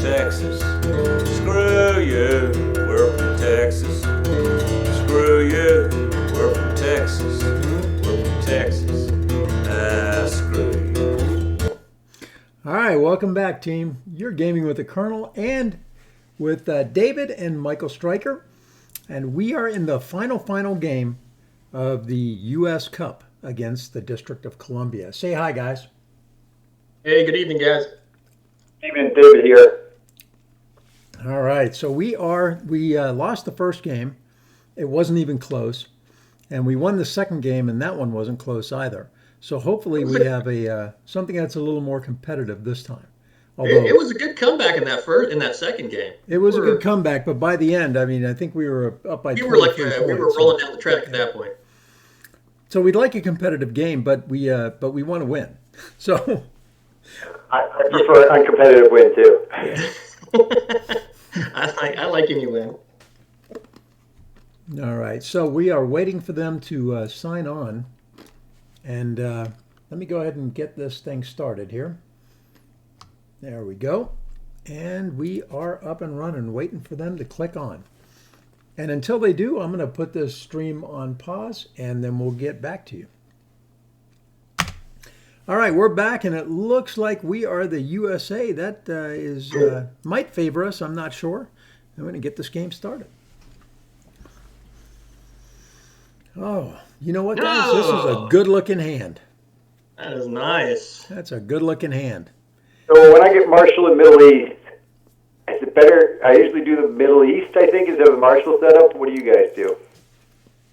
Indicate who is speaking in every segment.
Speaker 1: Texas. Screw you, we're from Texas. Screw you, we're from Texas. We're from Texas. Screw you.
Speaker 2: All right, welcome back, team. You're gaming with the Colonel and with David and Michael Stryker. And we are in the final game of the U.S. Cup against the District of Columbia. Say hi, guys.
Speaker 3: Hey, good evening, guys.
Speaker 4: Evening, David here.
Speaker 2: All right, so we lost the first game. It wasn't even close. And we won the second game, and that one wasn't close either. So hopefully we have something that's a little more competitive this time.
Speaker 3: Although it was a good comeback in that second game.
Speaker 2: It was a good comeback, but by the end, I mean, I think we were up by 23 points.
Speaker 3: We were rolling down the track at that point.
Speaker 2: So we'd like a competitive game, but we want to win. So
Speaker 4: I prefer an uncompetitive win too.
Speaker 3: I like any win.
Speaker 2: All right, so we are waiting for them to sign on, and let me go ahead and get this thing started here. There we go, and we are up and running, waiting for them to click on. And until they do, I'm going to put this stream on pause, and then we'll get back to you. All right, we're back, and it looks like we are the USA. That might favor us. I'm not sure. I'm going to get this game started. Oh, you know what, guys? This is a good-looking hand.
Speaker 3: That is nice.
Speaker 2: That's a good-looking hand.
Speaker 4: So when I get Marshall in Middle East, is it better? I usually do the Middle East, I think, instead of the Marshall setup. What do you guys do?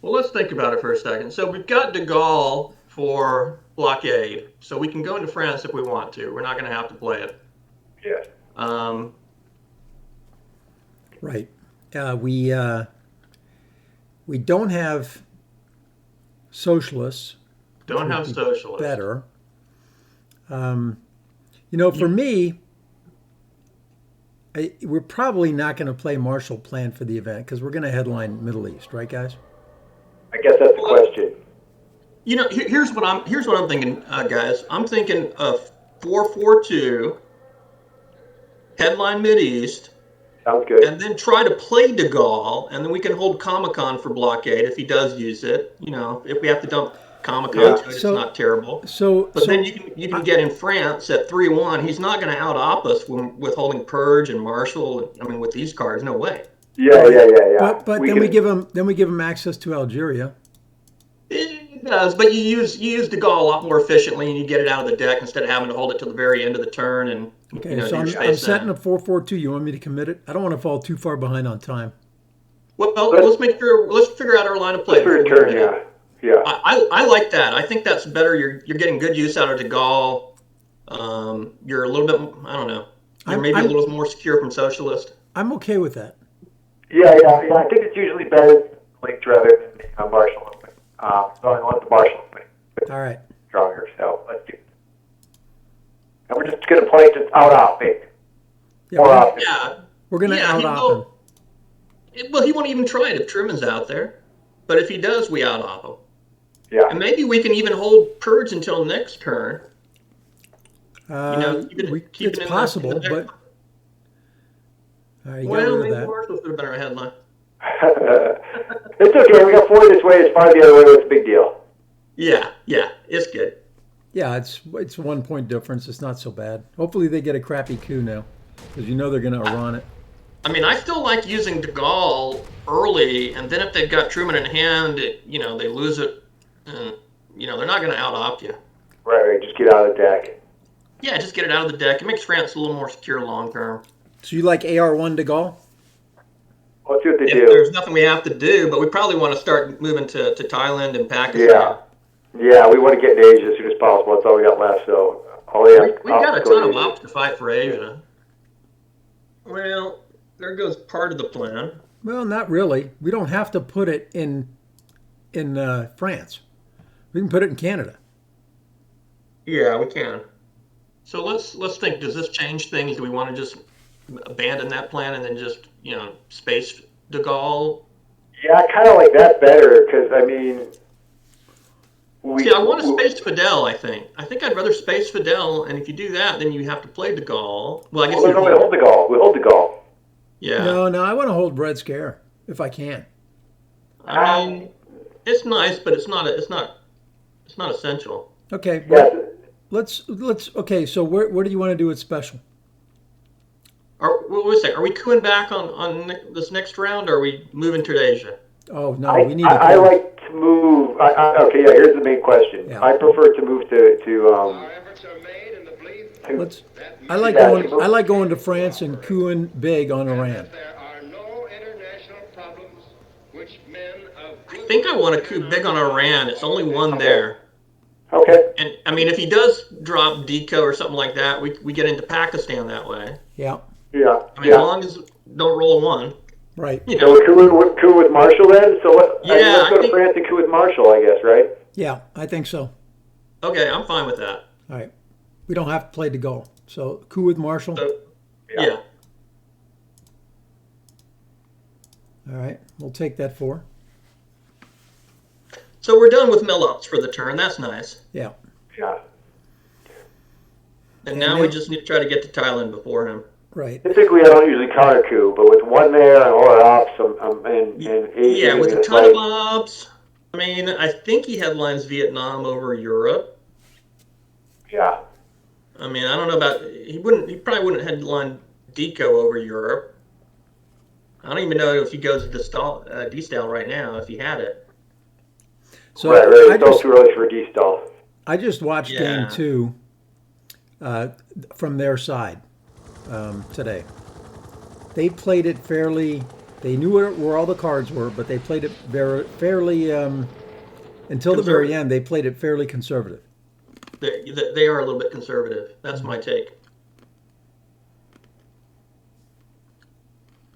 Speaker 3: Well, let's think about it for a second. So we've got de Gaulle for blockade, so we can go into France if we want to. We're not going to have to play it.
Speaker 4: Yes.
Speaker 2: Right. We don't have socialists.
Speaker 3: Don't have socialists.
Speaker 2: Better. For me, we're probably not going to play Marshall Plan for the event because we're going to headline Middle East, right, guys?
Speaker 4: I guess that's the question.
Speaker 3: Here's what I'm thinking, guys. I'm thinking of 4-4-2, headline Mideast.
Speaker 4: Sounds good.
Speaker 3: And then try to play de Gaulle, and then we can hold Comecon for blockade if he does use it. If we have to dump Comecon to it, it's not terrible. But then you can get in France at 3-1. He's not going to out-op us with holding Purge and Marshall. I mean, with these cards, no way.
Speaker 4: Yeah.
Speaker 2: But then we give him access to Algeria.
Speaker 3: It does, but you use de Gaulle a lot more efficiently, and you get it out of the deck instead of having to hold it till the very end of the turn. And
Speaker 2: so I'm setting a 4-4-2. You want me to commit it? I don't want to fall too far behind on time.
Speaker 3: Well, let's figure out our line of play.
Speaker 4: Yeah.
Speaker 3: I like that. I think that's better. You're getting good use out of de Gaulle. You're a little bit, I don't know. You're maybe a little more secure from socialist.
Speaker 2: I'm okay with that.
Speaker 4: Yeah. I think it's usually better linked rather than Marshall. So I want the Marshall thing.
Speaker 2: All right.
Speaker 4: Stronger, so let's do it. And we're just going to play just out-op it.
Speaker 2: We're going to out-op him.
Speaker 3: Well, he won't even try it if Truman's out there. But if he does, we out-op him.
Speaker 4: Yeah.
Speaker 3: And maybe we can even hold Purge until next turn.
Speaker 2: It's possible, but... All right,
Speaker 3: maybe Marshall should have been our headline.
Speaker 4: It's okay. We got 4 this way. It's 5 the other way. It's a big deal.
Speaker 3: Yeah. It's good.
Speaker 2: Yeah, it's 1 point difference. It's not so bad. Hopefully they get a crappy coup now, because they're going to Iran it.
Speaker 3: I mean, I still like using de Gaulle early, and then if they've got Truman in hand, they lose it, and they're not going to out-op you.
Speaker 4: Right. Just get out of the deck.
Speaker 3: Yeah, just get it out of the deck. It makes France a little more secure long term.
Speaker 2: So you like AR1 de Gaulle?
Speaker 4: Let's see what they do.
Speaker 3: There's nothing we have to do, but we probably want to start moving to Thailand and Pakistan.
Speaker 4: Yeah, we want to get in Asia as soon as possible. That's all we got left. So
Speaker 3: we've got a ton of ops to fight for Asia. Well, there goes part of the plan.
Speaker 2: Well, not really. We don't have to put it in France. We can put it in Canada.
Speaker 3: Yeah, we can. So let's think. Does this change things? Do we want to just abandon that plan and then just space de Gaulle?
Speaker 4: Yeah, I kind of like that better because
Speaker 3: See, I want to space Fidel, I think. I think I'd rather space Fidel, and if you do that, then you have to play de Gaulle. Well, I guess
Speaker 4: we hold de Gaulle. We hold de Gaulle.
Speaker 3: Yeah.
Speaker 2: No, I want to hold Red Scare if I can.
Speaker 3: I mean, it's nice, but it's not essential.
Speaker 2: Okay. Well, let's. Okay, so where do you want to do it special?
Speaker 3: Wait a second. Are we cooing back on this next round, or are we moving to Asia?
Speaker 2: Oh no, we need.
Speaker 4: I like to move. Okay, yeah. Here's the main question. Yeah. I prefer to move to.
Speaker 2: I like going to France and cooing big on Iran.
Speaker 3: I think I want to coup big on Iran. It's only one there.
Speaker 4: Okay.
Speaker 3: And I mean, if he does drop Deco or something like that, we get into Pakistan that way.
Speaker 2: Yeah.
Speaker 4: Yeah.
Speaker 3: I mean, as long as don't roll a one.
Speaker 2: Right.
Speaker 4: You know. So coup with Marshall then. So let's go to France and coup with Marshall, I guess, right?
Speaker 2: Yeah, I think so.
Speaker 3: Okay, I'm fine with that.
Speaker 2: All right. We don't have to play de Gaulle. So coup with Marshall.
Speaker 3: So, yeah.
Speaker 2: All right. We'll take that 4.
Speaker 3: So we're done with mill-ups for the turn. That's nice.
Speaker 2: Yeah.
Speaker 4: Yeah.
Speaker 3: And now we just need to try to get to Thailand before him.
Speaker 2: Right.
Speaker 4: Typically, I don't usually counter coup, but with one there and all our ops, and
Speaker 3: yeah, with a ton of ops. I mean, I think he headlines Vietnam over Europe.
Speaker 4: Yeah.
Speaker 3: I mean, I don't know about he probably wouldn't headline Deco over Europe. I don't even know if he goes to D-style right now if he had it.
Speaker 4: So right. It's too early for a D-style.
Speaker 2: I just watched game 2 from their side today. They played it fairly. They knew where all the cards were, but they played it fairly until the very end. They played it fairly conservative.
Speaker 3: They are a little bit conservative. That's my take.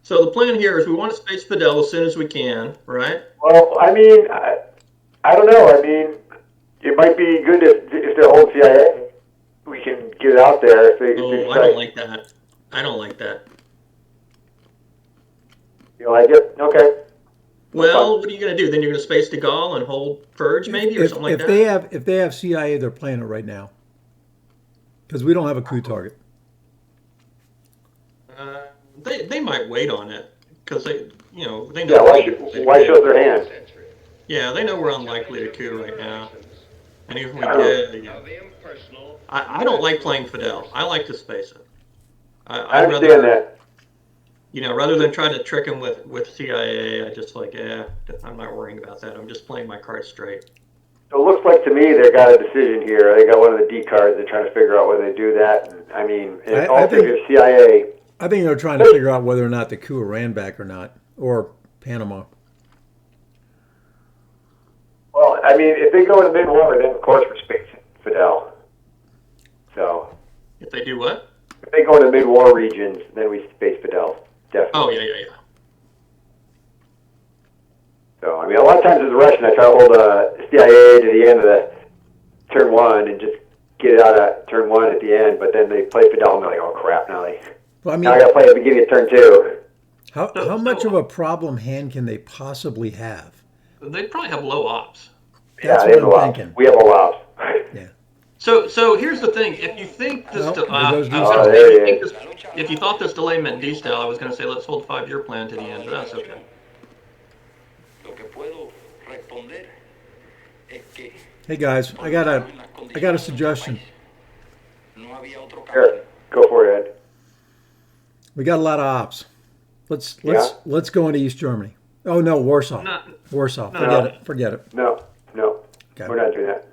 Speaker 3: So the plan here is we want to space Fidel as soon as we can, right?
Speaker 4: Well, I mean, I don't know. I mean, it might be good if they're holding CIA. We can get out there.
Speaker 3: I don't like that. I don't like that.
Speaker 4: You like it? Okay.
Speaker 3: Well, what are you going to do? Then you're going to space de Gaulle and hold Purge, maybe, or something like that?
Speaker 2: If they have CIA, they're playing it right now. Because we don't have a coup target.
Speaker 3: They might wait on it because they know.
Speaker 4: Yeah, why show their hand?
Speaker 3: Yeah, they know we're unlikely to coup right now. And even if we did, I don't like playing Fidel. I like to space it.
Speaker 4: I understand that.
Speaker 3: Rather than trying to trick him with CIA, I just I'm not worrying about that. I'm just playing my cards straight.
Speaker 4: It looks like to me they got a decision here. They got one of the D cards. They're trying to figure out whether they do that. I mean, I think CIA.
Speaker 2: I think they're trying to figure out whether or not the coup ran back or not, or Panama.
Speaker 4: Well, I mean, if they go into mid-war, then of course we're spacing Fidel. So.
Speaker 3: If they do what?
Speaker 4: If they go into mid-war regions, then we space Fidel. Definitely.
Speaker 3: Oh, yeah.
Speaker 4: So, I mean, a lot of times as a Russian, I try to hold CIA to the end of the turn 1 and just get it out of turn 1 at the end, but then they play Fidel and they're like, oh, crap, now I got to play at the beginning of turn 2.
Speaker 2: How much of a problem hand can they possibly have?
Speaker 3: They'd probably have low ops.
Speaker 4: That's what I'm thinking. We have low ops.
Speaker 2: Yeah.
Speaker 3: So here's the thing. If you think this, if you thought this delay meant D-style, I was going to say let's hold 5-year plan to the end, but that's okay.
Speaker 2: Hey guys, I got a suggestion.
Speaker 4: Sure, go for it, Ed.
Speaker 2: We got a lot of ops. Let's go into East Germany. Oh no, Warsaw. Warsaw. Forget it.
Speaker 4: No.
Speaker 2: Okay.
Speaker 4: We're not doing that.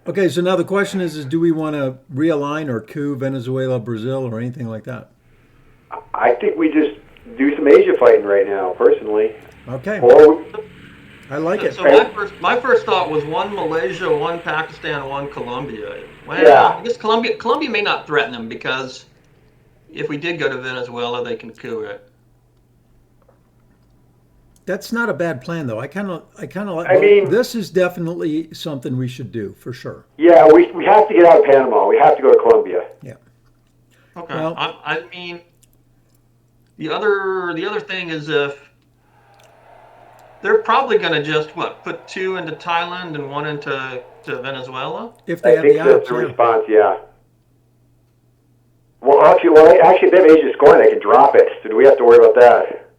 Speaker 2: Okay, so now the question is do we want to realign or coup Venezuela, Brazil, or anything like that?
Speaker 4: I think we just do some Asia fighting right now, personally.
Speaker 2: Okay. I like it.
Speaker 3: So my first thought was one Malaysia, one Pakistan, one Colombia. Well,
Speaker 4: yeah.
Speaker 3: I guess Colombia may not threaten them because if we did go to Venezuela, they can coup it.
Speaker 2: That's not a bad plan, though. I kind of like. I mean, this is definitely something we should do for sure.
Speaker 4: Yeah, we have to get out of Panama. We have to go to Colombia.
Speaker 2: Yeah.
Speaker 3: Okay. Well, I mean, the other thing is if They're probably going to just put 2 into Thailand and 1 into Venezuela.
Speaker 2: If they have the
Speaker 4: that's the response. Yeah. Well, actually, if they have Asia scoring, they can drop it. So do we have to worry about that?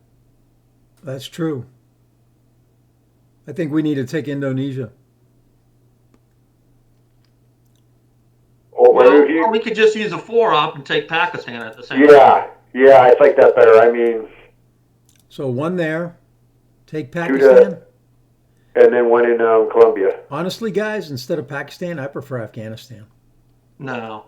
Speaker 2: That's true. I think we need to take Indonesia.
Speaker 3: Or we could just use a 4-op and take Pakistan at the same time.
Speaker 4: Yeah, I like that better. I mean,
Speaker 2: so 1 there, take Pakistan,
Speaker 4: and then 1 in Colombia.
Speaker 2: Honestly, guys, instead of Pakistan, I prefer Afghanistan.
Speaker 3: No.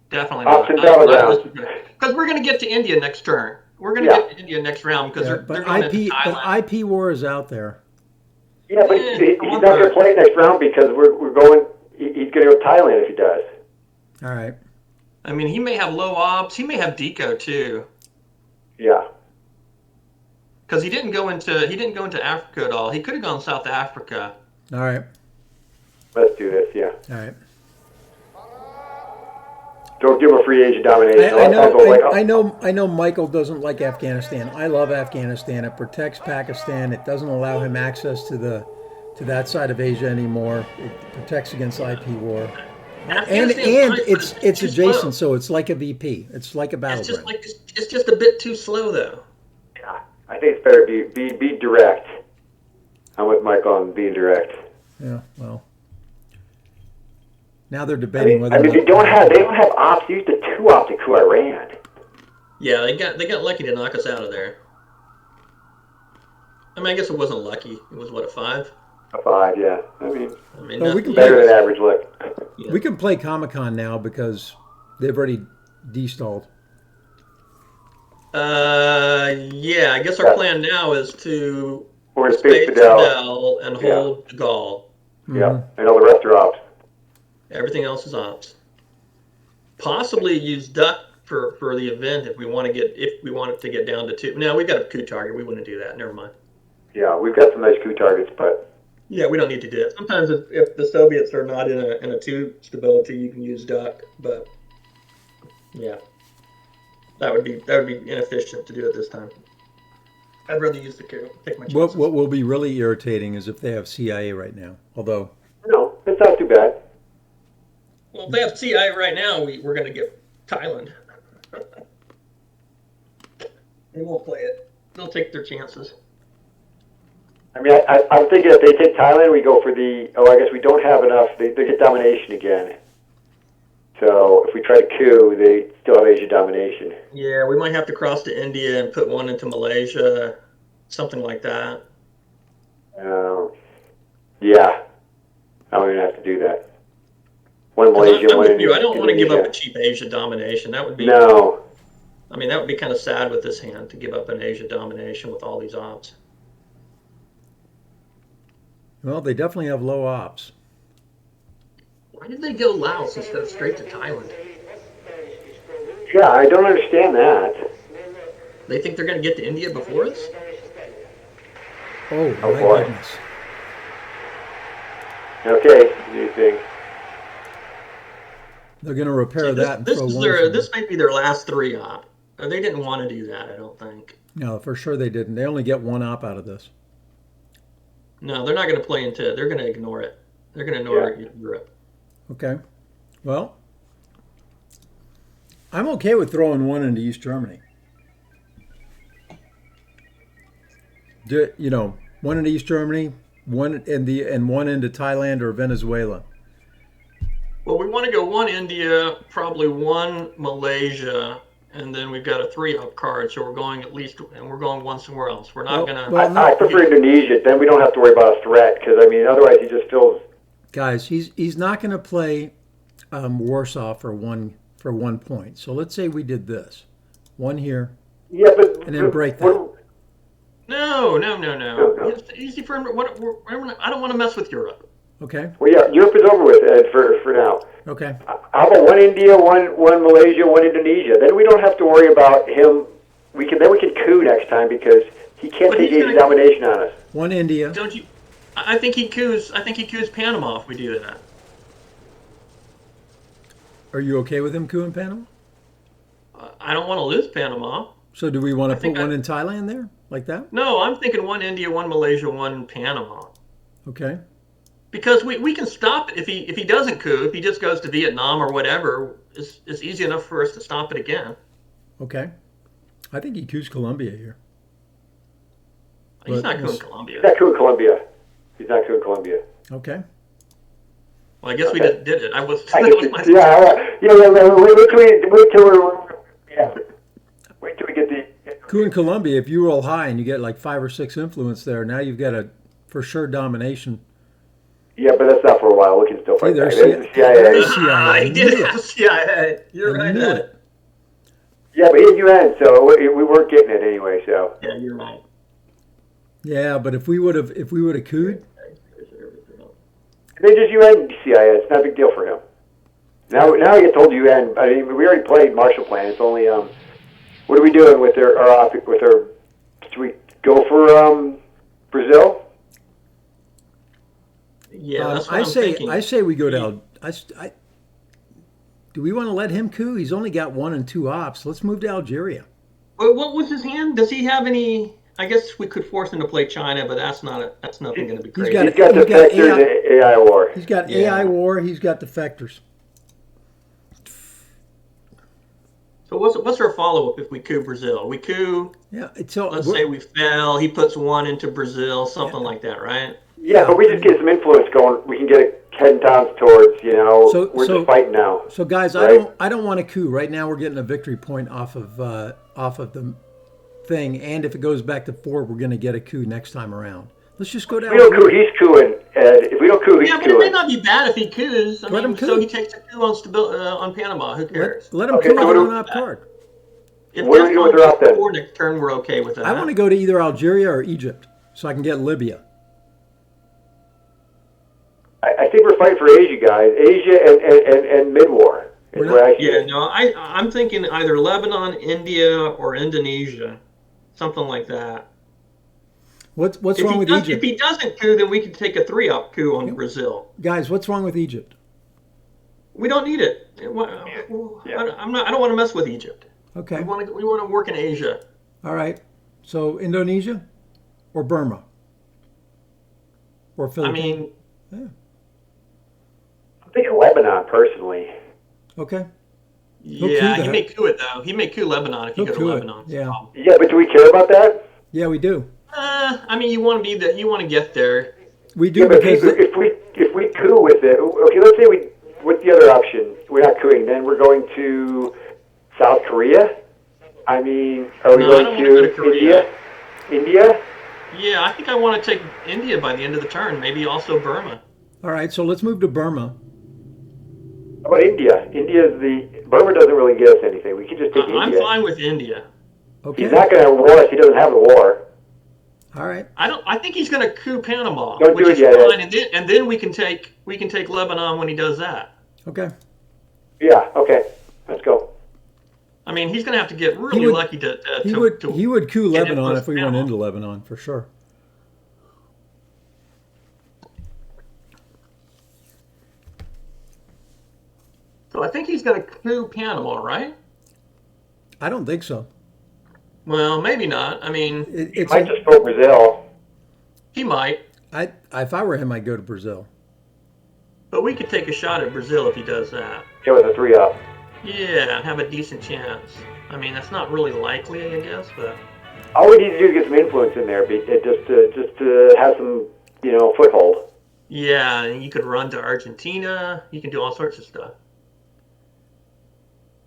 Speaker 3: Definitely
Speaker 4: not.
Speaker 3: Because we're going to get to India next turn. We're going to get to India next round because they're going into Thailand.
Speaker 2: But IP war is out there.
Speaker 4: Yeah, but he's not going to play next round because we're going. He's going to go to Thailand if he does.
Speaker 2: All right.
Speaker 3: I mean, he may have low ops. He may have deco too.
Speaker 4: Yeah.
Speaker 3: Because he didn't go into Africa at all. He could have gone South Africa.
Speaker 2: All right.
Speaker 4: Let's do this. Yeah.
Speaker 2: All right.
Speaker 4: Don't give him a free agent domination.
Speaker 2: I know Michael doesn't like Afghanistan. I love Afghanistan. It protects Pakistan. It doesn't allow him access to that side of Asia anymore. It protects against IP war. And it's adjacent, so it's like a VP. It's like a battleground.
Speaker 3: It's just a bit too slow, though.
Speaker 4: Yeah, I think it's better be direct. I'm with Michael on being direct.
Speaker 2: Yeah, well. Now they're debating whether.
Speaker 4: They don't have ops. They used the 2-op to coup Iran.
Speaker 3: Yeah, they got lucky to knock us out of there. I mean, I guess it wasn't lucky. It was a 5.
Speaker 4: A 5, yeah. I mean
Speaker 2: we can
Speaker 4: better than average look.
Speaker 2: Yeah. We can play Comic-Con now because they've already destalled.
Speaker 3: Yeah. I guess our plan now is to
Speaker 4: space Fidel
Speaker 3: and hold de Gaulle.
Speaker 4: Yeah, and all the rest are ops.
Speaker 3: Everything else is ops. Possibly use duck for the event if we want it to get down to 2. No, we've got a coup target. We wouldn't do that. Never mind.
Speaker 4: Yeah, we've got some nice coup targets, but
Speaker 3: yeah, we don't need to do it. Sometimes if the Soviets are not in a 2 stability, you can use duck. But yeah, that would be inefficient to do it this time. I'd rather use the coup. Take my chances.
Speaker 2: What will be really irritating is if they have CIA right now. Although
Speaker 4: no, it's not too bad.
Speaker 3: Well, if they have CIA right now, we're going to get Thailand. They won't play it. They'll take their chances.
Speaker 4: I mean, I'm thinking if they take Thailand, we go for the. I guess we don't have enough. They get domination again. So if we try to coup, they still have Asia domination.
Speaker 3: Yeah, we might have to cross to India and put 1 into Malaysia, something like that.
Speaker 4: Yeah, I'm going to have to do that. 1 Malaysia, 1 India.
Speaker 3: I don't want to give up a cheap Asia domination. That would be
Speaker 4: no.
Speaker 3: I mean, that would be kind of sad with this hand to give up an Asia domination with all these ops.
Speaker 2: Well, they definitely have low ops.
Speaker 3: Why did they go Laos instead of straight to Thailand?
Speaker 4: Yeah, I don't understand that.
Speaker 3: They think they're going to get to India before us?
Speaker 2: Oh my goodness.
Speaker 4: Okay, what do you think?
Speaker 2: They're going to repair that and throw one.
Speaker 3: This might be their last 3 op. They didn't want to do that, I don't think.
Speaker 2: No, for sure they didn't. They only get 1 op out of this.
Speaker 3: No, they're not going to play into it. They're going to ignore it. They're going to ignore Europe.
Speaker 2: Okay. Well, I'm okay with throwing 1 into East Germany. 1 into East Germany, 1 into Thailand or Venezuela.
Speaker 3: Well, we want to go 1 India, probably 1 Malaysia, and then we've got a 3-up card, so we're going and we're going 1 somewhere else. We're not going to.
Speaker 4: I prefer Indonesia. Then we don't have to worry about a threat because otherwise he just feels.
Speaker 2: Guys, he's not going to play Warsaw for one point. So let's say we did this, 1 here.
Speaker 4: Yeah, but
Speaker 2: and then break that.
Speaker 3: No. It's easy for him. I don't want to mess with Europe.
Speaker 2: Okay.
Speaker 4: Well, yeah, Europe is over with, Ed, for now.
Speaker 2: Okay.
Speaker 4: How about 1 India, 1 Malaysia, 1 Indonesia? Then we don't have to worry about him. We can coup next time because he can't take Asian domination on us.
Speaker 2: 1 India.
Speaker 3: Don't you? I think he coups Panama if we do that.
Speaker 2: Are you okay with him coupping Panama?
Speaker 3: I don't want to lose Panama.
Speaker 2: So do we want to put 1 in Thailand there? like that?
Speaker 3: No, I'm thinking one India, one Malaysia, one Panama.
Speaker 2: Okay.
Speaker 3: Because we can stop it if he doesn't coup, if he just goes to Vietnam or whatever, it's easy enough for us to stop it again.
Speaker 2: Okay. I think he coups Colombia here.
Speaker 3: He's not couing Colombia.
Speaker 4: He's not couing Colombia. He's not couing Colombia.
Speaker 2: Okay.
Speaker 3: Well, I guess we just did it. Wait
Speaker 4: till we get the
Speaker 2: coup in Colombia. If you roll high and you get like 5 or 6 influence there, now you've got a for sure domination.
Speaker 4: Yeah, but that's not for a while. We can still fight back.
Speaker 2: There's
Speaker 4: the CIA.
Speaker 3: He did have CIA. You're right.
Speaker 4: Yeah, but he had UN, so we weren't getting it anyway. So
Speaker 3: yeah, you're right.
Speaker 2: Yeah, but if we would have couped,
Speaker 4: they just UN CIA. It's not a big deal for him. Now he gets told UN. I mean, we already played Marshall Plan. It's only what are we doing with our should we go for Brazil?
Speaker 3: Yeah, that's what I'm thinking.
Speaker 2: I say we go to do we want to let him coup? He's only got 1 and 2 ops. Let's move to Algeria.
Speaker 3: What was his hand? Does he have any? I guess we could force him to play China, but that's nothing going to be crazy.
Speaker 4: He's got defectors, AI war.
Speaker 2: He's got AI war. He's got defectors.
Speaker 3: So what's our follow up if we coup Brazil? We coup.
Speaker 2: Yeah.
Speaker 3: Let's say we fail. He puts 1 into Brazil, something like that, right?
Speaker 4: Yeah, but we just get some influence going. We can get it heading down towards, we're just fighting now.
Speaker 2: So guys, right? I don't want a coup. Right now we're getting a victory point off of the thing, and if it goes back to 4, we're going to get a coup next time around. Let's just go down.
Speaker 4: If we don't coup, he's cooing. Ed. If we don't coup, he's
Speaker 3: cooing. Yeah, but it may not be bad if he coups.
Speaker 2: Let him coup.
Speaker 3: So he takes a coup on Panama. Who cares?
Speaker 2: Let him coup on an op card.
Speaker 3: If
Speaker 4: what do we do with their op then?
Speaker 3: Next turn, we're okay with that.
Speaker 2: I want to go to either Algeria or Egypt, so I can get Libya.
Speaker 4: I think we're fighting for Asia, guys. Asia and mid-war.
Speaker 3: I'm thinking either Lebanon, India, or Indonesia, something like that.
Speaker 2: What's wrong with Egypt?
Speaker 3: If he doesn't coup, then we can take a 3-up coup on Brazil.
Speaker 2: Guys, what's wrong with Egypt?
Speaker 3: We don't need it. I don't want to mess with Egypt.
Speaker 2: Okay.
Speaker 3: We want to work in Asia.
Speaker 2: All right. So Indonesia, or Burma, or Philippines.
Speaker 4: I'm thinking Lebanon, personally.
Speaker 2: Okay.
Speaker 3: Yeah, he may coup it, though. He may coup Lebanon if you go to Lebanon.
Speaker 2: Yeah.
Speaker 4: Yeah, but do we care about that?
Speaker 2: Yeah, we do.
Speaker 3: You want to get there.
Speaker 2: We do,
Speaker 4: because if we coup with it, okay, let's say what's the other option? We're not couing, then we're going to South Korea? Are we going to India?
Speaker 3: Yeah, I think I want to take India by the end of the turn, maybe also Burma.
Speaker 2: All right, so let's move to Burma.
Speaker 4: How about India? Burma doesn't really give us anything. We can just take India.
Speaker 3: I'm fine with India.
Speaker 2: Okay.
Speaker 4: He's not going to war if he doesn't have a war.
Speaker 2: All right.
Speaker 3: I think he's going to coup Panama,
Speaker 4: Don't
Speaker 3: which
Speaker 4: do
Speaker 3: is
Speaker 4: it yet,
Speaker 3: fine, and then we can take Lebanon when he does that.
Speaker 2: Okay.
Speaker 4: Yeah. Okay. Let's go.
Speaker 3: He's going to have to get really lucky to.
Speaker 2: He would coup Lebanon if we went into Lebanon for sure.
Speaker 3: So I think he's going to coup Panama, right?
Speaker 2: I don't think so.
Speaker 3: Well, maybe not.
Speaker 4: He might just vote Brazil.
Speaker 3: He might.
Speaker 2: If I were him, I'd go to Brazil.
Speaker 3: But we could take a shot at Brazil if he does that.
Speaker 4: Yeah, with a 3-up.
Speaker 3: Yeah, have a decent chance. That's not really likely, I guess, but...
Speaker 4: All we need to do is get some influence in there, just to have some, foothold.
Speaker 3: Yeah, and you could run to Argentina. You can do all sorts of stuff.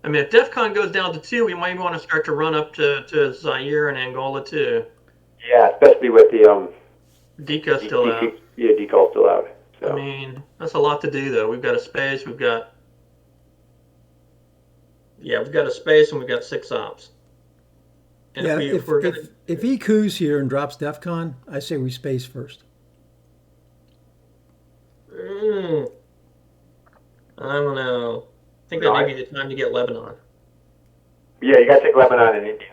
Speaker 3: If DEFCON goes down to 2, we might want to start to run up to Zaire and Angola, too.
Speaker 4: Yeah, especially with the...
Speaker 3: DECA still out.
Speaker 4: Yeah, DECA's still out. So.
Speaker 3: That's a lot to do, though. We've got a space, we've got a space, and we've got 6 ops. And
Speaker 2: if he coups here and drops DEFCON, I say we space first.
Speaker 3: I don't know. I think that might be the time to get Lebanon.
Speaker 4: Yeah, you got to take Lebanon and India.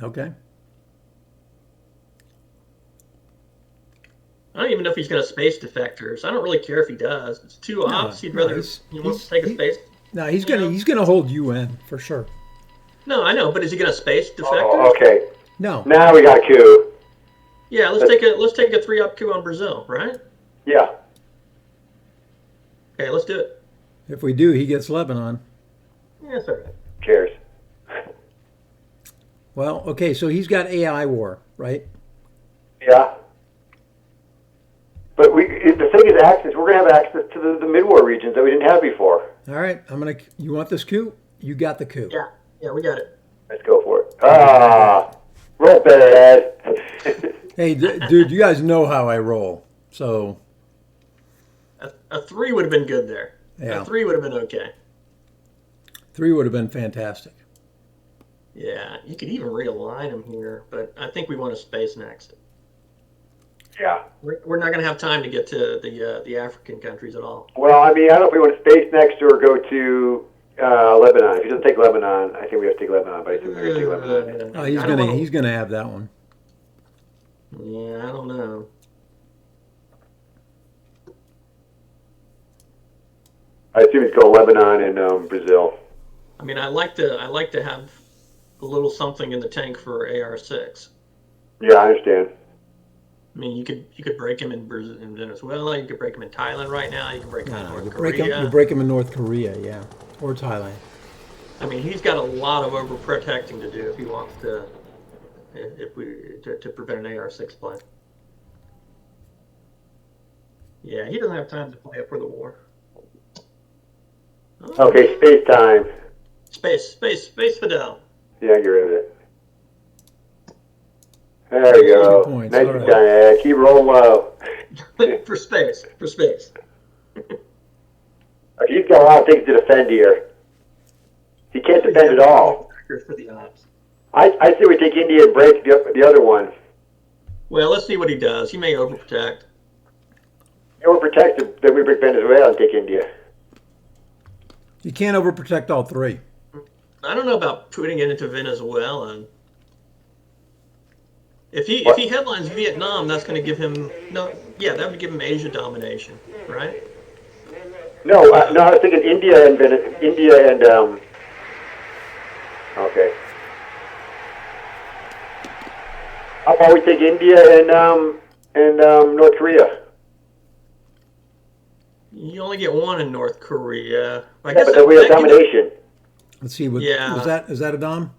Speaker 2: Okay.
Speaker 3: I don't even know if he's going to space defectors. I don't really care if he does. It's 2 ops. He'd rather he wants to take a space.
Speaker 2: No, he's going to hold UN for sure.
Speaker 3: No, I know, but is he going to space defectors?
Speaker 4: Oh, okay.
Speaker 2: No.
Speaker 4: Now we got a coup.
Speaker 3: Yeah, let's take a 3-up coup on Brazil, right?
Speaker 4: Yeah.
Speaker 3: Okay, let's do it.
Speaker 2: If we do, he gets Lebanon.
Speaker 3: Yeah, that's all right.
Speaker 4: Cheers.
Speaker 2: Well, okay, so he's got AI war, right?
Speaker 4: Yeah. But the thing is access. We're going to have access to the mid-war regions that we didn't have before.
Speaker 2: All right, you want this coup? You got the coup.
Speaker 3: Yeah, we got it.
Speaker 4: Let's go for it. Roll better, Ed.
Speaker 2: Hey, dude, you guys know how I roll, so.
Speaker 3: A 3 would have been good there.
Speaker 2: Yeah.
Speaker 3: A 3 would have been okay.
Speaker 2: 3 would have been fantastic.
Speaker 3: Yeah, you could even realign them here, but I think we want a space next.
Speaker 4: Yeah.
Speaker 3: We're not going to have time to get to the African countries at all.
Speaker 4: Well, I mean, I don't know if we want space next or go to Lebanon. If he doesn't take Lebanon, I think we have to take Lebanon, but I think we're going to take Lebanon.
Speaker 2: Oh, he's gonna have that one.
Speaker 3: Yeah, I don't know.
Speaker 4: I assume he's going Lebanon and Brazil.
Speaker 3: I mean, I like to have a little something in the tank for AR6.
Speaker 4: Yeah, I understand.
Speaker 3: I mean, you could break him in Venezuela. You could break him in Thailand right now. You can break him in North Korea.
Speaker 2: You break him in North Korea, yeah, or Thailand.
Speaker 3: I mean, he's got a lot of overprotecting to do if he wants to, to prevent an AR6 play. Yeah, he doesn't have time to play up for the war.
Speaker 4: Oh. Okay, space time.
Speaker 3: Space Fidel.
Speaker 4: Yeah, get rid of it. There we go.
Speaker 2: Points.
Speaker 4: Nice
Speaker 2: Right.
Speaker 4: time. Keep rolling low.
Speaker 3: for space.
Speaker 4: He's got a lot of things to defend here. He can't defend at all.
Speaker 3: For the ops.
Speaker 4: I say we take India and break the other one.
Speaker 3: Well, let's see what he does. He may overprotect.
Speaker 4: We're protected, then we break Venezuela and take India.
Speaker 2: You can't overprotect all 3.
Speaker 3: I don't know about putting it into Venezuela. If he headlines Vietnam, that's going to give him that would give him Asia domination, right?
Speaker 4: No, I was thinking India and okay. How about we take India and North Korea?
Speaker 3: You only get one in North Korea.
Speaker 4: But then we have domination.
Speaker 2: Let's see. Is that a dom?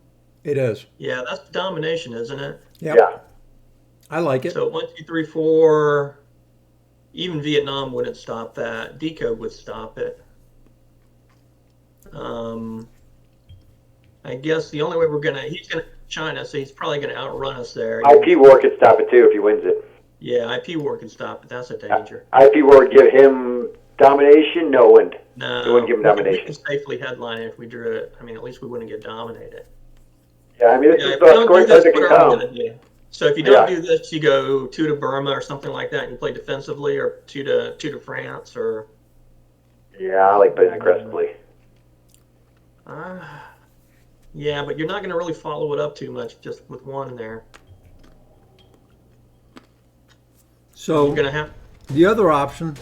Speaker 2: It is.
Speaker 3: Yeah, that's domination, isn't it?
Speaker 2: Yep.
Speaker 4: Yeah.
Speaker 2: I like it.
Speaker 3: So 1, 2, 3, 4. Even Vietnam wouldn't stop that. Decode would stop it. I guess the only way he's gonna China, so he's probably gonna outrun us there.
Speaker 4: IP war could stop it too if he wins it.
Speaker 3: Yeah, IP war can stop it. That's a danger.
Speaker 4: IP war would give him domination. No, it wouldn't.
Speaker 3: No,
Speaker 4: it wouldn't give him domination.
Speaker 3: We can safely headline it if we drew it. I mean, at least we wouldn't get dominated.
Speaker 4: Yeah, I mean, this is the score that can come.
Speaker 3: So if you don't do this, you go 2 to Burma or something like that, and you play defensively, or 2 to France, or.
Speaker 4: Yeah, I like playing aggressively.
Speaker 3: Yeah, but you're not going to really follow it up too much just with 1 there.
Speaker 2: So
Speaker 3: you're going to have
Speaker 2: the other option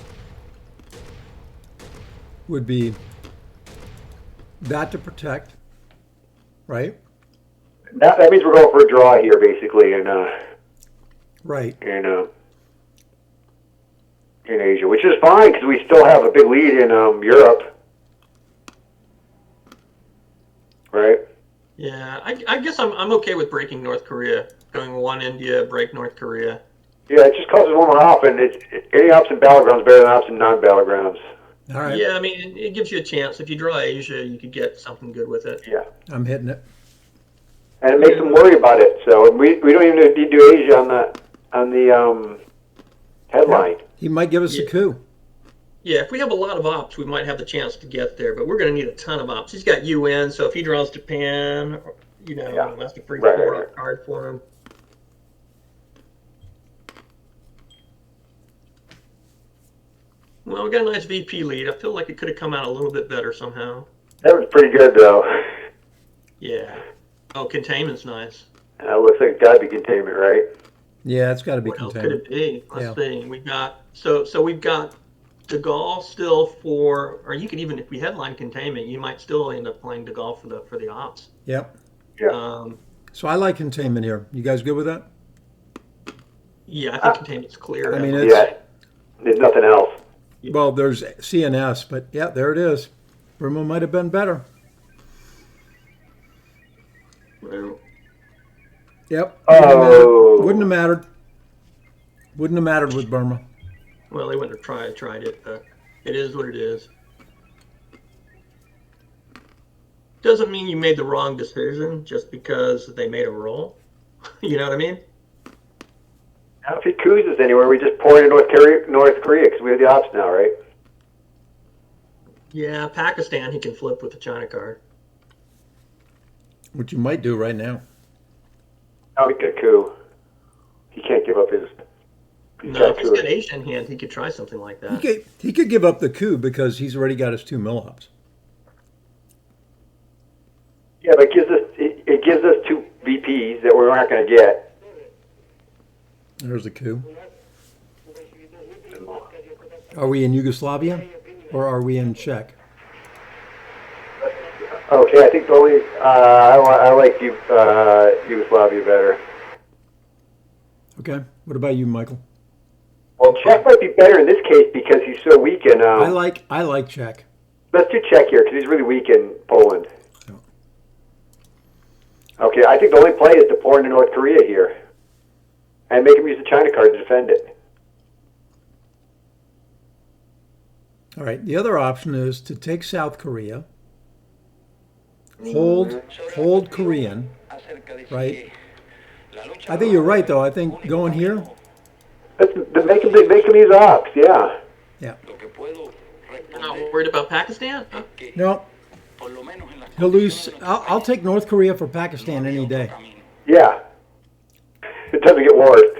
Speaker 2: would be that to protect, right?
Speaker 4: That means we're going for a draw here, basically,
Speaker 2: right.
Speaker 4: In Asia, which is fine because we still have a big lead in Europe, right?
Speaker 3: Yeah, I guess I'm okay with breaking North Korea, going 1 India, break North Korea.
Speaker 4: Yeah, it just causes one more op, and any ops in battlegrounds better than ops in non-battlegrounds.
Speaker 2: All right.
Speaker 3: Yeah, I mean, it gives you a chance. If you draw Asia, you could get something good with it.
Speaker 4: Yeah.
Speaker 2: I'm hitting it.
Speaker 4: And it makes them worry about it. So we don't even need to do Asia on the headline.
Speaker 2: He might give us a coup.
Speaker 3: Yeah, if we have a lot of ops, we might have the chance to get there, but we're going to need a ton of ops. He's got UN, so if he draws Japan, that's a free 4-up card for him. Well, we got a nice VP lead. I feel like it could have come out a little bit better somehow.
Speaker 4: That was pretty good, though.
Speaker 3: Yeah. Oh, containment's nice.
Speaker 4: Looks like it's got to be containment, right?
Speaker 2: Yeah, it's got to be
Speaker 3: what
Speaker 2: containment.
Speaker 3: Else could it be? Let's see. We've got so we've got De Gaulle still for, or you could even, if we headline containment, you might still end up playing De Gaulle for the ops.
Speaker 2: Yep.
Speaker 4: Yeah.
Speaker 2: So I like containment here. You guys good with that?
Speaker 3: Yeah, I think containment's clear.
Speaker 2: I mean,
Speaker 4: there's nothing else.
Speaker 2: Well, there's CNS, but yeah, there it is. Burma might have been better.
Speaker 3: Well,
Speaker 2: yep.
Speaker 4: Oh.
Speaker 2: Wouldn't have mattered. Wouldn't have mattered with Burma.
Speaker 3: Well, they wouldn't have tried it, but it is what it is. Doesn't mean you made the wrong decision just because they made a roll. You know what I mean?
Speaker 4: Now, if he coups us anywhere, we just pour into North Korea because we have the ops now, right?
Speaker 3: Yeah, Pakistan, he can flip with the China card.
Speaker 2: Which you might do right now.
Speaker 4: No, he could coup. He can't give up his.
Speaker 3: No, if he's got Asia in hand, he could try something like that.
Speaker 2: He could give up the coup because he's already got his 2 mill-ops.
Speaker 4: Yeah, but it gives us 2 VPs that we're not going to get.
Speaker 2: There's a coup. Are we in Yugoslavia or are we in Czech?
Speaker 4: Okay, I think the only I like Yugoslavia better.
Speaker 2: Okay. What about you, Michael?
Speaker 4: Well, Czech might be better in this case because he's so weak in.
Speaker 2: I like Czech.
Speaker 4: Let's do Czech here because he's really weak in Poland.
Speaker 2: Oh.
Speaker 4: Okay, I think the only play is to pour into North Korea here. And make him use the China card to defend it.
Speaker 2: All right. The other option is to take South Korea, hold Korean, right? I think you're right, though. I think going here.
Speaker 4: Make him use ops, yeah.
Speaker 2: Yeah.
Speaker 3: You're not worried about Pakistan? Huh?
Speaker 2: No. He'll lose. I'll take North Korea for Pakistan any day.
Speaker 4: Yeah. It doesn't get worse.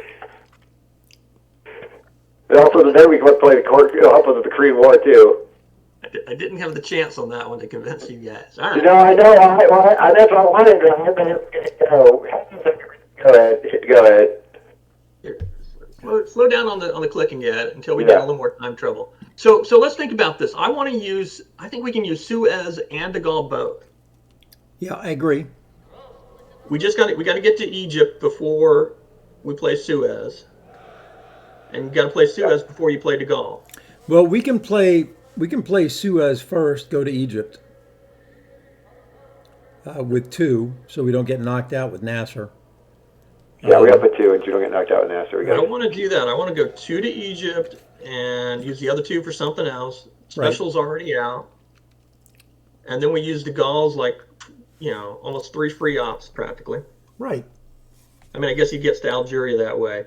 Speaker 4: And also, then we can play the court. It'll help us with the Korean War too.
Speaker 3: I didn't have the chance on that one to convince you guys. All right.
Speaker 4: No, I know. That's what I wanted. Go ahead. Go ahead.
Speaker 3: Here, slow down on the clicking yet until we get a little more time trouble. So let's think about this. I think we can use Suez and De Gaulle both.
Speaker 2: Yeah, I agree.
Speaker 3: We got to get to Egypt before we play Suez, and you got to play Suez before you play De Gaulle.
Speaker 2: Well, we can play Suez first, go to Egypt with 2, so we don't get knocked out with Nasser.
Speaker 4: Yeah, we got the 2, and you don't get knocked out with Nasser.
Speaker 3: I don't want to do that. I want to go 2 to Egypt and use the other 2 for something else. Special's already out, and then we use De Gaulle's almost 3 free ops practically.
Speaker 2: Right.
Speaker 3: I mean, I guess he gets to Algeria that way.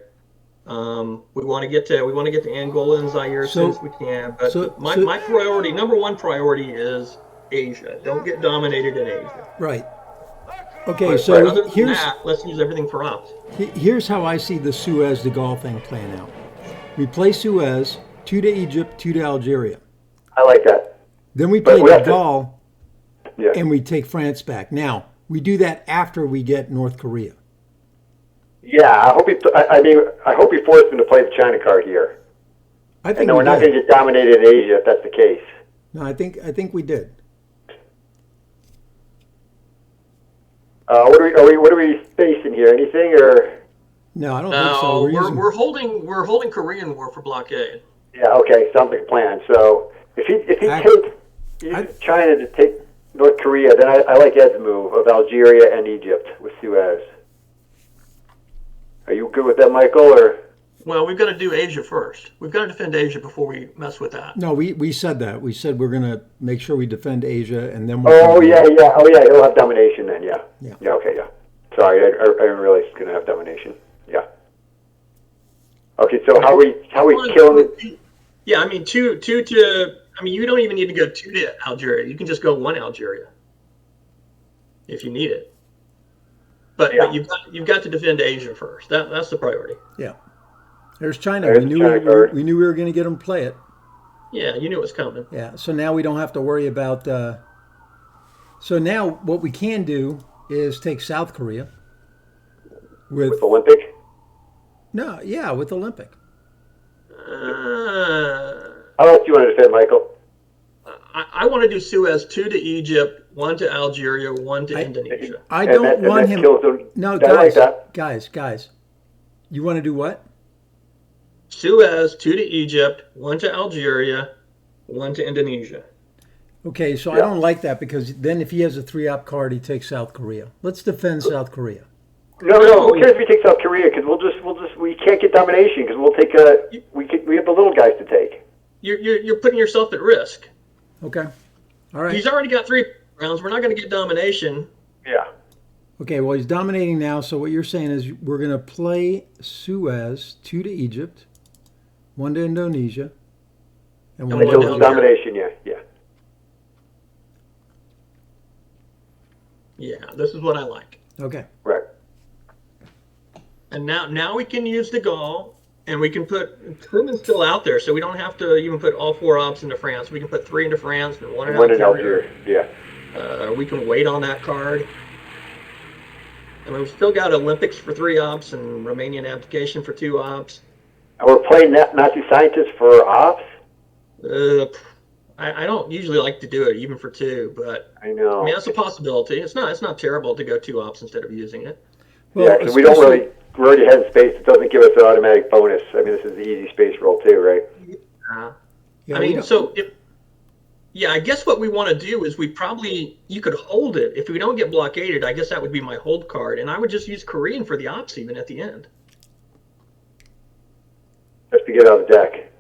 Speaker 3: We want to get to Angola and Zaire as soon as we can. But my priority, number 1 priority, is Asia. Don't get dominated in Asia.
Speaker 2: Right. Okay.
Speaker 3: But
Speaker 2: so
Speaker 3: other than that, let's use everything for ops.
Speaker 2: Here's how I see the Suez de Gaulle thing playing out. We play Suez, 2 to Egypt, 2 to Algeria.
Speaker 4: I like that.
Speaker 2: Then we play de Gaulle. Yeah. And we take France back. Now, we do that after we get North Korea.
Speaker 4: Yeah, I hope he forced him to play the China card here.
Speaker 2: I think
Speaker 4: we're not going to get dominated in Asia if that's the case.
Speaker 2: No, I think we did.
Speaker 4: What are we facing here? Anything or?
Speaker 2: No, I don't think so.
Speaker 3: We're holding Korean War for blockade.
Speaker 4: Yeah, okay, sounds like a plan. So if he takes China to take North Korea, then I like Ed's move of Algeria and Egypt with Suez. Are you good with that, Michael? Or
Speaker 3: well, we've got to do Asia first. We've got to defend Asia before we mess with that.
Speaker 2: No, we said that. We said we're going to make sure we defend Asia, and then.
Speaker 4: He'll have domination then. Yeah. Okay. Yeah. Sorry, I didn't realize he's going to have domination. Yeah. Okay, so how we kill him?
Speaker 3: Yeah, I mean two to. I mean, you don't even need to go 2 to Algeria. You can just go 1 Algeria if you need it. But you've got to defend Asia first. That's the priority.
Speaker 2: Yeah. There's China. We knew we were going to get them to play it.
Speaker 3: Yeah, you knew it was coming.
Speaker 2: Yeah. So now we don't have to worry about. So now what we can do is take South Korea with
Speaker 4: Olympic.
Speaker 2: No, yeah, with Olympic.
Speaker 4: How else do you want to defend, Michael?
Speaker 3: I want to do Suez, 2 to Egypt, 1 to Algeria, 1 to Indonesia.
Speaker 2: I don't want him. No, guys. You want to do what?
Speaker 3: Suez, 2 to Egypt, 1 to Algeria, 1 to Indonesia.
Speaker 2: Okay, so I don't like that because then if he has a 3-op card, he takes South Korea. Let's defend South Korea.
Speaker 4: No. Who cares if we take South Korea? Because we can't get domination because we'll take we have the little guys to take.
Speaker 3: You're putting yourself at risk.
Speaker 2: Okay, all right.
Speaker 3: He's already got 3 rounds. We're not going to get domination.
Speaker 4: Yeah.
Speaker 2: Okay, well he's dominating now. So what you're saying is we're going to play Suez, 2 to Egypt, 1 to Indonesia, and 1 to
Speaker 4: Algeria. Domination. Yeah.
Speaker 3: Yeah, this is what I like.
Speaker 2: Okay.
Speaker 4: Right.
Speaker 3: And now we can use de Gaulle, and we can put Truman's still out there, so we don't have to even put all 4 ops into France. We can put 3 into France and 1 in Algeria.
Speaker 4: Yeah.
Speaker 3: We can wait on that card. And we've still got Olympics for 3 ops and Romanian abdication for 2 ops.
Speaker 4: And we're playing Nazi scientists for ops.
Speaker 3: I don't usually like to do it even for 2, but
Speaker 4: I know.
Speaker 3: I mean that's a possibility. It's not terrible to go 2 ops instead of using it.
Speaker 4: Well, yeah, because we don't really. We're already ahead in space. It doesn't give us an automatic bonus. I mean, this is the easy space roll too, right?
Speaker 3: Yeah, I mean, I guess what we want to do is you could hold it. If we don't get blockaded, I guess that would be my hold card, and I would just use Korean for the ops even at the end.
Speaker 4: Just to get out of the deck.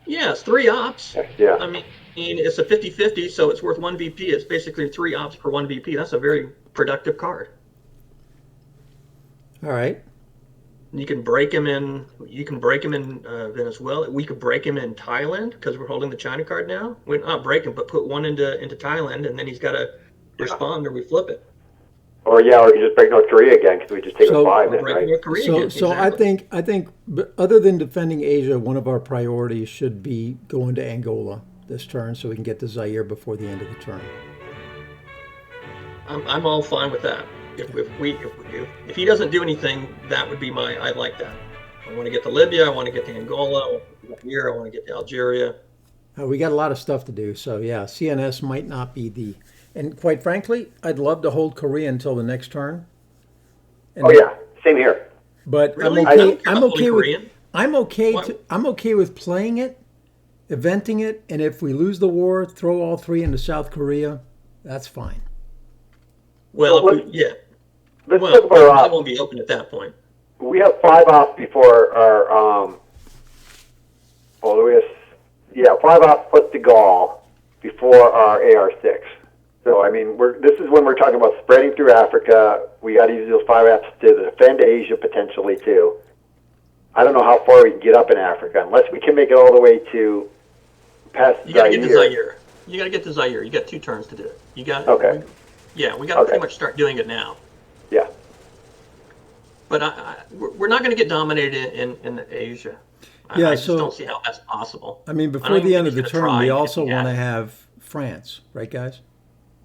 Speaker 3: Yeah, it's 3 ops.
Speaker 4: Yeah.
Speaker 3: I mean, it's a 50-50, so it's worth 1 VP. It's basically 3 ops per 1 VP. That's a very productive card.
Speaker 2: All right.
Speaker 3: You can break him in. You can break him in Venezuela. We could break him in Thailand because we're holding the China card now. We're not break him, but put 1 into Thailand, and then he's got to respond, or we flip it.
Speaker 4: Or we can just break North Korea again because we just take a 5 then, right?
Speaker 3: North Korea again,
Speaker 2: exactly. I think, other than defending Asia, one of our priorities should be going to Angola this turn so we can get to Zaire before the end of the turn.
Speaker 3: I'm all fine with that. If he doesn't do anything, that would be I like that. I want to get to Libya. I want to get to Angola. I want to get here. I want to get to Algeria.
Speaker 2: We got a lot of stuff to do. So yeah, CNS might not be and quite frankly, I'd love to hold Korea until the next turn. And
Speaker 4: same here.
Speaker 2: But
Speaker 3: really?
Speaker 2: I'm okay with playing it, eventing it, and if we lose the war, throw all 3 into South Korea. That's fine.
Speaker 3: Well,
Speaker 4: let's
Speaker 3: talk about our ops. Won't be open at that point.
Speaker 4: We have 5 ops before our 5 ops plus de Gaulle before our AR6. So I mean, this is when we're talking about spreading through Africa. We got to use those 5 ops to defend Asia potentially too. I don't know how far we can get up in Africa unless we can make it all the way to past Zaire.
Speaker 3: You got to get to Zaire. You got to get to Zaire. You got 2 turns to do it. You got
Speaker 4: okay.
Speaker 3: We got to pretty much start doing it now.
Speaker 4: Yeah.
Speaker 3: But we're not going to get dominated in Asia. I just don't see how that's possible.
Speaker 2: I mean, before the end of the turn, we also want to have France, right, guys?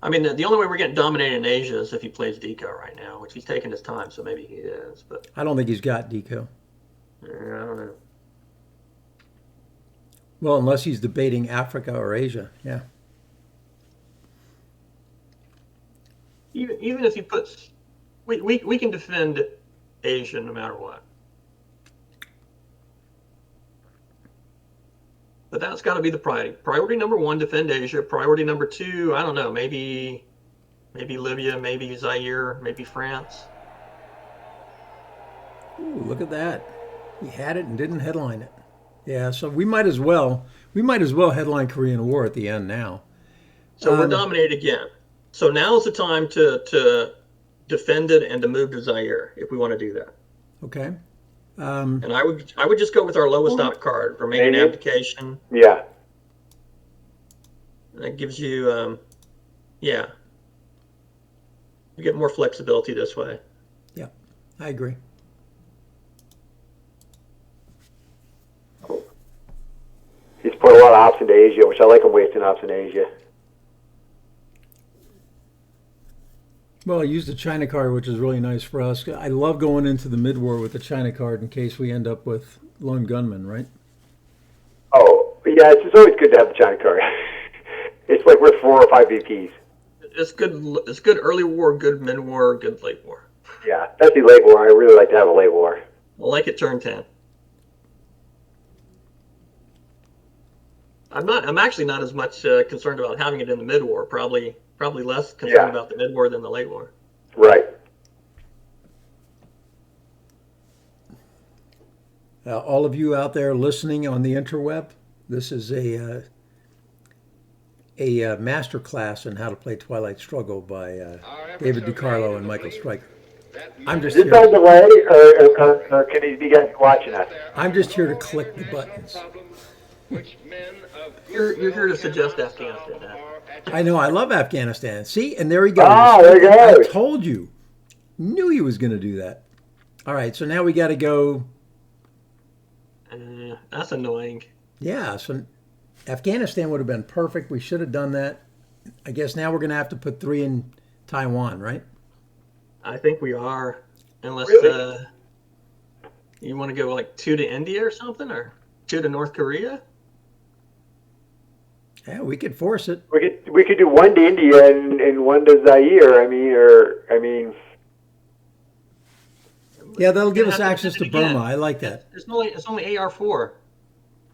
Speaker 3: I mean, the only way we're getting dominated in Asia is if he plays Deco right now, which he's taking his time, so maybe he is. But
Speaker 2: I don't think he's got Deco.
Speaker 3: I don't know.
Speaker 2: Well, unless he's debating Africa or Asia, yeah.
Speaker 3: Even if he puts, we can defend Asia no matter what. But that's got to be the priority. Priority number 1, defend Asia. Priority number 2, I don't know, maybe Libya, maybe Zaire, maybe France.
Speaker 2: Ooh, look at that. He had it and didn't headline it. Yeah, so we might as well headline Korean War at the end now.
Speaker 3: So we're dominated again. So now's the time to defend it and to move to Zaire if we want to do that.
Speaker 2: Okay.
Speaker 3: And I would just go with our lowest op card, Romanian abdication.
Speaker 4: Yeah.
Speaker 3: And that gives you, you get more flexibility this way.
Speaker 2: Yeah, I agree.
Speaker 4: He's put a lot of ops into Asia, which I like him wasting ops in Asia.
Speaker 2: Well, I used the China card, which is really nice for us. I love going into the mid-war with the China card in case we end up with lone gunmen, right?
Speaker 4: Oh, yeah, it's always good to have the China card. It's like 4 or 5 VPs.
Speaker 3: It's good. It's good early war, good mid war, good late war.
Speaker 4: Yeah, especially late war. I really like to have a late war.
Speaker 3: I like it turn 10. I'm actually not as much concerned about having it in the mid war. Probably less concerned about the mid war than the late war.
Speaker 4: Right.
Speaker 2: All of you out there listening on the interweb, this is a master class on how to play Twilight Struggle by David DiCarlo and Michael Stryker. I'm just
Speaker 4: is this on delay, or can you guys watching us?
Speaker 2: I'm just here to click the buttons.
Speaker 3: You're here to suggest Afghanistan.
Speaker 2: I know. I love Afghanistan. See, and there he goes.
Speaker 4: Oh, there he goes.
Speaker 2: I told you. Knew he was going to do that. All right, so now we got to go.
Speaker 3: That's annoying.
Speaker 2: Yeah, so Afghanistan would have been perfect. We should have done that. I guess now we're going to have to put 3 in Taiwan, right?
Speaker 3: I think we are, unless
Speaker 4: really?
Speaker 3: You want to go like 2 to India or something, or 2 to North Korea.
Speaker 2: Yeah, we could force it.
Speaker 4: We could do 1 to India and 1 to Zaire.
Speaker 2: Yeah, that'll give us access to Burma. I like that.
Speaker 3: It's only AR-4.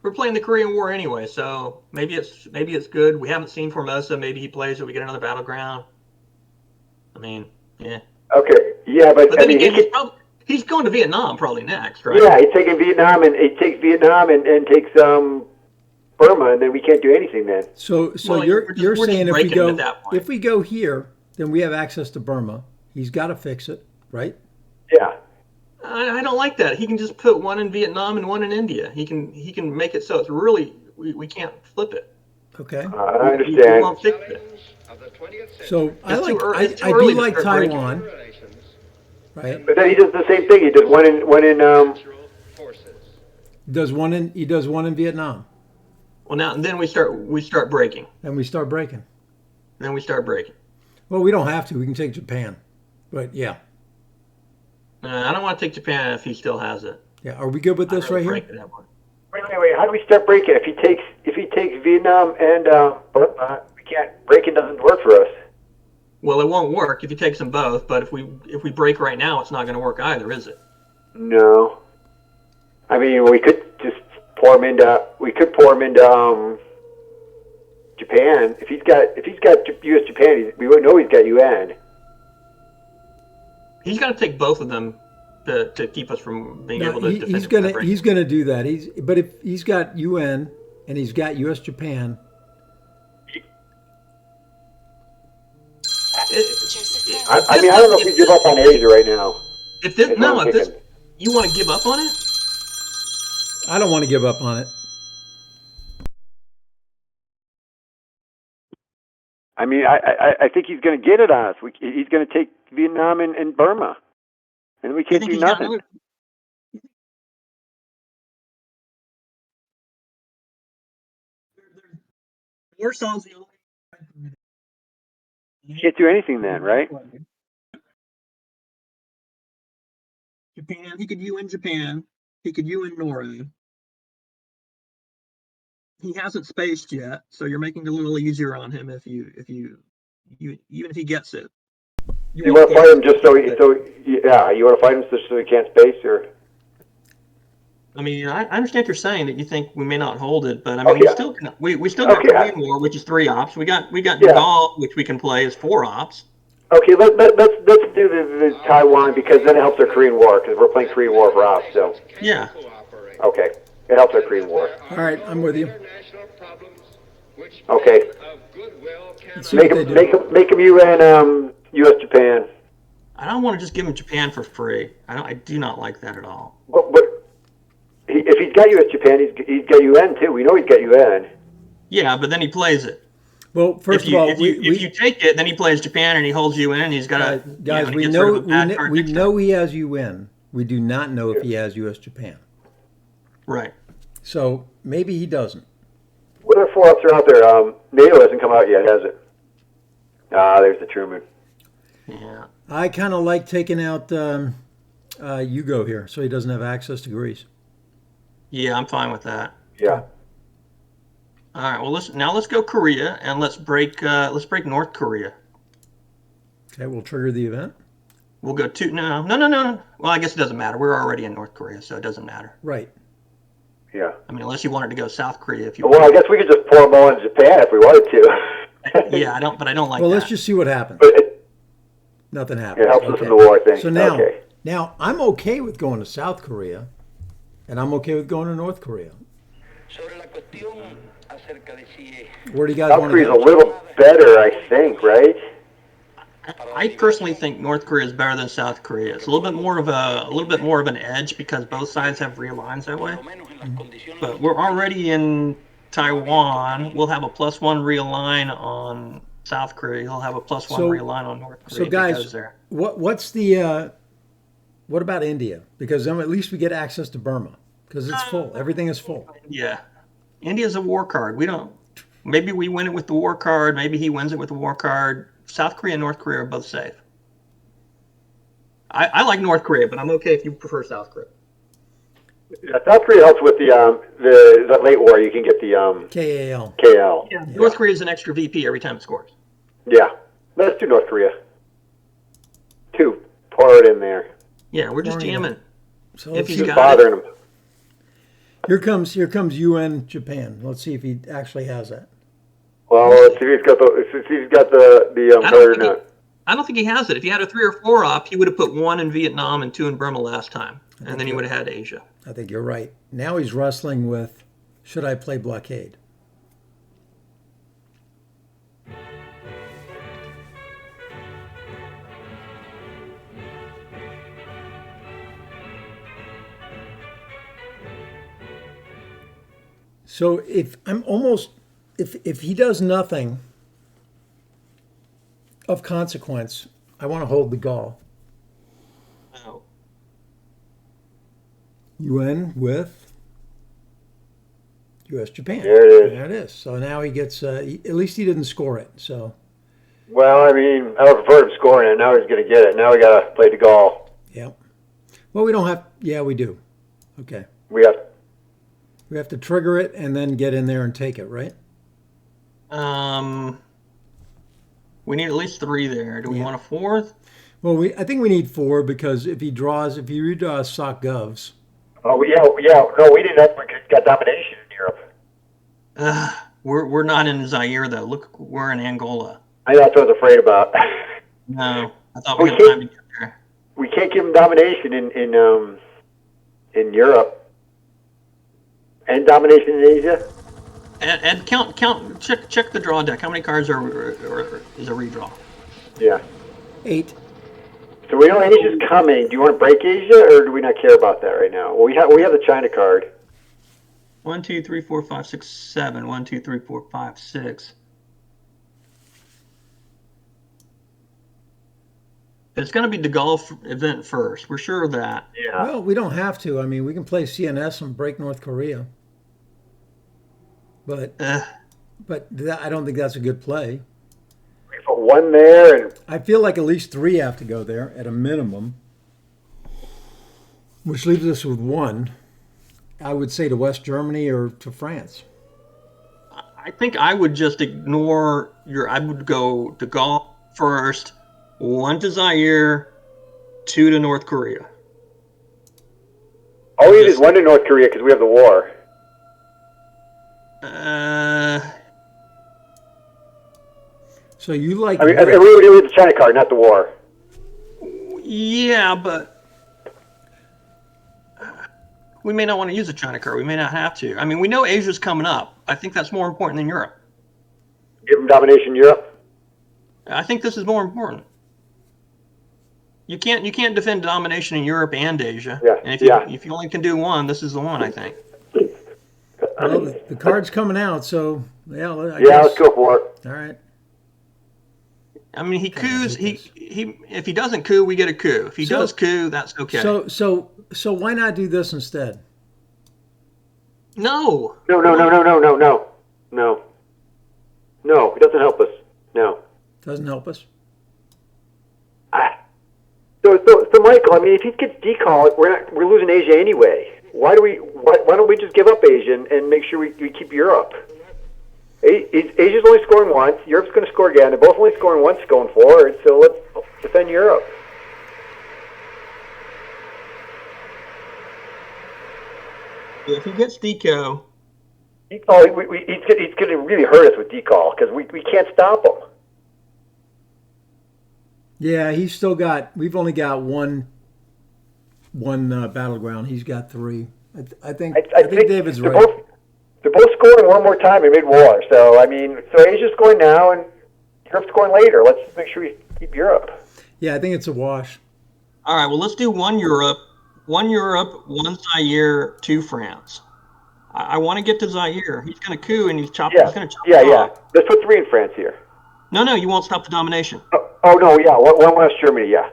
Speaker 3: We're playing the Korean War anyway, so maybe it's good. We haven't seen Formosa. Maybe he plays it. We get another battleground. I mean, yeah.
Speaker 4: Okay. Yeah, but
Speaker 3: then again, he's going to Vietnam probably next, right?
Speaker 4: Yeah, he's taking Vietnam and and takes Burma, and then we can't do anything then.
Speaker 2: So you're saying if we go here, then we have access to Burma. He's got to fix it, right?
Speaker 4: Yeah.
Speaker 3: I don't like that. He can just put 1 in Vietnam and 1 in India. He can make it so it's really we can't flip it.
Speaker 2: Okay.
Speaker 4: I understand.
Speaker 3: We won't fix it.
Speaker 2: So I do like Taiwan, right?
Speaker 4: But then he does the same thing. He does one in
Speaker 2: He does one in Vietnam.
Speaker 3: Well, now and then we start breaking.
Speaker 2: And we start breaking.
Speaker 3: Then we start breaking.
Speaker 2: Well, we don't have to. We can take Japan, but yeah.
Speaker 3: I don't want to take Japan if he still has it.
Speaker 2: Yeah. Are we good with this right here?
Speaker 4: Wait. How do we start breaking? If he takes Vietnam and Burma, we can't. Breaking doesn't work for us.
Speaker 3: Well, it won't work if he takes them both. But if we break right now, it's not going to work either, is it?
Speaker 4: No. I mean, we could just pour him into. We could pour him into Japan. If he's got U.S. Japan, we would know he's got UN.
Speaker 3: He's got to take both of them to keep us from being able to defend.
Speaker 2: He's going to do that. But if he's got UN and he's got U.S. Japan.
Speaker 4: I don't know if we give up on Asia right now.
Speaker 3: You want to give up on it?
Speaker 2: I don't want to give up on it.
Speaker 4: I mean, I think he's going to get it on us. He's going to take Vietnam and Burma, and we can't do nothing.
Speaker 3: Warsaw's the only.
Speaker 4: You can't do anything then, right?
Speaker 3: Japan. He could UN Japan. He could UN Norway. He hasn't spaced yet, so you're making it a little easier on him if you even if he gets it.
Speaker 4: You want to fight him just you want to fight him just so he can't space, or?
Speaker 3: I mean, I understand what you're saying that you think we may not hold it, but I mean, we still got Korean War, which is 3 ops. We got Nepal, which we can play as 4 ops.
Speaker 4: Okay, let's do the Taiwan, because then it helps our Korean War, because we're playing Korean War for ops. So
Speaker 3: yeah.
Speaker 4: Okay, it helps our Korean War.
Speaker 2: All right, I'm with you.
Speaker 4: Okay. Make him UN U.S. Japan.
Speaker 3: I don't want to just give him Japan for free. I do not like that at all.
Speaker 4: But if he's got U.S. Japan, he's got UN too. We know he's got UN.
Speaker 3: Yeah, but then he plays it.
Speaker 2: Well, first of all,
Speaker 3: if you take it, then he plays Japan and he holds UN and he's got a
Speaker 2: guys. We know he has UN. We do not know if he has U.S. Japan.
Speaker 3: Right.
Speaker 2: So maybe he doesn't.
Speaker 4: What other 4 ops are out there? NATO hasn't come out yet, has it? There's the Truman.
Speaker 3: Yeah.
Speaker 2: I kind of like taking out Hugo here, so he doesn't have access to Greece.
Speaker 3: Yeah, I'm fine with that.
Speaker 4: Yeah.
Speaker 3: All right. Well, let's go Korea, and let's break North Korea.
Speaker 2: Okay, we'll trigger the event.
Speaker 3: We'll go to no. Well, I guess it doesn't matter. We're already in North Korea, so it doesn't matter.
Speaker 2: Right.
Speaker 4: Yeah.
Speaker 3: I mean, unless you wanted to go South Korea, if you.
Speaker 4: Well, I guess we could just pour them all in Japan if we wanted to.
Speaker 3: Yeah, I don't like.
Speaker 2: Well,
Speaker 3: that.
Speaker 2: let's just see what happens. Nothing happens.
Speaker 4: It helps us in the war thing.
Speaker 2: So now I'm okay with going to South Korea, and I'm okay with going to North Korea. Where do you guys
Speaker 4: South
Speaker 2: want to
Speaker 4: Korea's
Speaker 2: go?
Speaker 4: a little better, I think, right?
Speaker 3: I personally think North Korea is better than South Korea. It's a little bit more of an edge because both sides have real lines that way. But we're already in Taiwan. We'll have a +1 real line on South Korea. He'll have a +1 real line on North Korea.
Speaker 2: So guys, what about India? Because then at least we get access to Burma because it's full. Everything is full.
Speaker 3: Yeah, India's a war card. Maybe we win it with the war card. Maybe he wins it with the war card. South Korea and North Korea are both safe. I like North Korea, but I'm okay if you prefer South Korea.
Speaker 4: Yeah, South Korea helps with the late war. You can get the
Speaker 2: KAL.
Speaker 4: KL.
Speaker 3: Yeah. North Korea is an extra VP every time it scores.
Speaker 4: Yeah, let's do North Korea. 2, pour it in there.
Speaker 3: Yeah, we're just jamming.
Speaker 2: So
Speaker 3: if he's
Speaker 4: just bothering him.
Speaker 2: Here comes UN Japan. Let's see if he actually has that.
Speaker 4: Well, let's see if he's got the card or not.
Speaker 3: I don't think he has it. If he had a 3 or 4 up, he would have put 1 in Vietnam and 2 in Burma last time, and then he would have had Asia.
Speaker 2: I think you're right. Now he's wrestling with, should I play blockade? So if he does nothing of consequence, I want to hold the Gaul.
Speaker 3: Oh.
Speaker 2: UN with U.S. Japan.
Speaker 4: There it is.
Speaker 2: There it is. So now he gets, at least he didn't score it. So.
Speaker 4: Well, I mean, I would prefer him scoring it. Now he's going to get it. Now we got to play the Gaul.
Speaker 2: Yep. Well, we don't have, yeah, we do. Okay.
Speaker 4: We have
Speaker 2: to trigger it and then get in there and take it, right?
Speaker 3: We need at least 3 there. Do we want a 4th?
Speaker 2: Well, I think we need 4 because if he redraws Sock Govs.
Speaker 4: Oh yeah. No, we didn't. That's because got domination in Europe.
Speaker 3: We're not in Zaire though. Look, we're in Angola.
Speaker 4: That's what I was afraid about.
Speaker 3: No, I thought we had time to get there.
Speaker 4: We can't give him domination in Europe. And domination in Asia.
Speaker 3: And check the draw deck. How many cards is a redraw?
Speaker 4: Yeah.
Speaker 2: 8.
Speaker 4: So we know Asia's coming. Do you want to break Asia, or do we not care about that right now? Well, we have the China card.
Speaker 3: 1, 2, 3, 4, 5, 6, 7. 1, 2, 3, 4, 5, 6. It's going to be the Gulf event first. We're sure of that.
Speaker 4: Yeah.
Speaker 2: Well, we don't have to. I mean, we can play CNS and break North Korea. But I don't think that's a good play.
Speaker 4: We put 1 there, and
Speaker 2: I feel like at least 3 have to go there at a minimum, which leaves us with 1. I would say to West Germany or to France.
Speaker 3: I think I would just ignore I would go to Gulf first. 1 to Zaire, 2 to North Korea.
Speaker 4: All we need is 1 to North Korea because we have the war.
Speaker 2: So you like?
Speaker 4: I mean, we need the China card, not the war.
Speaker 3: Yeah, but we may not want to use the China card. We may not have to. I mean, we know Asia's coming up. I think that's more important than Europe.
Speaker 4: Give them domination in Europe.
Speaker 3: I think this is more important. You can't defend domination in Europe and Asia.
Speaker 4: Yeah.
Speaker 3: And if you only can do 1, this is the one, I think.
Speaker 2: Well, the card's coming out, so yeah.
Speaker 4: Let's go for it.
Speaker 2: All right.
Speaker 3: I mean, he coups. If he doesn't coup, we get a coup. If he does coup, that's okay.
Speaker 2: So why not do this instead?
Speaker 3: No.
Speaker 4: No. It doesn't help us. No.
Speaker 2: Doesn't help us.
Speaker 4: So Michael, I mean, if he gets decalled, we're losing Asia anyway. Why don't we just give up Asia and make sure we keep Europe? Asia's only scoring once. Europe's going to score again. They're both only scoring once going forward. So let's defend Europe.
Speaker 3: If he gets Deco,
Speaker 4: He's going to really hurt us with Decall because we can't stop him.
Speaker 2: Yeah, he's still got. We've only got one battleground. He's got 3. I think David's right.
Speaker 4: They're both scoring one more time in mid-war. So Asia's scoring now and Europe's scoring later. Let's just make sure we keep Europe.
Speaker 2: Yeah, I think it's a wash.
Speaker 3: All right. Well, let's do one Europe, one Zaire, 2 France. I want to get to Zaire. He's going to coup and he's going to chop.
Speaker 4: Yeah. Let's put 3 in France here.
Speaker 3: No, you won't stop the domination.
Speaker 4: Oh no, yeah. One West Germany. Yeah.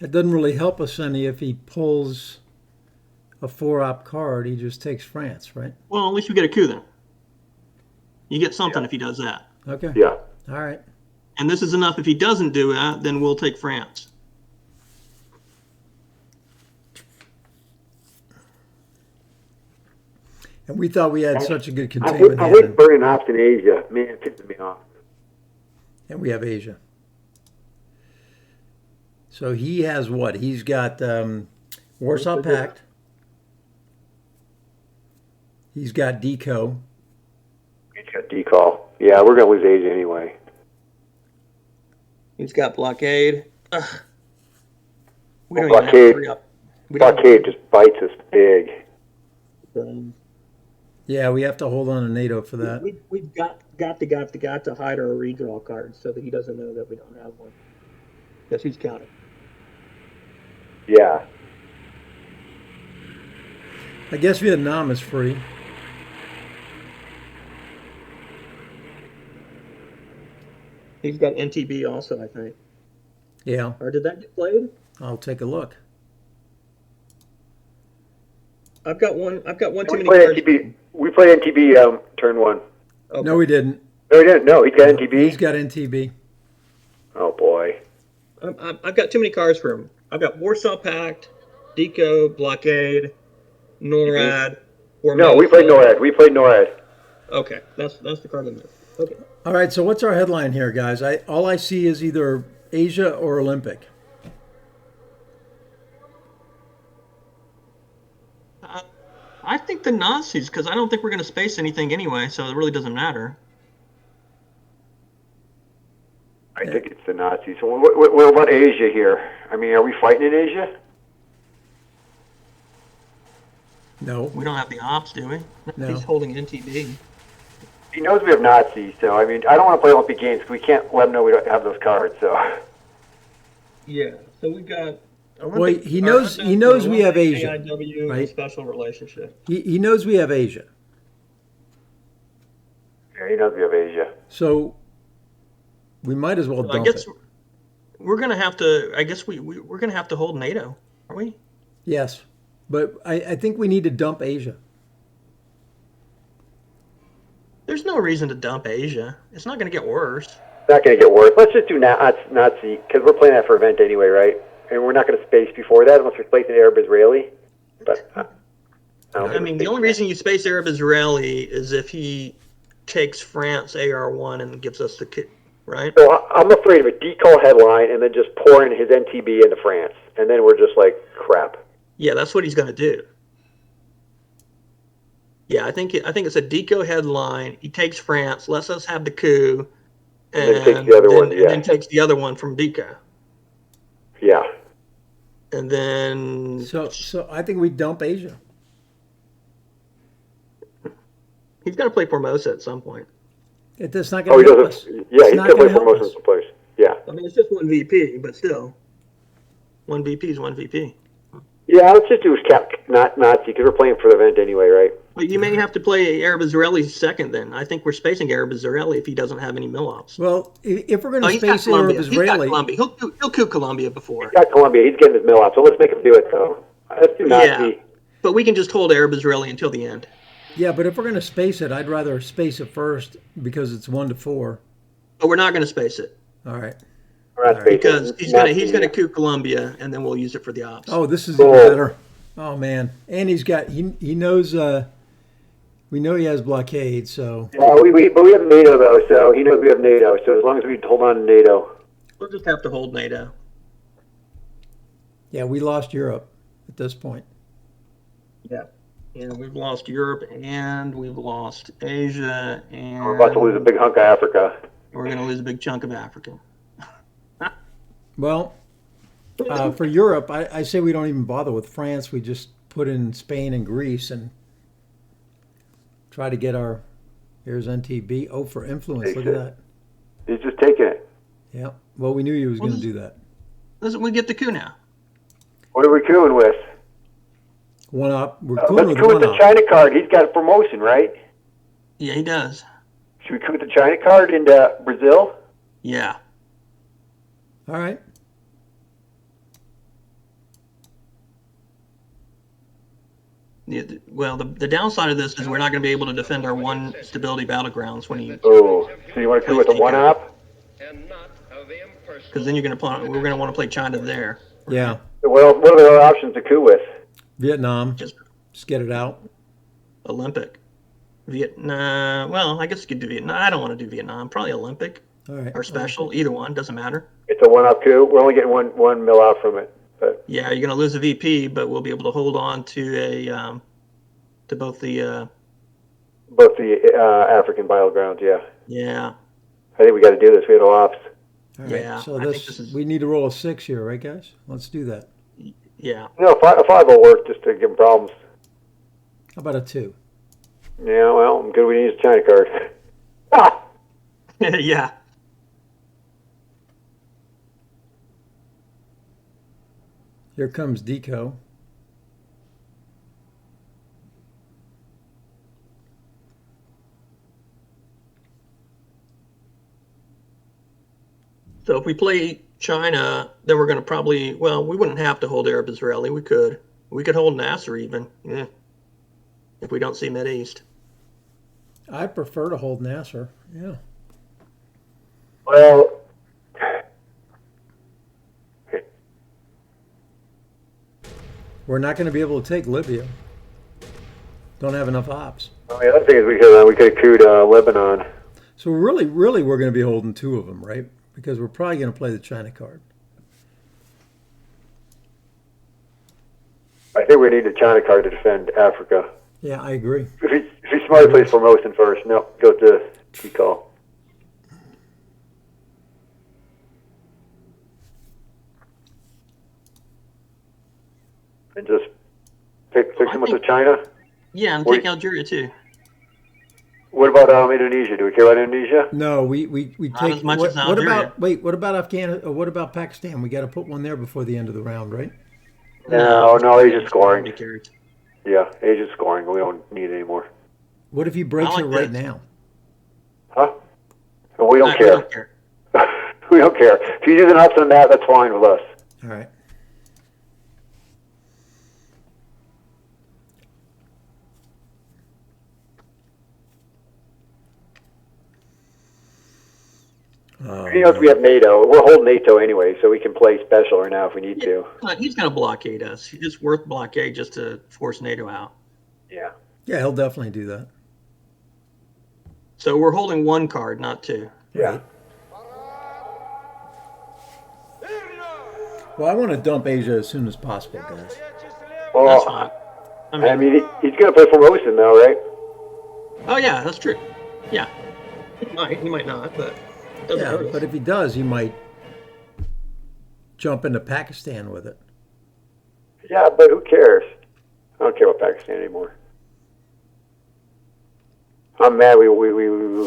Speaker 2: It doesn't really help us any if he pulls a 4-op card. He just takes France, right?
Speaker 3: Well, at least we get a coup then. You get something if he does that.
Speaker 2: Okay.
Speaker 4: Yeah.
Speaker 2: All right.
Speaker 3: And this is enough. If he doesn't do that, then we'll take France.
Speaker 2: And we thought we had such a good containment.
Speaker 4: I hate burning ops in Asia. Man, it pisses me off.
Speaker 2: And we have Asia. So he has what? He's got Warsaw Pact. He's got Deco.
Speaker 4: He's got Decall. Yeah, we're going to lose Asia anyway.
Speaker 3: He's got blockade.
Speaker 4: Blockade just bites us big.
Speaker 2: Yeah, we have to hold on to NATO for that.
Speaker 5: We've got to hide our redraw cards so that he doesn't know that we don't have one. Because he's counting.
Speaker 4: Yeah.
Speaker 2: I guess Vietnam is free.
Speaker 5: He's got NTB also, I think.
Speaker 2: Yeah.
Speaker 5: Or did that get played?
Speaker 2: I'll take a look.
Speaker 5: I've got one too many
Speaker 4: cards.
Speaker 5: NTB.
Speaker 4: We played NTB turn 1.
Speaker 2: Okay. No, we didn't.
Speaker 4: No, he didn't. No, he's got NTB.
Speaker 2: He's got NTB.
Speaker 4: Oh, boy.
Speaker 5: I've got too many cards for him. I've got Warsaw Pact, Deco, Blockade, NORAD.
Speaker 4: No, we played NORAD.
Speaker 5: Okay, that's the card I missed. Okay.
Speaker 2: All right, so what's our headline here, guys? All I see is either Asia or Olympic.
Speaker 3: I think the Nazis, because I don't think we're going to space anything anyway, so it really doesn't matter.
Speaker 4: I think it's the Nazis. So what about Asia here? I mean, are we fighting in Asia?
Speaker 2: No.
Speaker 3: We don't have the ops, do we?
Speaker 2: No.
Speaker 3: He's holding NTB.
Speaker 4: He knows we have Nazis, so I mean, I don't want to play Olympic Games because we can't let him know we don't have those cards. So.
Speaker 5: Yeah. So we got.
Speaker 2: Well, he knows we have Asia,
Speaker 5: AIW,
Speaker 2: right?
Speaker 5: Special relationship.
Speaker 2: He knows we have Asia.
Speaker 4: Yeah, he knows we have Asia.
Speaker 2: So we might as well dump it.
Speaker 3: We're going to have to. I guess we're going to have to hold NATO, aren't we?
Speaker 2: Yes, but I think we need to dump Asia.
Speaker 3: There's no reason to dump Asia. It's not going to get worse.
Speaker 4: It's not going to get worse. Let's just do Nazi because we're playing that for event anyway, right? And we're not going to space before that unless we're spacing Arab-Israeli. But
Speaker 3: I mean, the only reason you space Arab-Israeli is if he takes France AR1 and gives us the kit, right?
Speaker 4: So I'm afraid of a decall headline and then just pouring his NTB into France. And then we're just like, crap.
Speaker 3: Yeah, that's what he's going to do. Yeah, I think it's a deco headline. He takes France, lets us have the coup,
Speaker 4: and then takes the other one. Yeah.
Speaker 3: And then takes the other one from deco.
Speaker 4: Yeah.
Speaker 3: And then
Speaker 2: so I think we dump Asia.
Speaker 3: He's going to play Formosa at some point.
Speaker 2: It's not going to help us.
Speaker 4: Yeah, he's going to play Formosa in some place. Yeah.
Speaker 3: I mean, it's just one VP, but still, one VP is one VP.
Speaker 4: Yeah, let's just do not Nazi because we're playing for the event anyway, right?
Speaker 3: But you may have to play Arab-Israeli second then. I think we're spacing Arab-Israeli if he doesn't have any mill-ops.
Speaker 2: Well, if we're going to space Arab-Israeli...
Speaker 3: He'll coup Colombia before.
Speaker 4: He's got Colombia. He's getting his mill-ops, so let's make him do it, though. Let's do Nazi.
Speaker 3: Yeah, but we can just hold Arab-Israeli until the end.
Speaker 2: Yeah, but if we're going to space it, I'd rather space it first because it's 1 to 4.
Speaker 3: But we're not going to space it.
Speaker 2: All right.
Speaker 5: Because he's gonna coup Colombia, and then we'll use it for the ops.
Speaker 2: Oh, this is even better. Oh man, and he knows. We know he has blockade, so.
Speaker 4: Yeah, but we have NATO though, so he knows we have NATO. So as long as we hold on to NATO,
Speaker 5: we'll just have to hold NATO.
Speaker 2: Yeah, we lost Europe at this point.
Speaker 5: Yeah. And we've lost Europe, and we've lost Asia, and
Speaker 4: we're about to lose a big hunk of Africa.
Speaker 5: We're going to lose a big chunk of Africa.
Speaker 2: Well, for Europe, I say we don't even bother with France. We just put in Spain and Greece and try to get our. Here's NTB. Oh, for influence. Look at that.
Speaker 4: He's just taking it.
Speaker 2: Yeah. Well, we knew he was going to do that.
Speaker 5: Listen, we get the coup now.
Speaker 4: What are we cooing with?
Speaker 2: One up. We're
Speaker 4: let's coup with the China card. He's got a promotion, right?
Speaker 5: Yeah, he does.
Speaker 4: Should we coup with the China card into Brazil?
Speaker 5: Yeah.
Speaker 2: All right.
Speaker 5: Well, the downside of this is we're not going to be able to defend our one stability battlegrounds when you.
Speaker 4: Oh, so you want to coup with the one up?
Speaker 5: Because then we're going to want to play China there.
Speaker 2: Yeah.
Speaker 4: Well, what are the other options to coup with?
Speaker 2: Vietnam. Just get it out.
Speaker 5: Olympic. Vietnam. Well, I guess you could do Vietnam. I don't want to do Vietnam. Probably Olympic.
Speaker 2: All right.
Speaker 5: Or special. Either one. Doesn't matter.
Speaker 4: It's a one-up coup. We're only getting one mil out from it. But.
Speaker 5: Yeah, you're going to lose a VP, but we'll be able to hold on to both the
Speaker 4: African battlegrounds. Yeah.
Speaker 5: Yeah.
Speaker 4: I think we got to do this. We had no ops.
Speaker 2: All right. Yeah. So we need to roll a 6 here, right, guys? Let's do that.
Speaker 5: Yeah.
Speaker 4: No, a 5 will work just to give them problems.
Speaker 2: How about a 2?
Speaker 4: Yeah. Well, I'm good. We need a China card.
Speaker 5: Yeah.
Speaker 2: Here comes Deco.
Speaker 5: So if we play China, then we're going to probably, well, we wouldn't have to hold Arab Israeli. We could hold Nasser even, yeah, if we don't see Mideast.
Speaker 2: I prefer to hold Nasser, yeah.
Speaker 4: Well,
Speaker 2: we're not going to be able to take Libya. Don't have enough ops.
Speaker 4: Well, the other thing is we could have couped Lebanon.
Speaker 2: So really, we're going to be holding 2 of them, right? Because we're probably going to play the China card.
Speaker 4: I think we need a China card to defend Africa.
Speaker 2: Yeah, I agree.
Speaker 4: If he's smart, he plays Formosan first. No, go to Tikal. And just fix him with China?
Speaker 5: Yeah, and take Algeria too.
Speaker 4: What about Indonesia? Do we care about Indonesia?
Speaker 2: No, we
Speaker 5: Not
Speaker 2: take.
Speaker 5: as much as Algeria.
Speaker 2: What about Afghanistan? What about Pakistan? We got to put one there before the end of the round, right?
Speaker 4: No, Asia's scoring. Yeah, Asia's scoring. We don't need it anymore.
Speaker 2: What if he breaks it right now?
Speaker 4: Huh? Well, we don't care. We don't care. If he's using ups on that, that's fine with us.
Speaker 2: All right.
Speaker 4: He knows we have NATO. We're holding NATO anyway, so we can play special right now if we need to.
Speaker 5: He's going to blockade us. It's worth blockade just to force NATO out.
Speaker 4: Yeah.
Speaker 2: Yeah, he'll definitely do that.
Speaker 5: So we're holding 1 card, not 2.
Speaker 4: Yeah.
Speaker 2: Well, I want to dump Asia as soon as possible, guys.
Speaker 4: Well,
Speaker 5: that's fine.
Speaker 4: I mean he's going to play Formosan, though, right?
Speaker 5: Oh, yeah, that's true. Yeah. He might not, but...
Speaker 2: Yeah, but if he does, he might jump into Pakistan with it.
Speaker 4: Yeah, but who cares? I don't care about Pakistan anymore. I'm mad we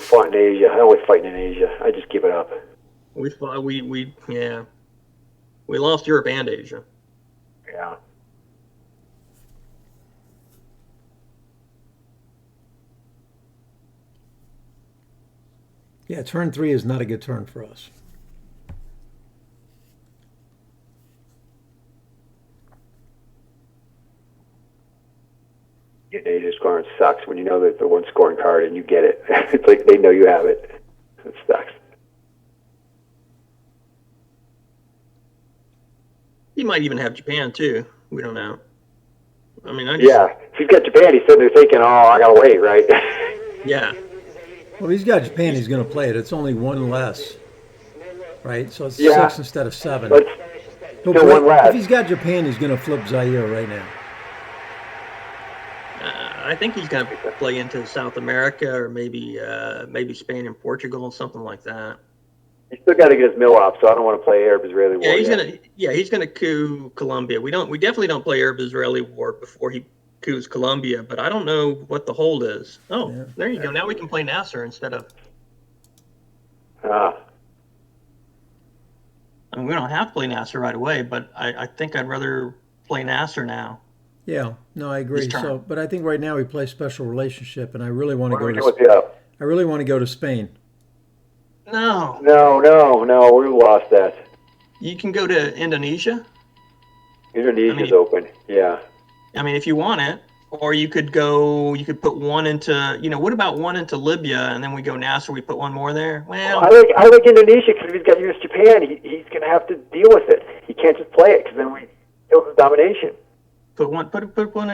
Speaker 4: fought in Asia. I don't like fighting in Asia. I just give it up.
Speaker 5: We lost Europe and Asia.
Speaker 4: Yeah.
Speaker 2: Yeah, turn 3 is not a good turn for us.
Speaker 4: Getting Asia scoring sucks when you know that the one scoring card and you get it. It's like they know you have it. It sucks.
Speaker 5: He might even have Japan too. We don't know. I mean,
Speaker 4: if he's got Japan, he's sitting there thinking, "Oh, I gotta wait, right?"
Speaker 5: Yeah.
Speaker 2: Well, he's got Japan. He's going to play it. It's only one less, right? So it's 6 instead of 7.
Speaker 4: But still one less.
Speaker 2: If he's got Japan, he's going to flip Zaire right now.
Speaker 5: I think he's going to play into South America or maybe Spain and Portugal or something like that.
Speaker 4: He's still got to get his mill off, so I don't want to play Arab-Israeli war.
Speaker 5: He's gonna coup Colombia. We definitely don't play Arab-Israeli war before he coups Colombia, but I don't know what the hold is. Oh, yeah. There you go. Now we can play Nasser instead of. I mean, we don't have to play Nasser right away, but I think I'd rather play Nasser now.
Speaker 2: Yeah, no, I agree. So, but I think right now we play special relationship, and I really want to go to Spain.
Speaker 5: No,
Speaker 4: we lost that.
Speaker 5: You can go to Indonesia.
Speaker 4: Indonesia's open, yeah.
Speaker 5: I mean, if you want it, or you could put one into, what about one into Libya, and then we go Nasser, we put one more there? Well,
Speaker 4: I like Indonesia because if he's got U.S. Japan, he's going to have to deal with it. He can't just play it because then we kill his domination.
Speaker 5: Put one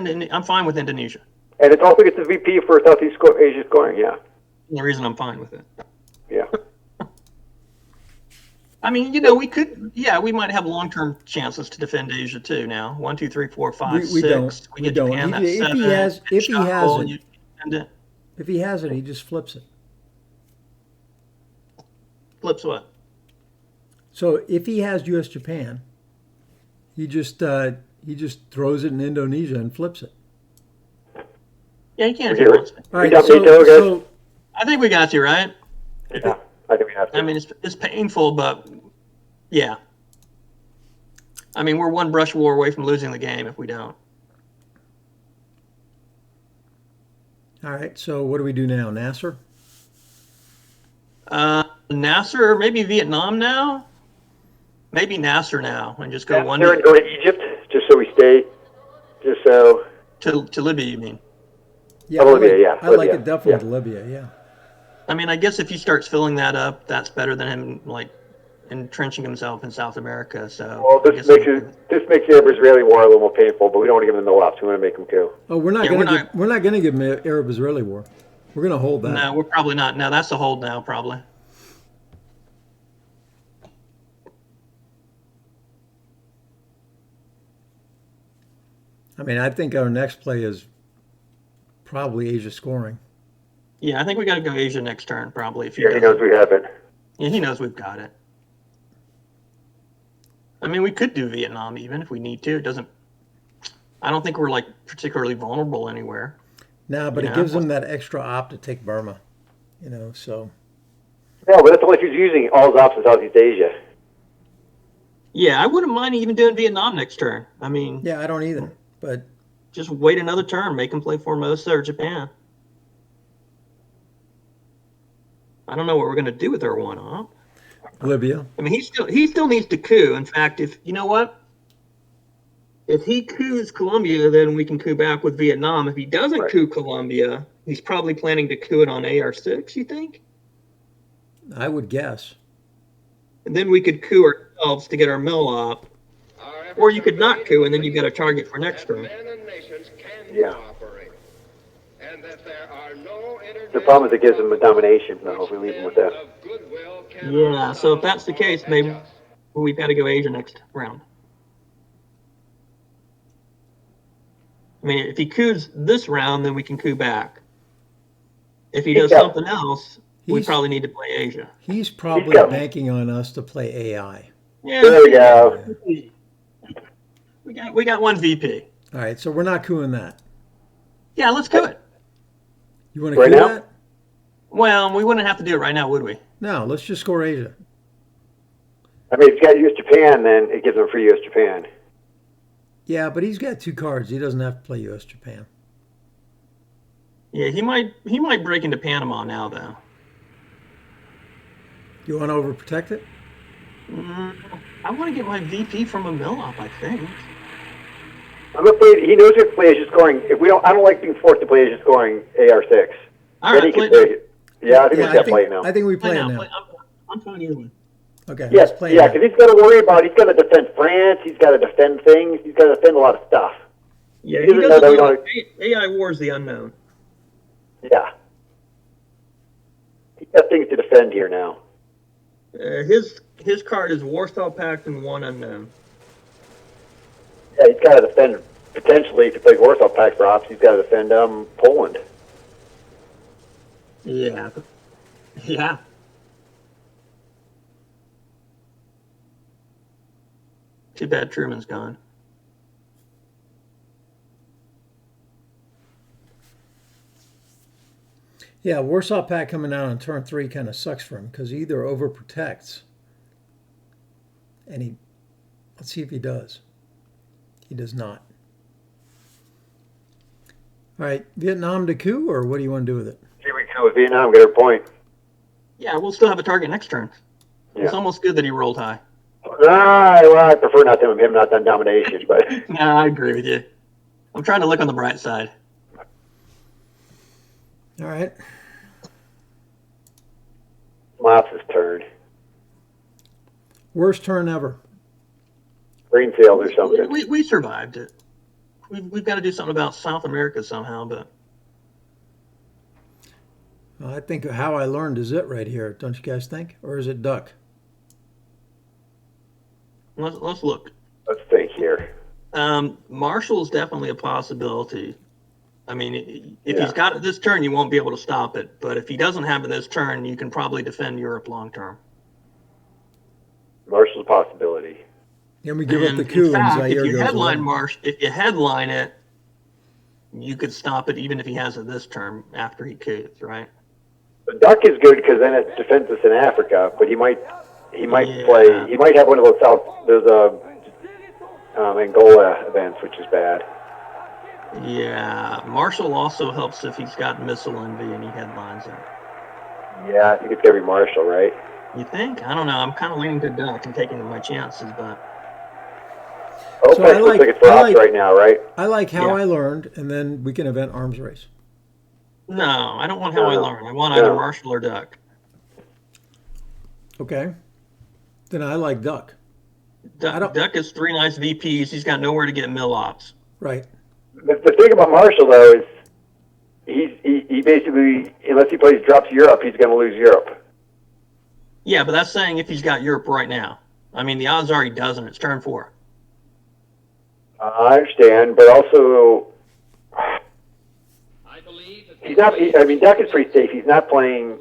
Speaker 5: in. I'm fine with Indonesia.
Speaker 4: And it also gets the VP for Southeast Asia scoring, yeah.
Speaker 5: The reason I'm fine with it.
Speaker 4: Yeah.
Speaker 5: I mean, we might have long-term chances to defend Asia too. Now, 1, 2, 3, 4, 5, 6.
Speaker 2: We don't.
Speaker 5: Japan,
Speaker 2: If he has it, he just flips it.
Speaker 5: Flips what?
Speaker 2: So if he has U.S. Japan, he just throws it in Indonesia and flips it.
Speaker 5: Yeah, he can if he wants to.
Speaker 2: All right, so
Speaker 5: I think we got you, right?
Speaker 4: Yeah, I think we have to.
Speaker 5: I mean, it's painful, but yeah. I mean, we're one brush war away from losing the game if we don't.
Speaker 2: All right, so what do we do now, Nasser?
Speaker 5: Nasser, maybe Vietnam now? Maybe Nasser now, and just go one.
Speaker 4: And go to Egypt, just so we stay, just so.
Speaker 5: To Libya, you mean?
Speaker 2: Yeah, Libya, I like it definitely to Libya, yeah.
Speaker 5: I mean, I guess if he starts filling that up, that's better than him entrenching himself in South America. So.
Speaker 4: Well, this makes the Arab-Israeli war a little more painful, but we don't want to give him the lapse. We want to make him go.
Speaker 2: Oh, we're not going to give him an Arab-Israeli war. We're going to hold that.
Speaker 5: No, we're probably not. No, that's the hold now, probably.
Speaker 2: I mean, I think our next play is probably Asia scoring.
Speaker 5: Yeah, I think we got to go Asia next turn, probably.
Speaker 4: He knows we have it.
Speaker 5: Yeah, he knows we've got it. I mean, we could do Vietnam even if we need to. It doesn't. I don't think we're particularly vulnerable anywhere.
Speaker 2: No, but it gives them that extra op to take Burma. So.
Speaker 4: No, but that's only if he's using all his ops in Southeast Asia.
Speaker 5: Yeah, I wouldn't mind even doing Vietnam next turn. I mean.
Speaker 2: Yeah, I don't either. But
Speaker 5: just wait another turn, make him play Formosa or Japan. I don't know what we're going to do with our one-op.
Speaker 2: Libya.
Speaker 5: I mean, he still needs to coup. In fact, if he coups Colombia, then we can coup back with Vietnam. If he doesn't coup Colombia, he's probably planning to coup it on AR-6, you think?
Speaker 2: I would guess.
Speaker 5: And then we could coup ourselves to get our mill op. Or you could not coup, and then you've got a target for next turn.
Speaker 4: Yeah. The problem is it gives them a domination, though, if we leave them with that.
Speaker 5: Yeah, so if that's the case, maybe we've got to go Asia next round. I mean, if he coups this round, then we can coup back. If he does something else, we probably need to play Asia.
Speaker 2: He's probably banking on us to play AI.
Speaker 5: Yeah,
Speaker 4: there we go.
Speaker 5: We got one VP.
Speaker 2: All right, so we're not cooing that.
Speaker 5: Yeah, let's coup it.
Speaker 2: You want to coup that?
Speaker 5: Well, we wouldn't have to do it right now, would we?
Speaker 2: No, let's just score Asia.
Speaker 4: I mean, if he's got U.S. Japan, then it gives him free U.S. Japan.
Speaker 2: Yeah, but he's got 2 cards. He doesn't have to play U.S. Japan.
Speaker 5: Yeah, he might break into Panama now, though.
Speaker 2: You want to overprotect it?
Speaker 5: I want to get my VP from a mill up, I think.
Speaker 4: I'm afraid he knows we have to play Asia scoring. I don't like being forced to play Asia scoring AR-6.
Speaker 5: All right,
Speaker 4: I think we should play it now.
Speaker 2: I think we play it now.
Speaker 5: I'm fine either way.
Speaker 2: Okay.
Speaker 4: Yes, yeah, because he's got to worry about. He's got to defend France. He's got to defend things. He's got to defend a lot of stuff.
Speaker 5: Yeah, he doesn't know. AI War is the unknown.
Speaker 4: Yeah. He's got things to defend here now.
Speaker 5: His card is Warsaw Pact and 1 unknown.
Speaker 4: Yeah, he's got to defend, potentially, if he plays Warsaw Pact, perhaps, he's got to defend Poland.
Speaker 5: Yeah. Yeah. Too bad Truman's gone.
Speaker 2: Yeah, Warsaw Pact coming out on turn 3 kind of sucks for him because he either overprotects, and let's see if he does. He does not. All right, Vietnam to coup, or what do you want to do with it?
Speaker 4: Here we go with Vietnam, get her point.
Speaker 5: Yeah, we'll still have a target next turn. Yeah. It's almost good that he rolled high.
Speaker 4: Well, I prefer not to him not done domination, but.
Speaker 5: No, I agree with you. I'm trying to look on the bright side.
Speaker 2: All right.
Speaker 4: Mops' turn.
Speaker 2: Worst turn ever.
Speaker 4: Brain sales or something.
Speaker 5: We survived it. We've got to do something about South America somehow, but.
Speaker 2: I think How I Learned is it right here, don't you guys think? Or is it Duck?
Speaker 5: Let's look.
Speaker 4: Let's think here.
Speaker 5: Marshall is definitely a possibility. I mean, if he's got it this turn, you won't be able to stop it. But if he doesn't have it this turn, you can probably defend Europe long term.
Speaker 4: Marshall's a possibility.
Speaker 2: Then we give up the coup and Zaire
Speaker 5: if you
Speaker 2: goes
Speaker 5: headline
Speaker 2: away.
Speaker 5: If you headline it, you could stop it even if he has it this term after he coups, right?
Speaker 4: The Duck is good because then it defends us in Africa, but he might play. He might have one of those Angola events, which is bad.
Speaker 5: Yeah, Marshall also helps if he's got missile envy and he headlines it.
Speaker 4: Yeah, I think it's gonna be Marshall, right?
Speaker 5: You think? I don't know. I'm kind of leaning to Duck and taking my chances, but.
Speaker 4: So looks like it's for us right now, right?
Speaker 2: I like How I Learned, and then we can event arms race.
Speaker 5: No, I don't want How I Learned. I want either Marshall or Duck.
Speaker 2: Okay. Then I like Duck.
Speaker 5: Duck has 3 nice VPs. He's got nowhere to get mill ops.
Speaker 2: Right.
Speaker 4: The thing about Marshall, though, is he basically, unless he drops Europe, he's going to lose Europe.
Speaker 5: Yeah, but that's saying if he's got Europe right now. I mean, the odds are he doesn't. It's turn 4.
Speaker 4: I understand, but also he's not. I mean, Duck is pretty safe. He's not playing.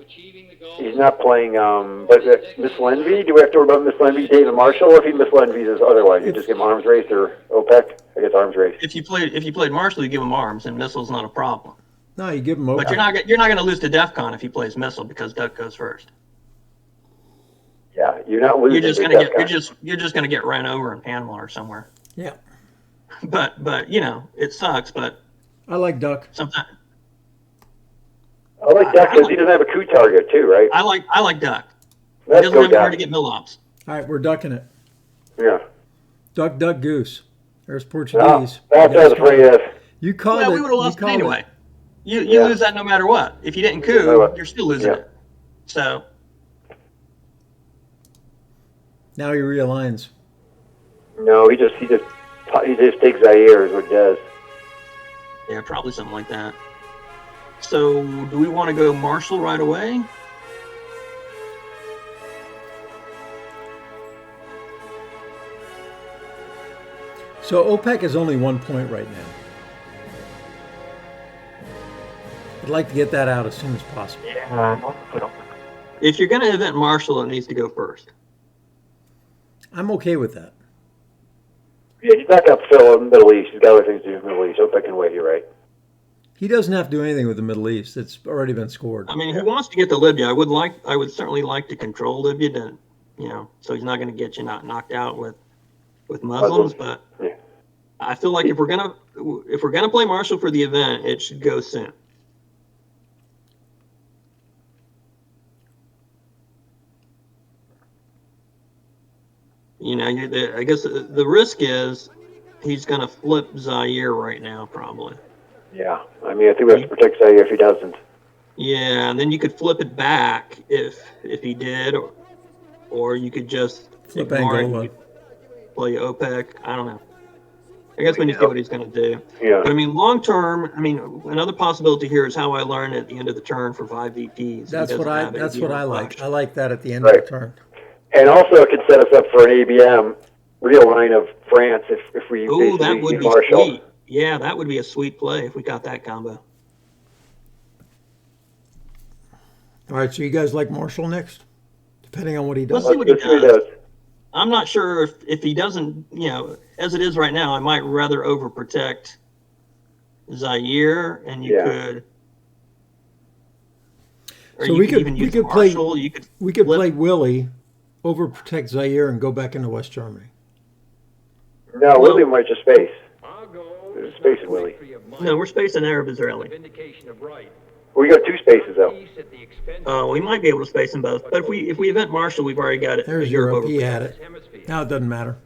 Speaker 4: But Missile Envy. Do we have to worry about Missile Envy, David Marshall, or if he Missile Envies is otherwise? You just give him arms race or OPEC. I guess arms race.
Speaker 5: If you played Marshall, you give him arms, and missile's not a problem.
Speaker 2: No, you give him OPEC.
Speaker 5: But you're not going to lose to DEF CON if he plays missile because Duck goes first.
Speaker 4: Yeah, you're not losing.
Speaker 5: You're just going to get ran over in Panama or somewhere.
Speaker 2: Yeah.
Speaker 5: But it sucks. But
Speaker 2: I like Duck.
Speaker 5: Sometimes.
Speaker 4: I like Duck because he doesn't have a coup target too, right?
Speaker 5: I like Duck. He
Speaker 4: Let's
Speaker 5: doesn't have anywhere to get mill ops.
Speaker 2: All right, we're ducking it.
Speaker 4: Yeah.
Speaker 2: Duck, duck, goose. There's Portuguese.
Speaker 4: No, that's what I was afraid of.
Speaker 2: You called it.
Speaker 5: We would have lost it anyway. You lose that no matter what. If you didn't coup, you're still losing it. So.
Speaker 2: Now he realigns.
Speaker 4: No, he just takes Zaire is what he does.
Speaker 5: Yeah, probably something like that. So, do we want to go Marshall right away?
Speaker 2: So OPEC is only 1 point right now. I'd like to get that out as soon as possible.
Speaker 5: If you're going to event Marshall, it needs to go first.
Speaker 2: I'm okay with that.
Speaker 4: Yeah, he's not going to fill in the Middle East. He's got other things to do in the Middle East. OPEC can wait, you're right.
Speaker 2: He doesn't have to do anything with the Middle East. It's already been scored.
Speaker 5: I mean, he wants to get to Libya. I would certainly like to control Libya, so he's not going to get you knocked out with Muslims. But I feel like if we're gonna play Marshall for the event, it should go soon. I guess the risk is he's going to flip Zaire right now, probably.
Speaker 4: Yeah, I mean, I think we have to protect Zaire if he doesn't.
Speaker 5: Yeah, and then you could flip it back if he did, or you could just
Speaker 2: flip
Speaker 5: ignore
Speaker 2: Angola.
Speaker 5: It, play OPEC. I don't know. I guess we need to see what he's going to do.
Speaker 4: Yeah.
Speaker 5: But I mean, long term, I mean, another possibility here is how I learn at the end of the turn for 5 VPs.
Speaker 2: That's what I like. I like that at the end
Speaker 4: Right.
Speaker 2: of the turn.
Speaker 4: And also, it could set us up for an ABM real line of France if we
Speaker 5: Oh, that would be
Speaker 4: Marshall.
Speaker 5: sweet. Yeah, that would be a sweet play if we got that combo.
Speaker 2: All right, so you guys like Marshall next, depending on what he does.
Speaker 5: Let's see what he does. I'm not sure if he doesn't, as it is right now, I might rather overprotect Zaire, and you could. Or
Speaker 2: so
Speaker 5: you
Speaker 2: we could
Speaker 5: even use
Speaker 2: play
Speaker 5: Marshall.
Speaker 2: We could play Willie, overprotect Zaire, and go back into West Germany.
Speaker 4: No, Willie might just space. There's space in Willie.
Speaker 5: No, we're spacing Arab Israeli.
Speaker 4: We got 2 spaces though.
Speaker 5: We might be able to space them both, but if we event Marshall, we've already got it.
Speaker 2: There's Europe. He had it. Now it doesn't matter.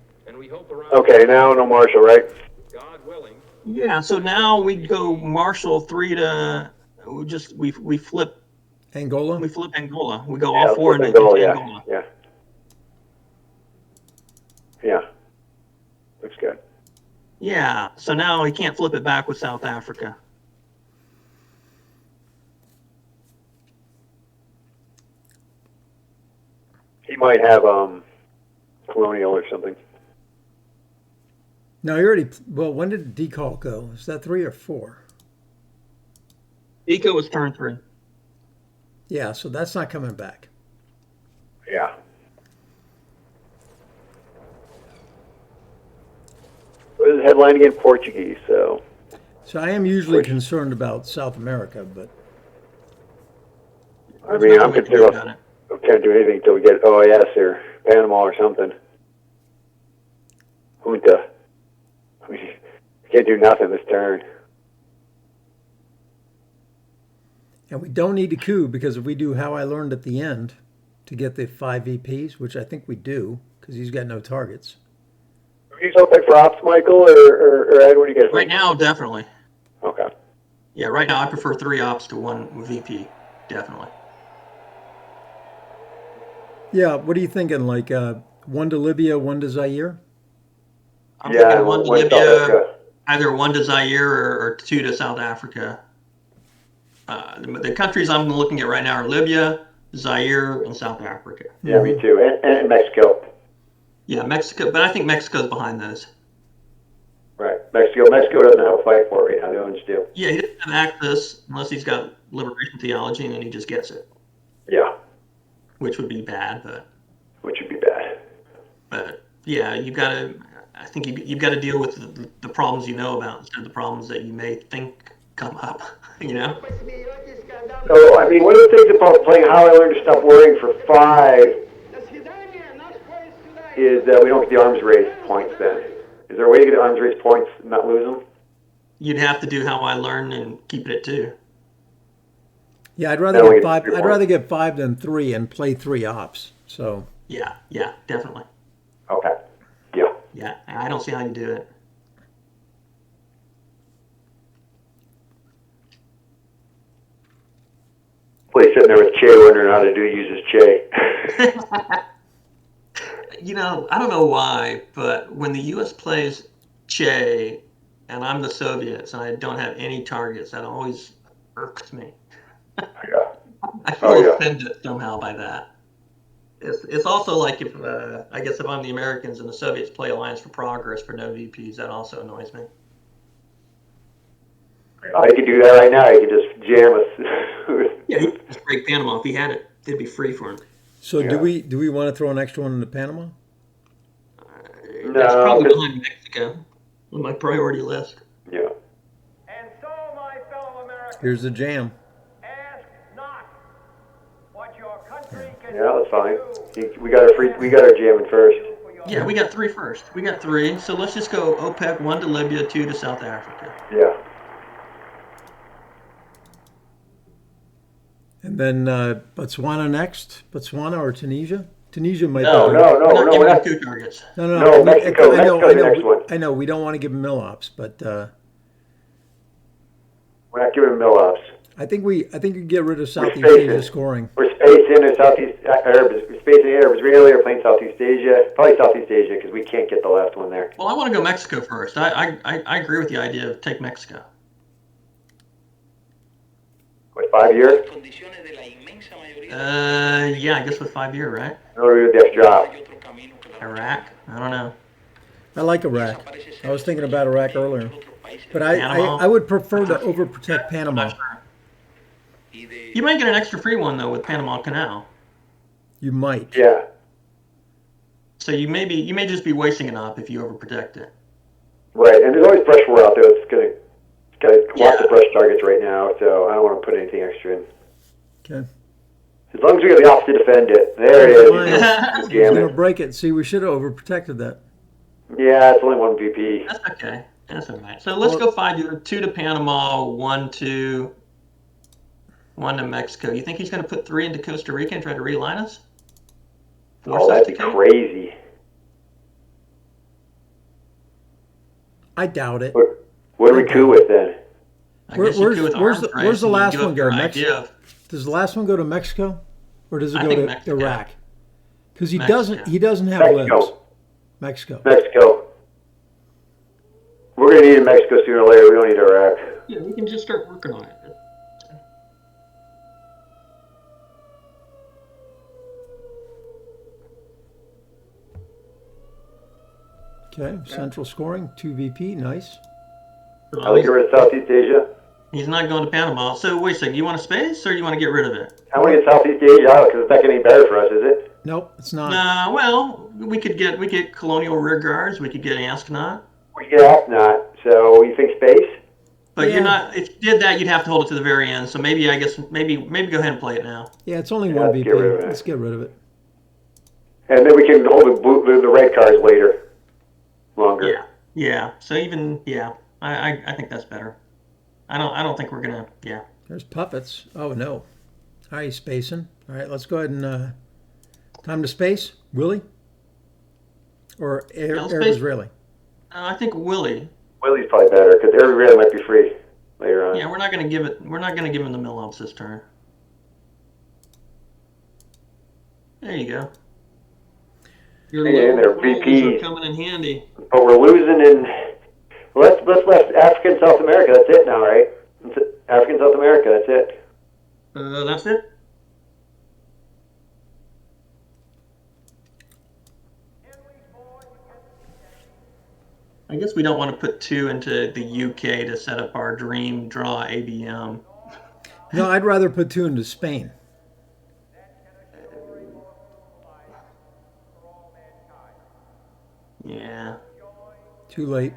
Speaker 4: Okay, now no Marshall, right?
Speaker 5: Yeah. So now we go Marshall 3 to. We flip
Speaker 2: Angola.
Speaker 5: We flip Angola. We go all 4 into
Speaker 4: Angola.
Speaker 5: Angola.
Speaker 4: Yeah. Looks good.
Speaker 5: Yeah. So now he can't flip it back with South Africa.
Speaker 4: He might have Colonial or something.
Speaker 2: No, he already. Well, when did Decall go? Is that 3 or 4?
Speaker 5: Eco was turn 3.
Speaker 2: Yeah, so that's not coming back.
Speaker 4: Yeah. What is the headline again? Portuguese. So
Speaker 2: I am usually concerned about South America, but
Speaker 4: I mean, I'm concerned. We can't do anything until we get OAS or Panama or something. Junta. I mean, we can't do nothing this turn.
Speaker 2: and we don't need a coup because if we do how I learned at the end to get the 5 VPs, which I think we do because he's got no targets.
Speaker 4: Are you hoping for ops, Michael, or Ed? What do you guys
Speaker 5: Right
Speaker 4: think?
Speaker 5: now, definitely.
Speaker 4: Okay.
Speaker 5: Yeah, right now I prefer 3 ops to 1 VP. Definitely.
Speaker 2: Yeah, what are you thinking? Like 1 to Libya, 1 to Zaire?
Speaker 5: I'm thinking 1 to Libya, either 1 to Zaire or 2 to South Africa. The countries I'm looking at right now are Libya, Zaire, and South Africa.
Speaker 4: Yeah, me too. And Mexico.
Speaker 5: Yeah, Mexico, but I think Mexico's behind those.
Speaker 4: Right. Mexico doesn't have a fight for it right now. The others do.
Speaker 5: Yeah, he doesn't have access unless he's got liberation theology, and then he just gets it.
Speaker 4: Yeah.
Speaker 5: Which would be bad, but.
Speaker 4: Which would be bad.
Speaker 5: But yeah, you've got to. I think you've got to deal with the problems you know about instead of the problems that you may think come up. You know.
Speaker 4: So I mean, one of the things about playing How I Learned to Stop Worrying for 5 is that we don't get the arms race points. Then is there a way to get arms race points and not lose them?
Speaker 5: You'd have to do How I Learned and keep it at 2.
Speaker 2: Yeah, I'd rather get 5. I'd rather get 5 than 3 and play 3 ops. So.
Speaker 5: Yeah, definitely.
Speaker 4: Okay. Yeah.
Speaker 5: Yeah, I don't see how you do it.
Speaker 4: Well, he's sitting there with Che wondering how to use his Che.
Speaker 5: You know, I don't know why, but when the U.S. plays Che and I'm the Soviets and I don't have any targets, that always irks me.
Speaker 4: Yeah.
Speaker 5: I feel offended somehow by that. It's also like if I guess if I'm the Americans and the Soviets play Alliance for Progress for no VPs, that also annoys me.
Speaker 4: I could do that right now. He could just jam us.
Speaker 5: Yeah, he could just break Panama if he had it. It'd be free for him.
Speaker 2: So do we want to throw an extra one into Panama?
Speaker 5: That's probably behind Mexico on my priority list.
Speaker 4: Yeah.
Speaker 6: And so, my fellow Americans,
Speaker 2: Here's the jam.
Speaker 6: ask not what your country can
Speaker 4: Yeah, that's fine. We got our jamming first.
Speaker 5: Yeah, we got 3 first. We got 3. So let's just go OPEC, 1 to Libya, 2 to South Africa.
Speaker 4: Yeah.
Speaker 2: And then Botswana next. Botswana or Tunisia? Tunisia might.
Speaker 4: No.
Speaker 5: We're not giving 2 targets.
Speaker 4: No, Mexico. Mexico's the next one.
Speaker 2: I know. We don't want to give them mill ops, but
Speaker 4: we're not giving mill ops.
Speaker 2: I think we could get rid of Southeast Asia scoring.
Speaker 4: We're spacing in Southeast space in Israeli or playing Southeast Asia? Probably Southeast Asia because we can't get the last one there.
Speaker 5: Well, I want to go Mexico first. I agree with the idea of take Mexico.
Speaker 4: With 5 years?
Speaker 5: Yeah, I guess with 5 year, right?
Speaker 4: Or with the extra drop?
Speaker 5: Iraq? I don't know.
Speaker 2: I like Iraq. I was thinking about Iraq earlier. But I would prefer to overprotect Panama.
Speaker 5: You might get an extra free one, though, with Panama Canal.
Speaker 2: You might.
Speaker 4: Yeah.
Speaker 5: So you may just be wasting an op if you overprotect it.
Speaker 4: Right, and there's always brush war out there that's going to lots of brush targets right now, so I don't want to put anything extra in.
Speaker 2: Okay.
Speaker 4: As long as we got the opposite to defend it. There it is.
Speaker 2: He's going to break it. See, we should have overprotected that.
Speaker 4: Yeah, it's only 1 VP.
Speaker 5: That's okay. That's all right. So let's go 5 year, 2 to Panama, 1 to Mexico. You think he's going to put 3 into Costa Rica and try to realign us?
Speaker 4: Oh, that'd be crazy.
Speaker 2: I doubt it.
Speaker 4: What do we coup with then?
Speaker 2: Where's the last one go? Mexico? Does the last one go to Mexico, or does it go to Iraq? Because he doesn't have limbs. Mexico.
Speaker 4: We're going to need Mexico sooner or later. We don't need Iraq.
Speaker 5: Yeah, we can just start working on it.
Speaker 2: Okay, central scoring, 2 VP, nice.
Speaker 4: I like it with Southeast Asia.
Speaker 5: He's not going to Panama. So wait a second, you want a space or do you want to get rid of it?
Speaker 4: I want to get Southeast Asia out because it's not getting any better for us, is it?
Speaker 2: Nope, it's not.
Speaker 5: Well, we get Colonial Rear Guards, we could get Astronaut.
Speaker 4: We get Astronaut, so you think space?
Speaker 5: But you're not. If you did that, you'd have to hold it to the very end. So maybe go ahead and play it now.
Speaker 2: Yeah, it's only 1 VP. Let's get rid of it.
Speaker 4: And then we can hold the red cards later. Longer.
Speaker 5: Yeah. So I think that's better. I don't think we're gonna. Yeah.
Speaker 2: There's puppets. Oh no. All right, he's spacing. All right, let's go ahead and time to space. Willie or Arab Israeli?
Speaker 5: I think Willie.
Speaker 4: Willie's probably better because Arab Israeli might be free later on.
Speaker 5: Yeah, we're not gonna give him the mill ups this turn. There you go. Your
Speaker 4: VPs
Speaker 5: are coming in handy.
Speaker 4: But we're losing in. Let's left Africa and South America. That's it now, right? Africa and South America. That's it.
Speaker 5: That's it. I guess we don't want to put 2 into the UK to set up our dream draw ABM.
Speaker 2: No, I'd rather put 2 into Spain.
Speaker 5: Yeah.
Speaker 2: Too late.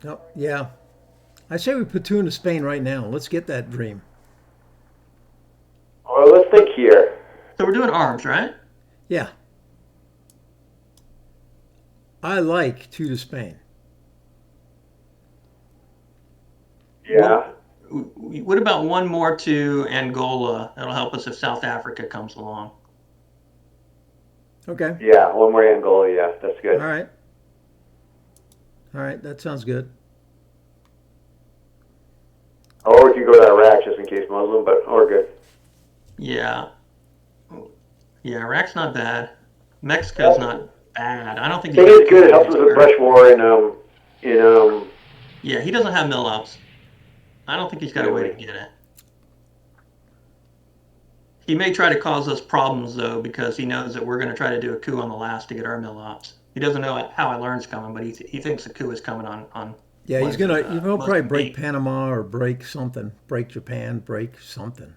Speaker 2: No, yeah. I say we put 2 into Spain right now. Let's get that dream.
Speaker 4: Well, let's think here.
Speaker 5: So we're doing arms, right?
Speaker 2: Yeah. I like 2 to Spain.
Speaker 4: Yeah.
Speaker 5: What about 1 more to Angola? That'll help us if South Africa comes along.
Speaker 2: Okay.
Speaker 4: Yeah, 1 more Angola. Yeah, that's good.
Speaker 2: All right, that sounds good.
Speaker 4: Or we could go to Iraq just in case Muslim, but we're good.
Speaker 5: Yeah. Yeah, Iraq's not bad. Mexico's not bad. I don't think
Speaker 4: it is good. It helps us with brush war in
Speaker 5: Yeah, he doesn't have mill ups. I don't think he's got a way to get it. He may try to cause us problems though, because he knows that we're going to try to do a coup on the last to get our mill ops. He doesn't know how our learn's coming, but he thinks the coup is coming on.
Speaker 2: Yeah, he'll probably break Panama or break something. Break Japan, break something.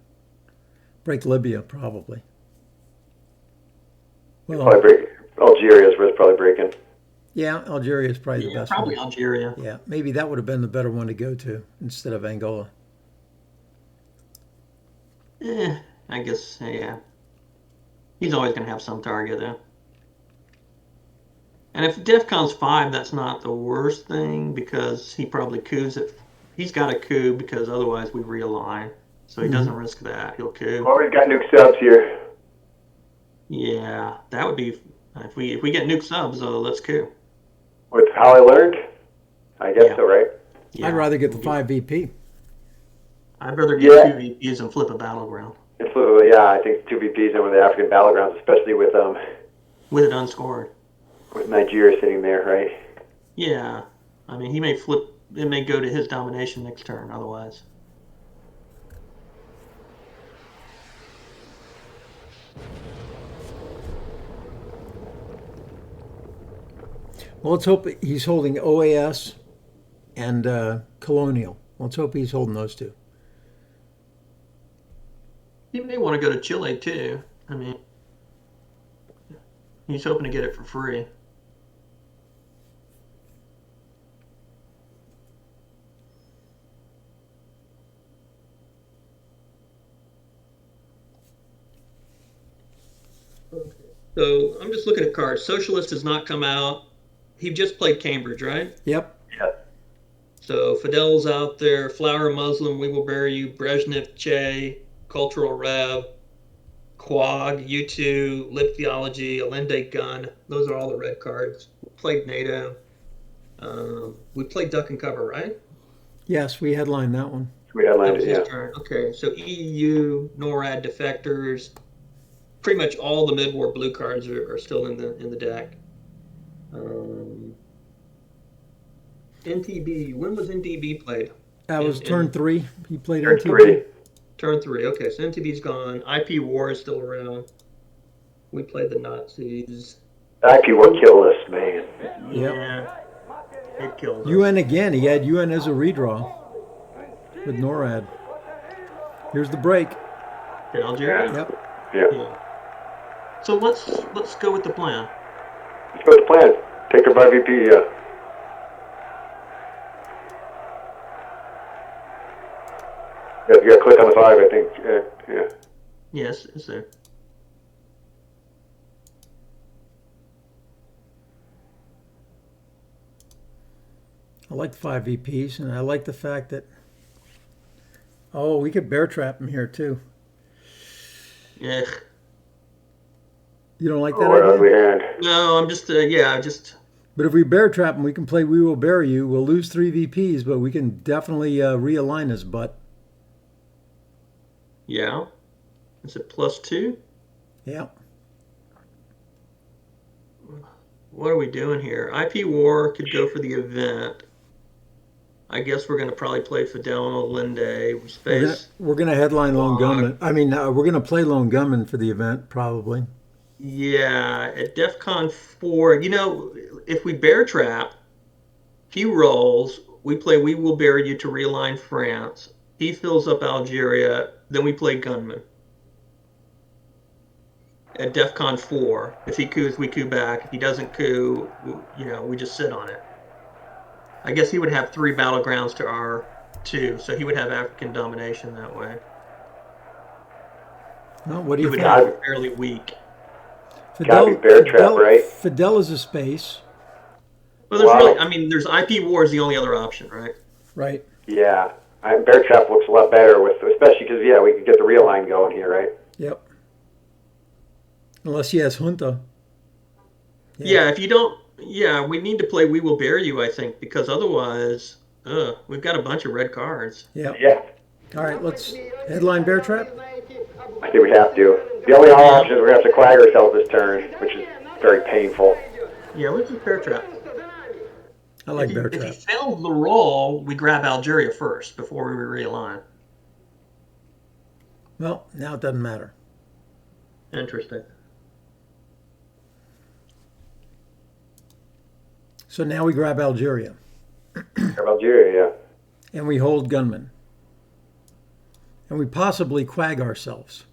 Speaker 2: Break Libya, probably. Well,
Speaker 4: probably break Algeria's where it's probably breaking.
Speaker 2: Yeah, Algeria is probably the best
Speaker 5: probably
Speaker 2: one.
Speaker 5: Algeria.
Speaker 2: Yeah, maybe that would have been the better one to go to instead of Angola.
Speaker 5: I guess, yeah. He's always going to have some target, though. And if DEFCON's 5, that's not the worst thing, because he probably coups it. He's got a coup, because otherwise we realign. So he doesn't risk that. He'll coup.
Speaker 4: Oh, we've got nuke subs here.
Speaker 5: Yeah, that would be... If we get nuke subs, let's coup.
Speaker 4: With how I learned? I guess so, right?
Speaker 2: Yeah. I'd rather get the 5 VP.
Speaker 5: I'd rather get 2 VPs and flip a battleground.
Speaker 4: Yeah, I think 2 VPs over the African battlegrounds, especially with
Speaker 5: it unscored.
Speaker 4: With Nigeria sitting there, right?
Speaker 5: Yeah, I mean he may flip. It may go to his domination next turn. Otherwise.
Speaker 2: Well, let's hope he's holding OAS and Colonial. Let's hope he's holding those two.
Speaker 5: He may want to go to Chile too. I mean, he's hoping to get it for free. So I'm just looking at cards. Socialist has not come out. He just played Cambridge, right?
Speaker 2: Yep.
Speaker 4: Yeah.
Speaker 5: So Fidel's out there. Flower Muslim, We Will Bury You, Brezhnev, Che, Cultural Rev, Quag, U2, Lib Theology, Allende Gun. Those are all the red cards. We played NATO. We played Duck and Cover, right?
Speaker 2: Yes, we headlined that one.
Speaker 4: We headlined
Speaker 5: That was
Speaker 4: it,
Speaker 5: his turn. Okay, so EU, NORAD, Defectors. Pretty much all the mid-war blue cards are still in the deck. NTB. When was NTB played?
Speaker 2: That was turn 3. He played
Speaker 4: Turn
Speaker 2: NTB.
Speaker 4: 3.
Speaker 5: Turn 3. Okay, so NTB's gone. IP War is still around. We played the Nazis.
Speaker 4: IP War killed us, man.
Speaker 2: Yep.
Speaker 5: It killed us.
Speaker 2: UN again. He had UN as a redraw with NORAD. Here's the break.
Speaker 5: In Algeria?
Speaker 2: Yep.
Speaker 4: Yeah.
Speaker 5: So let's go with the plan.
Speaker 4: Let's go with the plan. Take her by VP, yeah. You gotta click on the 5, I think. Yeah.
Speaker 5: Yes, is there?
Speaker 2: I like the 5 VPs, and I like the fact that, we could bear trap him here too.
Speaker 5: Yeah.
Speaker 2: You don't like that
Speaker 4: What ugly
Speaker 2: idea?
Speaker 4: hand.
Speaker 5: No, I'm just
Speaker 2: But if we bear trap him, we can play We Will Bury You. We'll lose 3 VPs, but we can definitely realign his butt.
Speaker 5: yeah. Is it +2?
Speaker 2: Yeah.
Speaker 5: What are we doing here? IP War could go for the event. I guess we're going to probably play Fidel and Allende. Space.
Speaker 2: We're gonna headline Lone Gunman. I mean, we're gonna play Lone Gunman for the event, probably.
Speaker 5: Yeah, at DEF CON 4, if we bear trap, he rolls, we play We Will Bury You to realign France, he fills up Algeria, then we play Gunman. At DEF CON 4, if he coups, we coup back. If he doesn't coup, we just sit on it. I guess he would have 3 battlegrounds to our 2, so he would have African domination that way.
Speaker 2: Well, what do
Speaker 5: He
Speaker 2: you
Speaker 5: would
Speaker 2: think?
Speaker 5: be fairly weak.
Speaker 4: Gotta be bear trap, right?
Speaker 2: Fidel is a space.
Speaker 5: Well, there's
Speaker 4: Wow.
Speaker 5: there's IP War is the only other option, right?
Speaker 2: Right.
Speaker 4: Yeah. Bear trap looks a lot better, especially because, we could get the realign going here, right?
Speaker 2: Yep. Unless he has Junta.
Speaker 5: Yeah, if you don't, we need to play We Will Bury You, I think, because otherwise, we've got a bunch of red cards.
Speaker 2: Yep.
Speaker 4: Yeah.
Speaker 2: All right, let's headline bear trap.
Speaker 4: I think we have to. The only option is we're going to have to quag ourselves this turn, which is very painful.
Speaker 5: Yeah, let's just bear trap.
Speaker 2: I like bear
Speaker 5: If
Speaker 2: trap.
Speaker 5: he failed the roll, we grab Algeria first before we realign.
Speaker 2: Well, now it doesn't matter.
Speaker 5: Interesting.
Speaker 2: So now we grab Algeria
Speaker 4: Algeria,
Speaker 2: and we hold Gunman. And we possibly quag ourselves.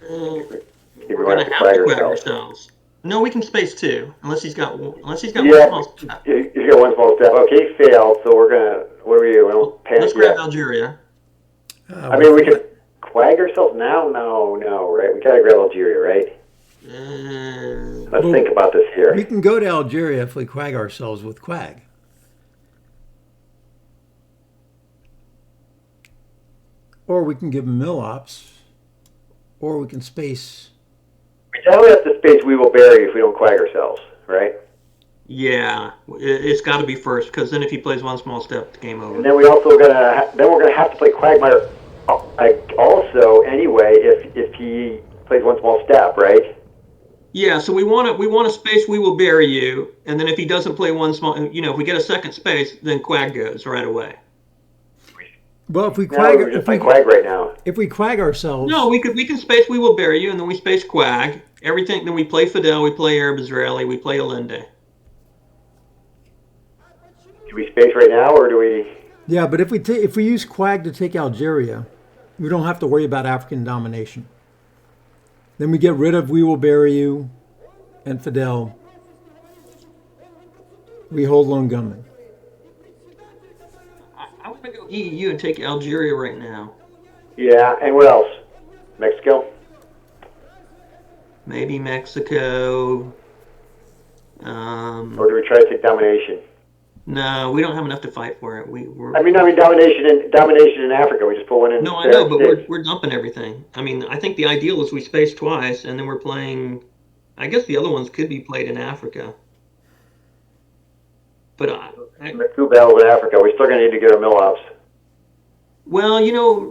Speaker 5: We're
Speaker 4: We're
Speaker 5: gonna have to quag ourselves. No, we can space 2, unless he's got one small step.
Speaker 4: You got one small step. Okay, he failed, so we're going to, what are we doing? We don't panic
Speaker 5: Let's grab
Speaker 4: yet.
Speaker 5: Algeria.
Speaker 4: I mean, we could quag ourselves now? No, right? We got to grab Algeria, right? Let's think about this here.
Speaker 2: We can go to Algeria if we quag ourselves with quag. Or we can give them mill ops. Or we can space.
Speaker 4: We definitely have to space We Will Bury if we don't quag ourselves, right?
Speaker 5: Yeah, it's got to be first, because then if he plays one small step, it's game over.
Speaker 4: And then we're gonna have to play Quagmire all also anyway if he plays one small step, right?
Speaker 5: Yeah, so we want to space we will bury you, and then if he doesn't play one small, if we get a second space, then Quag goes right away.
Speaker 2: Well, if we
Speaker 4: Quag, Quag right now.
Speaker 2: If we Quag ourselves,
Speaker 5: no, we can space we will bury you, and then we space Quag everything. Then we play Fidel, we play Arab Israeli, we play Allende.
Speaker 4: Do we space right now, or do we?
Speaker 2: Yeah, but if we use Quag to take Algeria, we don't have to worry about African domination. Then we get rid of We Will Bury You and Fidel. We hold Lone Gunman.
Speaker 5: I want to go EU and take Algeria right now.
Speaker 4: Yeah, and what else? Mexico?
Speaker 5: Maybe Mexico.
Speaker 4: Or do we try to take domination?
Speaker 5: No, we don't have enough to fight for it.
Speaker 4: I mean domination in Africa. We just put one in.
Speaker 5: No, I know, but we're dumping everything. I mean, I think the ideal is we space twice, and then we're playing. I guess the other ones could be played in Africa. But
Speaker 4: two battles in Africa. We're still going to need to get our mill ops.
Speaker 5: Well,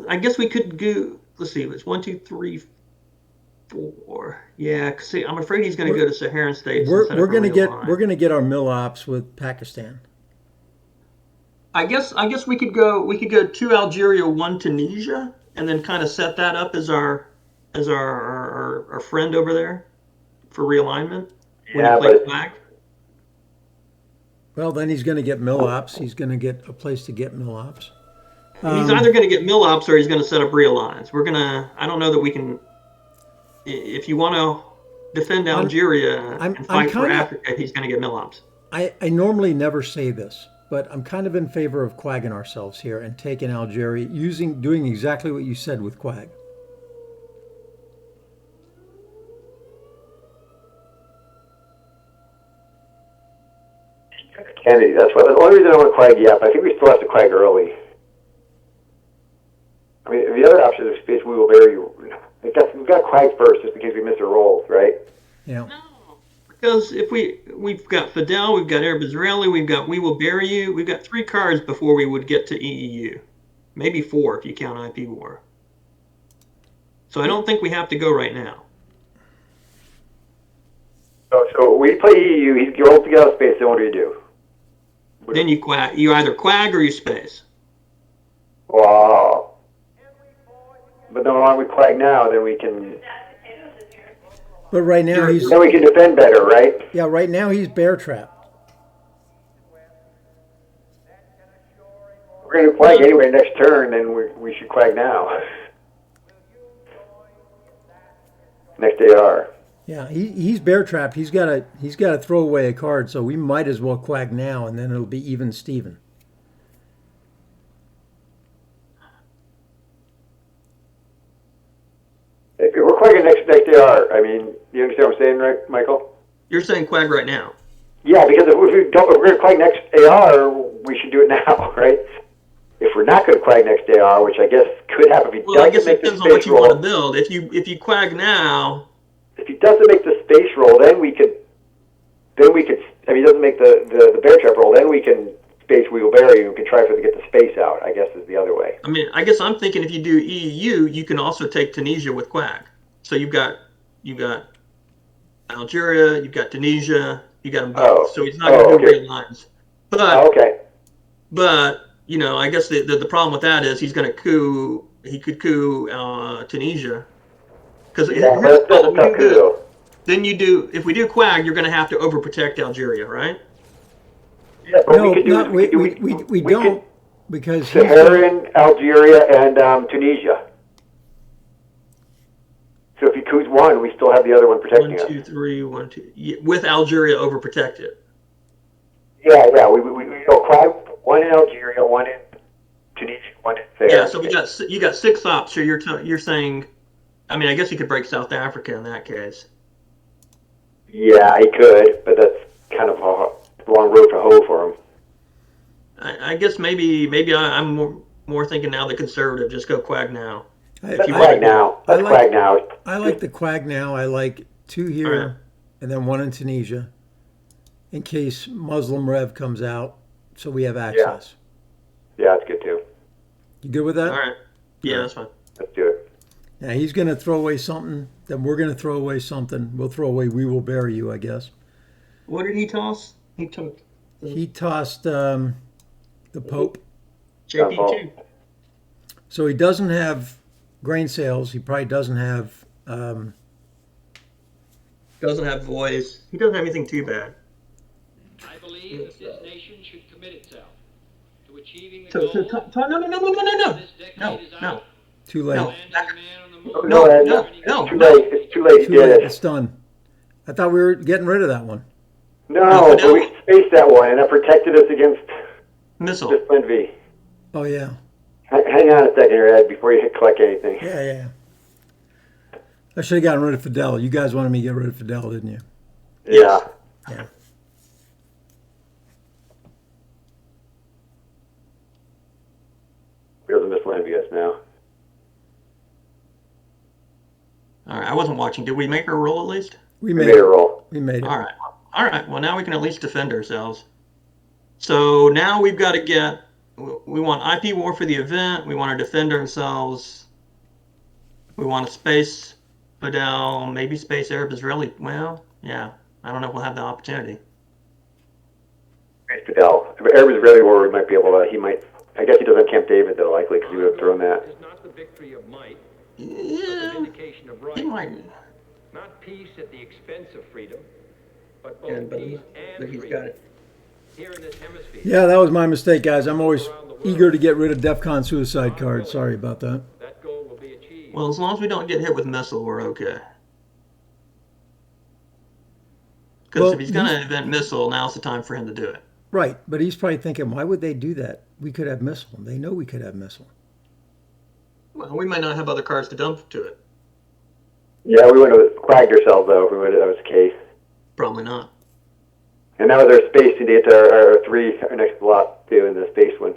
Speaker 5: I guess we could go. Let's see. It's 1, 2, 3, 4. Yeah, cause see, I'm afraid he's going to go to Saharan states.
Speaker 2: We're going to get our mill ops with Pakistan.
Speaker 5: I guess we could go 2 Algeria, 1 Tunisia, and then kind of set that up as our friend over there for realignment when he plays back.
Speaker 2: Well, then he's going to get mill ops. He's going to get a place to get mill ops.
Speaker 5: He's either going to get mill ops or he's going to set up realigns. I don't know that we can. If you want to defend Algeria and fight for Africa, he's going to get mill ops.
Speaker 2: I normally never say this, but I'm kind of in favor of quagging ourselves here and taking Algeria, doing exactly what you said with Quag.
Speaker 4: Kennedy, that's the only reason I want to quag yet, but I think we still have to quag early. I mean, the other option is space we will bury you. We've got to quag first just in case we miss our rolls, right?
Speaker 2: Yeah.
Speaker 5: No, because if we've got Fidel, we've got Arab Israeli, we've got We Will Bury You, we've got 3 cards before we would get to EEU. Maybe 4 if you count IP War. So I don't think we have to go right now.
Speaker 4: So we play EU, you roll to get out of space, then what do you do?
Speaker 5: Then you quag. You either quag or you space.
Speaker 4: Wow. But then when we quag now, then we can.
Speaker 2: But right now
Speaker 4: then we can defend better, right?
Speaker 2: Yeah, right now he's bear trapped.
Speaker 4: We're going to quag anyway next turn, then we should quag now. Next AR.
Speaker 2: Yeah, he's bear trapped. He's got to throw away a card, so we might as well quag now, and then it'll be even Steven.
Speaker 4: If we're quagging next AR, I mean, you understand what I'm saying, right, Michael?
Speaker 5: You're saying quag right now.
Speaker 4: Yeah, because if we're going to quag next AR, we should do it now, right? If we're not going to quag next AR, which I guess could happen if he doesn't make the space roll. Well, I guess it depends on what you want to
Speaker 5: build. If you quag now.
Speaker 4: If he doesn't make the space roll, then we could. If he doesn't make the bear trap roll, then we can space we will bury you and can try to get the space out. I guess is the other way.
Speaker 5: I mean, I guess I'm thinking if you do EU, you can also take Tunisia with quag. So you've got Algeria, you've got Tunisia, you got them both. So he's not going to do real lines. But But I guess the problem with that is he's going to coup. He could coup Tunisia. Because then you do. If we do quag, you're going to have to overprotect Algeria, right?
Speaker 4: Yeah, but
Speaker 2: we don't because
Speaker 4: Saharan, Algeria, and Tunisia. So if he coups one, we still have the other one protecting us.
Speaker 5: 1, 2, 3, 1, 2. Yeah, with Algeria overprotected.
Speaker 4: Yeah. We go quag one in Algeria, one in Tunisia, one in Saharan.
Speaker 5: Yeah, so you got 6 ops. So you're saying. I mean, I guess he could break South Africa in that case.
Speaker 4: Yeah, he could, but that's kind of a long road to hoe for him.
Speaker 5: I guess maybe I'm more thinking now the conservative, just go quag now.
Speaker 4: Let's quag now.
Speaker 2: I like the quag now. I like 2 here and then 1 in Tunisia in case Muslim Rev comes out so we have access.
Speaker 4: Yeah, that's good too.
Speaker 2: You good with that?
Speaker 5: All right. Yeah, that's fine.
Speaker 4: Let's do it.
Speaker 2: Yeah, he's going to throw away something. Then we're going to throw away something. We'll throw away "We Will Bury You," I guess.
Speaker 5: What did he toss? He took.
Speaker 2: He tossed the Pope.
Speaker 5: JP2.
Speaker 2: So he doesn't have grain sales. He probably doesn't have.
Speaker 5: Doesn't have voice. He doesn't have anything too bad.
Speaker 7: I believe that this nation should commit itself to achieving the
Speaker 5: So,
Speaker 7: goal.
Speaker 5: No.
Speaker 2: Too late.
Speaker 5: No.
Speaker 4: Too late. It's too late. You
Speaker 2: Too
Speaker 4: did
Speaker 2: late.
Speaker 4: it.
Speaker 2: It's done. I thought we were getting rid of that one.
Speaker 4: No, but we spaced that one, and that protected us against
Speaker 5: Missile.
Speaker 4: this Envy.
Speaker 2: Oh yeah.
Speaker 4: Hang on a second here, Ed, before you hit click anything.
Speaker 2: Yeah. I should have gotten rid of Fidel. You guys wanted me to get rid of Fidel, didn't you?
Speaker 4: Yeah.
Speaker 2: Yeah.
Speaker 4: He doesn't miss Envious now.
Speaker 5: All right, I wasn't watching. Did we make our roll at least?
Speaker 2: We
Speaker 4: We
Speaker 2: made
Speaker 4: made a
Speaker 2: it.
Speaker 4: roll.
Speaker 2: We made it.
Speaker 5: All right. Well, now we can at least defend ourselves. So now we've got to get. We want IP war for the event. We want to defend ourselves. We want to space Fidel, maybe space Arab Israeli. Well, yeah. I don't know if we'll have the opportunity.
Speaker 4: Fidel. Arab Israeli war, we might be able to. He might. I guess he doesn't have Camp David though, likely, because he would have thrown that.
Speaker 6: Is not the victory of might, but the
Speaker 5: Yeah,
Speaker 6: vindication of
Speaker 5: he
Speaker 6: right.
Speaker 5: might.
Speaker 6: Not peace at the expense of freedom, but both
Speaker 5: Yeah, but
Speaker 6: peace and
Speaker 5: he's
Speaker 6: freedom
Speaker 5: got it.
Speaker 6: here in this hemisphere.
Speaker 2: Yeah, that was my mistake, guys. I'm always eager to get rid of DEFCON suicide cards. Sorry about that.
Speaker 6: That goal will be achieved.
Speaker 5: Well, as long as we don't get hit with missile, we're okay. Because
Speaker 2: Well,
Speaker 5: if he's going to invent missile, now's the time for him to do it.
Speaker 2: Right, but he's probably thinking, why would they do that? We could have missile. They know we could have missile.
Speaker 5: Well, we might not have other cards to dump to it.
Speaker 4: Yeah, we wouldn't have quagged ourselves though if that was the case.
Speaker 5: Probably not.
Speaker 4: And that was our space to get to our next block too in the space one.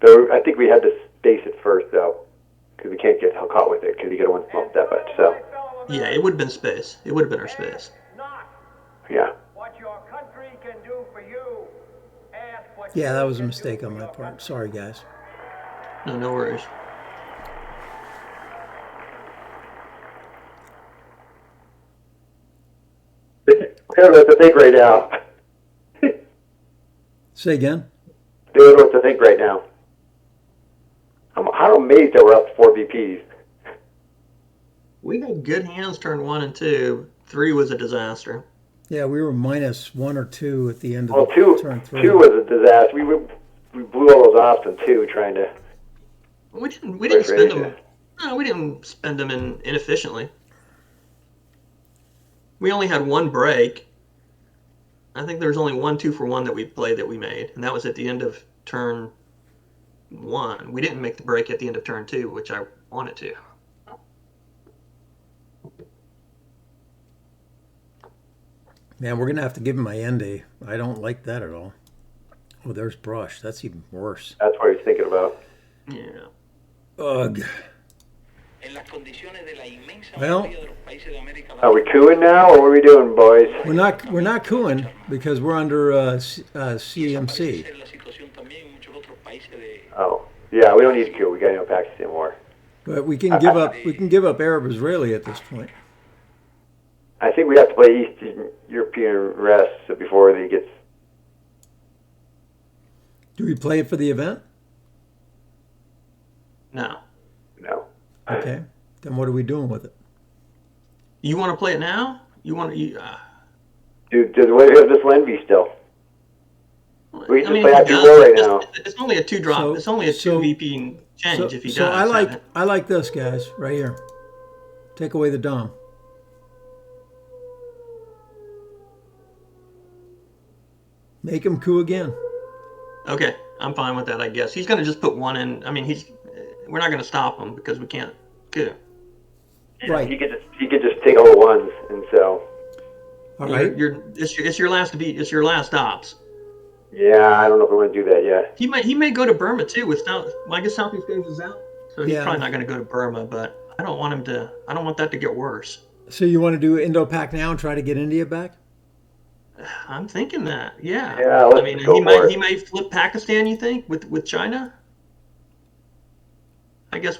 Speaker 4: So I think we had to space it first though, because we can't get caught with it because you get a one small step up. So
Speaker 5: Yeah, it would have been space. It would have been our space.
Speaker 6: Not
Speaker 4: yeah.
Speaker 6: what your country can do for you. Ask what
Speaker 2: Yeah,
Speaker 6: you
Speaker 2: that was a
Speaker 6: can
Speaker 2: mistake
Speaker 6: do
Speaker 2: on
Speaker 6: for
Speaker 2: my
Speaker 6: your
Speaker 2: part.
Speaker 6: country.
Speaker 2: Sorry, guys.
Speaker 5: No worries.
Speaker 4: They don't know what to think right now.
Speaker 2: Say again.
Speaker 4: They don't know what to think right now. I'm amazed that we're up 4 VPs.
Speaker 5: We had good hands turn 1 and 2. 3 was a disaster.
Speaker 2: Yeah, we were minus 1 or 2 at the end of
Speaker 4: Well,
Speaker 2: the turn 3.
Speaker 4: 2 was a disaster. We blew all those off on 2 trying to.
Speaker 5: We didn't spend them.
Speaker 4: Yeah.
Speaker 5: No, we didn't spend them inefficiently. We only had 1 break. I think there was only 1 2-for-1 that we played that we made, and that was at the end of turn 1. We didn't make the break at the end of turn 2, which I wanted to.
Speaker 2: Man, we're going to have to give him my Ende. I don't like that at all. Oh, there's Brush. That's even worse.
Speaker 4: That's what he's thinking about.
Speaker 5: Yeah.
Speaker 2: Ugh.
Speaker 7: Well,
Speaker 4: Are we cooing now, or what are we doing, boys?
Speaker 2: We're not cooing because we're under CMC.
Speaker 4: Oh, yeah, we don't need to coo. We got no Pakistan war.
Speaker 2: But we can give up Arab Israeli at this point.
Speaker 4: I think we have to play Eastern European rest before he gets.
Speaker 2: Do we play it for the event?
Speaker 5: No.
Speaker 4: No.
Speaker 2: Okay. Then what are we doing with it?
Speaker 5: You want to play it now? You want to?
Speaker 4: Dude, we have this Lenby still. We can just play
Speaker 5: if
Speaker 4: IP
Speaker 5: he
Speaker 4: war
Speaker 5: does,
Speaker 4: right now.
Speaker 5: It's only a 2 drop.
Speaker 2: So-
Speaker 5: it's only a 2
Speaker 2: so-
Speaker 5: VP change if he
Speaker 2: So
Speaker 5: does.
Speaker 2: I like this, guys, right here. Take away the Dom. Make him coup again.
Speaker 5: Okay, I'm fine with that. I guess he's going to just put 1 in. I mean, we're not going to stop him because we can't. Good.
Speaker 2: Right.
Speaker 4: He could just take all the ones, and so.
Speaker 2: All right.
Speaker 5: It's your last beat. It's your last ops.
Speaker 4: Yeah, I don't know if we want to do that yet.
Speaker 5: He may go to Burma too. With South, well, I guess Southeast Asia is out, so he's
Speaker 2: Yeah.
Speaker 5: probably not going to go to Burma. But I don't want him to. I don't want that to get worse.
Speaker 2: So you want to do Indo-Pak now and try to get India back?
Speaker 5: I'm thinking that. Yeah.
Speaker 4: Yeah,
Speaker 5: I
Speaker 4: let's
Speaker 5: mean,
Speaker 4: go for it.
Speaker 5: he may flip Pakistan. You think with China? I guess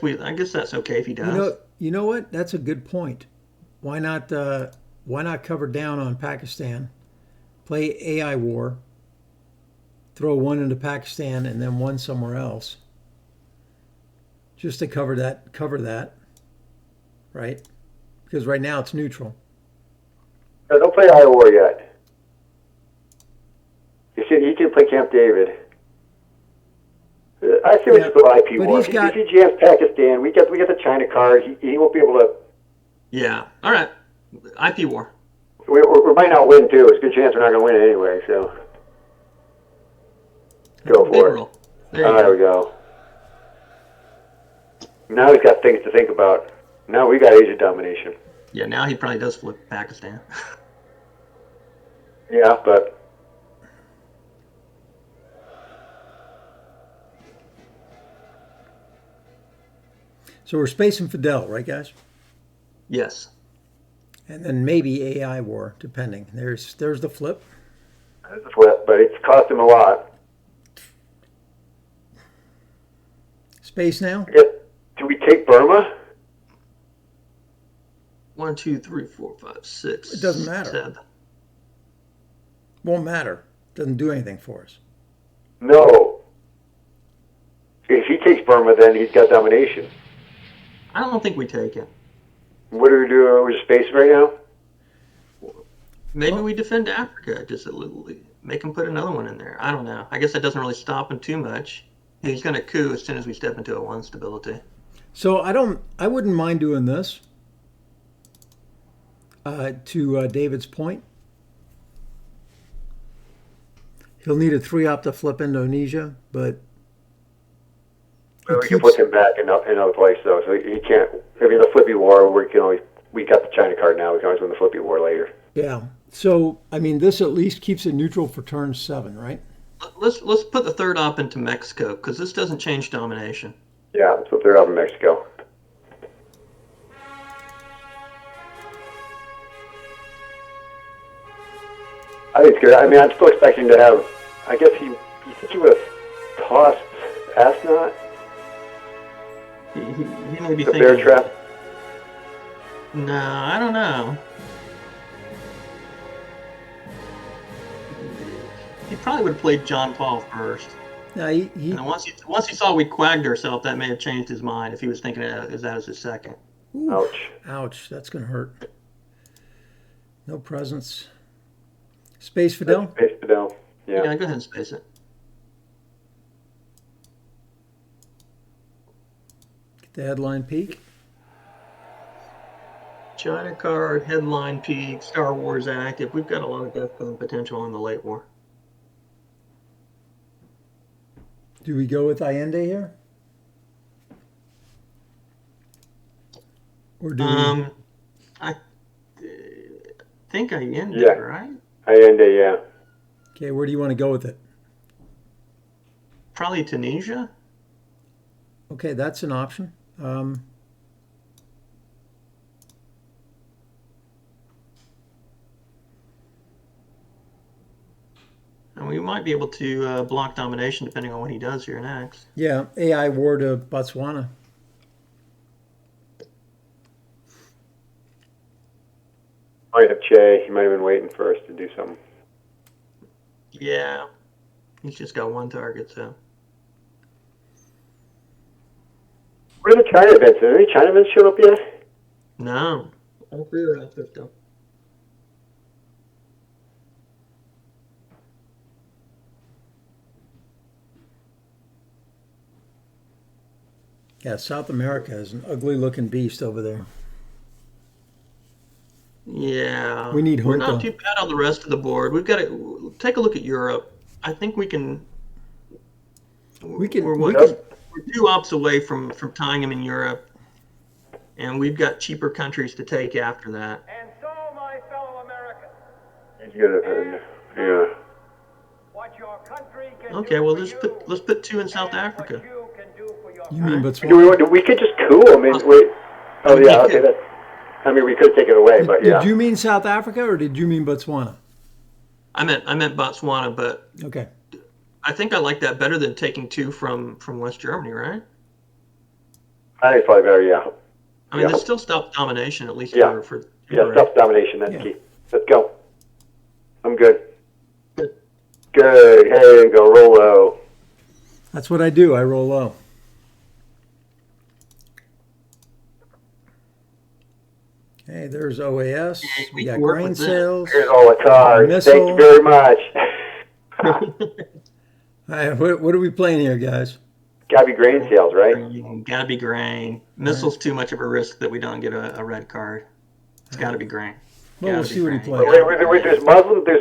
Speaker 5: that's okay if he does.
Speaker 2: You know what? That's a good point. Why not cover down on Pakistan, play AI war, throw one into Pakistan and then one somewhere else, just to cover that, right? Because right now it's neutral.
Speaker 4: No, don't play AI war yet. You can play Camp David. I see what you put IP war. If he jams Pakistan, we get the China card. He won't be able to.
Speaker 5: Yeah. All right. IP war.
Speaker 4: We might not win too. It's a good chance we're not going to win it anyway. So go for it. There we go. Now he's got things to think about. Now we got Asia domination.
Speaker 5: Yeah. Now he probably does flip Pakistan.
Speaker 4: Yeah, but.
Speaker 2: So we're spacing Fidel, right, guys?
Speaker 5: Yes.
Speaker 2: And then maybe AI war, depending. There's the flip.
Speaker 4: There's the flip, but it's cost him a lot.
Speaker 2: Space now?
Speaker 4: Yep. Do we take Burma?
Speaker 5: 1, 2, 3, 4, 5, 6.
Speaker 2: It doesn't matter.
Speaker 5: 7.
Speaker 2: Won't matter. Doesn't do anything for us.
Speaker 4: No. If he takes Burma, then he's got domination.
Speaker 5: I don't think we take it.
Speaker 4: What are we doing? We're spacing right now?
Speaker 5: Maybe we defend Africa just a little. Make him put another one in there. I don't know. I guess that doesn't really stop him too much. He's going to coup as soon as we step into a 1 stability.
Speaker 2: So I wouldn't mind doing this. To David's point, he'll need a 3-op to flip Indonesia, but
Speaker 4: we can put him back in another place though, so he can't. I mean, the Flippy War, we got the China card now. We can always win the Flippy War later.
Speaker 2: Yeah. So I mean, this at least keeps it neutral for turn 7, right?
Speaker 5: Let's put the 3rd op into Mexico because this doesn't change domination.
Speaker 4: Yeah, let's put 3rd op in Mexico. I think it's good. I mean, I'm still expecting to have. I guess you think he would have tossed Asnot.
Speaker 5: He may be
Speaker 4: the
Speaker 5: thinking
Speaker 4: bear trap.
Speaker 5: No, I don't know. He probably would have played John Paul first.
Speaker 2: No,
Speaker 5: and once he saw we quagged ourselves, that may have changed his mind if he was thinking that as his second.
Speaker 2: Ooh, ouch! That's gonna hurt. No presence. Space Fidel?
Speaker 4: Space Fidel. Yeah.
Speaker 5: Yeah, go ahead and space it.
Speaker 2: Get the headline peak.
Speaker 5: China card, headline peak, Star Wars active. We've got a lot of death potential in the late war.
Speaker 2: Do we go with Allende here? Or do we...
Speaker 5: I think Allende, right?
Speaker 4: Allende, yeah.
Speaker 2: Okay, where do you want to go with it?
Speaker 5: Probably Tunisia.
Speaker 2: Okay, that's an option. And
Speaker 5: we might be able to block domination depending on what he does here next.
Speaker 2: Yeah, AI war to Botswana.
Speaker 4: Might have Che. He might have been waiting for us to do something.
Speaker 5: Yeah. He's just got 1 target, so.
Speaker 4: What are the China events? Are any China events showed up yet?
Speaker 5: No. All 3 are active still.
Speaker 2: Yeah, South America is an ugly looking beast over there.
Speaker 5: Yeah.
Speaker 2: We need
Speaker 5: We're
Speaker 2: junta.
Speaker 5: not too bad on the rest of the board. We've got to take a look at Europe. I think we can. We're 2 ops away from tying him in Europe, and we've got cheaper countries to take after that.
Speaker 6: And so, my fellow Americans,
Speaker 4: Yeah.
Speaker 6: what your country can
Speaker 5: Okay,
Speaker 6: do
Speaker 5: well
Speaker 6: for
Speaker 5: let's put 2 in South Africa.
Speaker 6: what you can do for your
Speaker 2: You mean
Speaker 6: country.
Speaker 2: Botswana?
Speaker 4: We could just coup. I mean, wait. Oh yeah. Okay. I mean, we could take it away, but yeah.
Speaker 2: Did you mean South Africa or did you mean Botswana?
Speaker 5: I meant Botswana, but
Speaker 2: Okay.
Speaker 5: I think I like that better than taking 2 from West Germany, right?
Speaker 4: I think it's probably better, yeah.
Speaker 5: I mean,
Speaker 4: Yeah.
Speaker 5: this still stops domination, at least
Speaker 4: Yeah.
Speaker 5: for
Speaker 4: Yeah, stuff domination, that's
Speaker 2: Yeah.
Speaker 4: key. Let's go. I'm good.
Speaker 5: Good.
Speaker 4: Good. Hey, go roll low.
Speaker 2: That's what I do. I roll low. Hey, there's OAS. We
Speaker 5: we
Speaker 2: got
Speaker 5: can work
Speaker 2: grain
Speaker 5: with that.
Speaker 2: sales.
Speaker 4: Here's all the cards.
Speaker 2: Missile.
Speaker 4: Thank you very much.
Speaker 2: All right, what are we playing here, guys?
Speaker 4: Gotta be grain sales, right?
Speaker 5: Gotta be grain. Missile's too much of a risk that we don't get a red card. It's gotta be grain.
Speaker 2: Well, we'll
Speaker 5: Gotta be
Speaker 2: see what he
Speaker 5: grain.
Speaker 2: plays.
Speaker 4: Wait, there's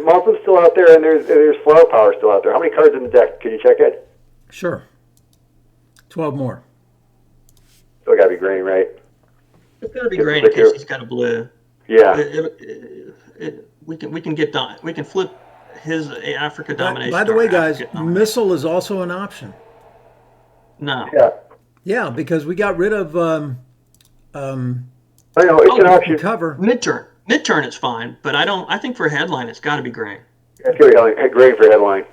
Speaker 4: Muslims still out there, and there's flower power still out there. How many cards in the deck? Can you check it?
Speaker 2: Sure. 12 more.
Speaker 4: Still gotta be grain, right?
Speaker 5: It's gotta be
Speaker 4: Just
Speaker 5: grain in
Speaker 4: click
Speaker 5: case
Speaker 4: here.
Speaker 5: he's got a blue.
Speaker 4: Yeah.
Speaker 5: We can flip his Africa domination.
Speaker 2: By the
Speaker 5: to
Speaker 2: way,
Speaker 5: our
Speaker 2: guys,
Speaker 5: Africa domination.
Speaker 2: missile is also an option.
Speaker 5: No.
Speaker 4: Yeah.
Speaker 2: Yeah, because we got rid of
Speaker 4: I know it's an option.
Speaker 2: cover.
Speaker 5: Midturn it's fine, but I think for a headline it's gotta be grain.
Speaker 4: Let's go grain for headline.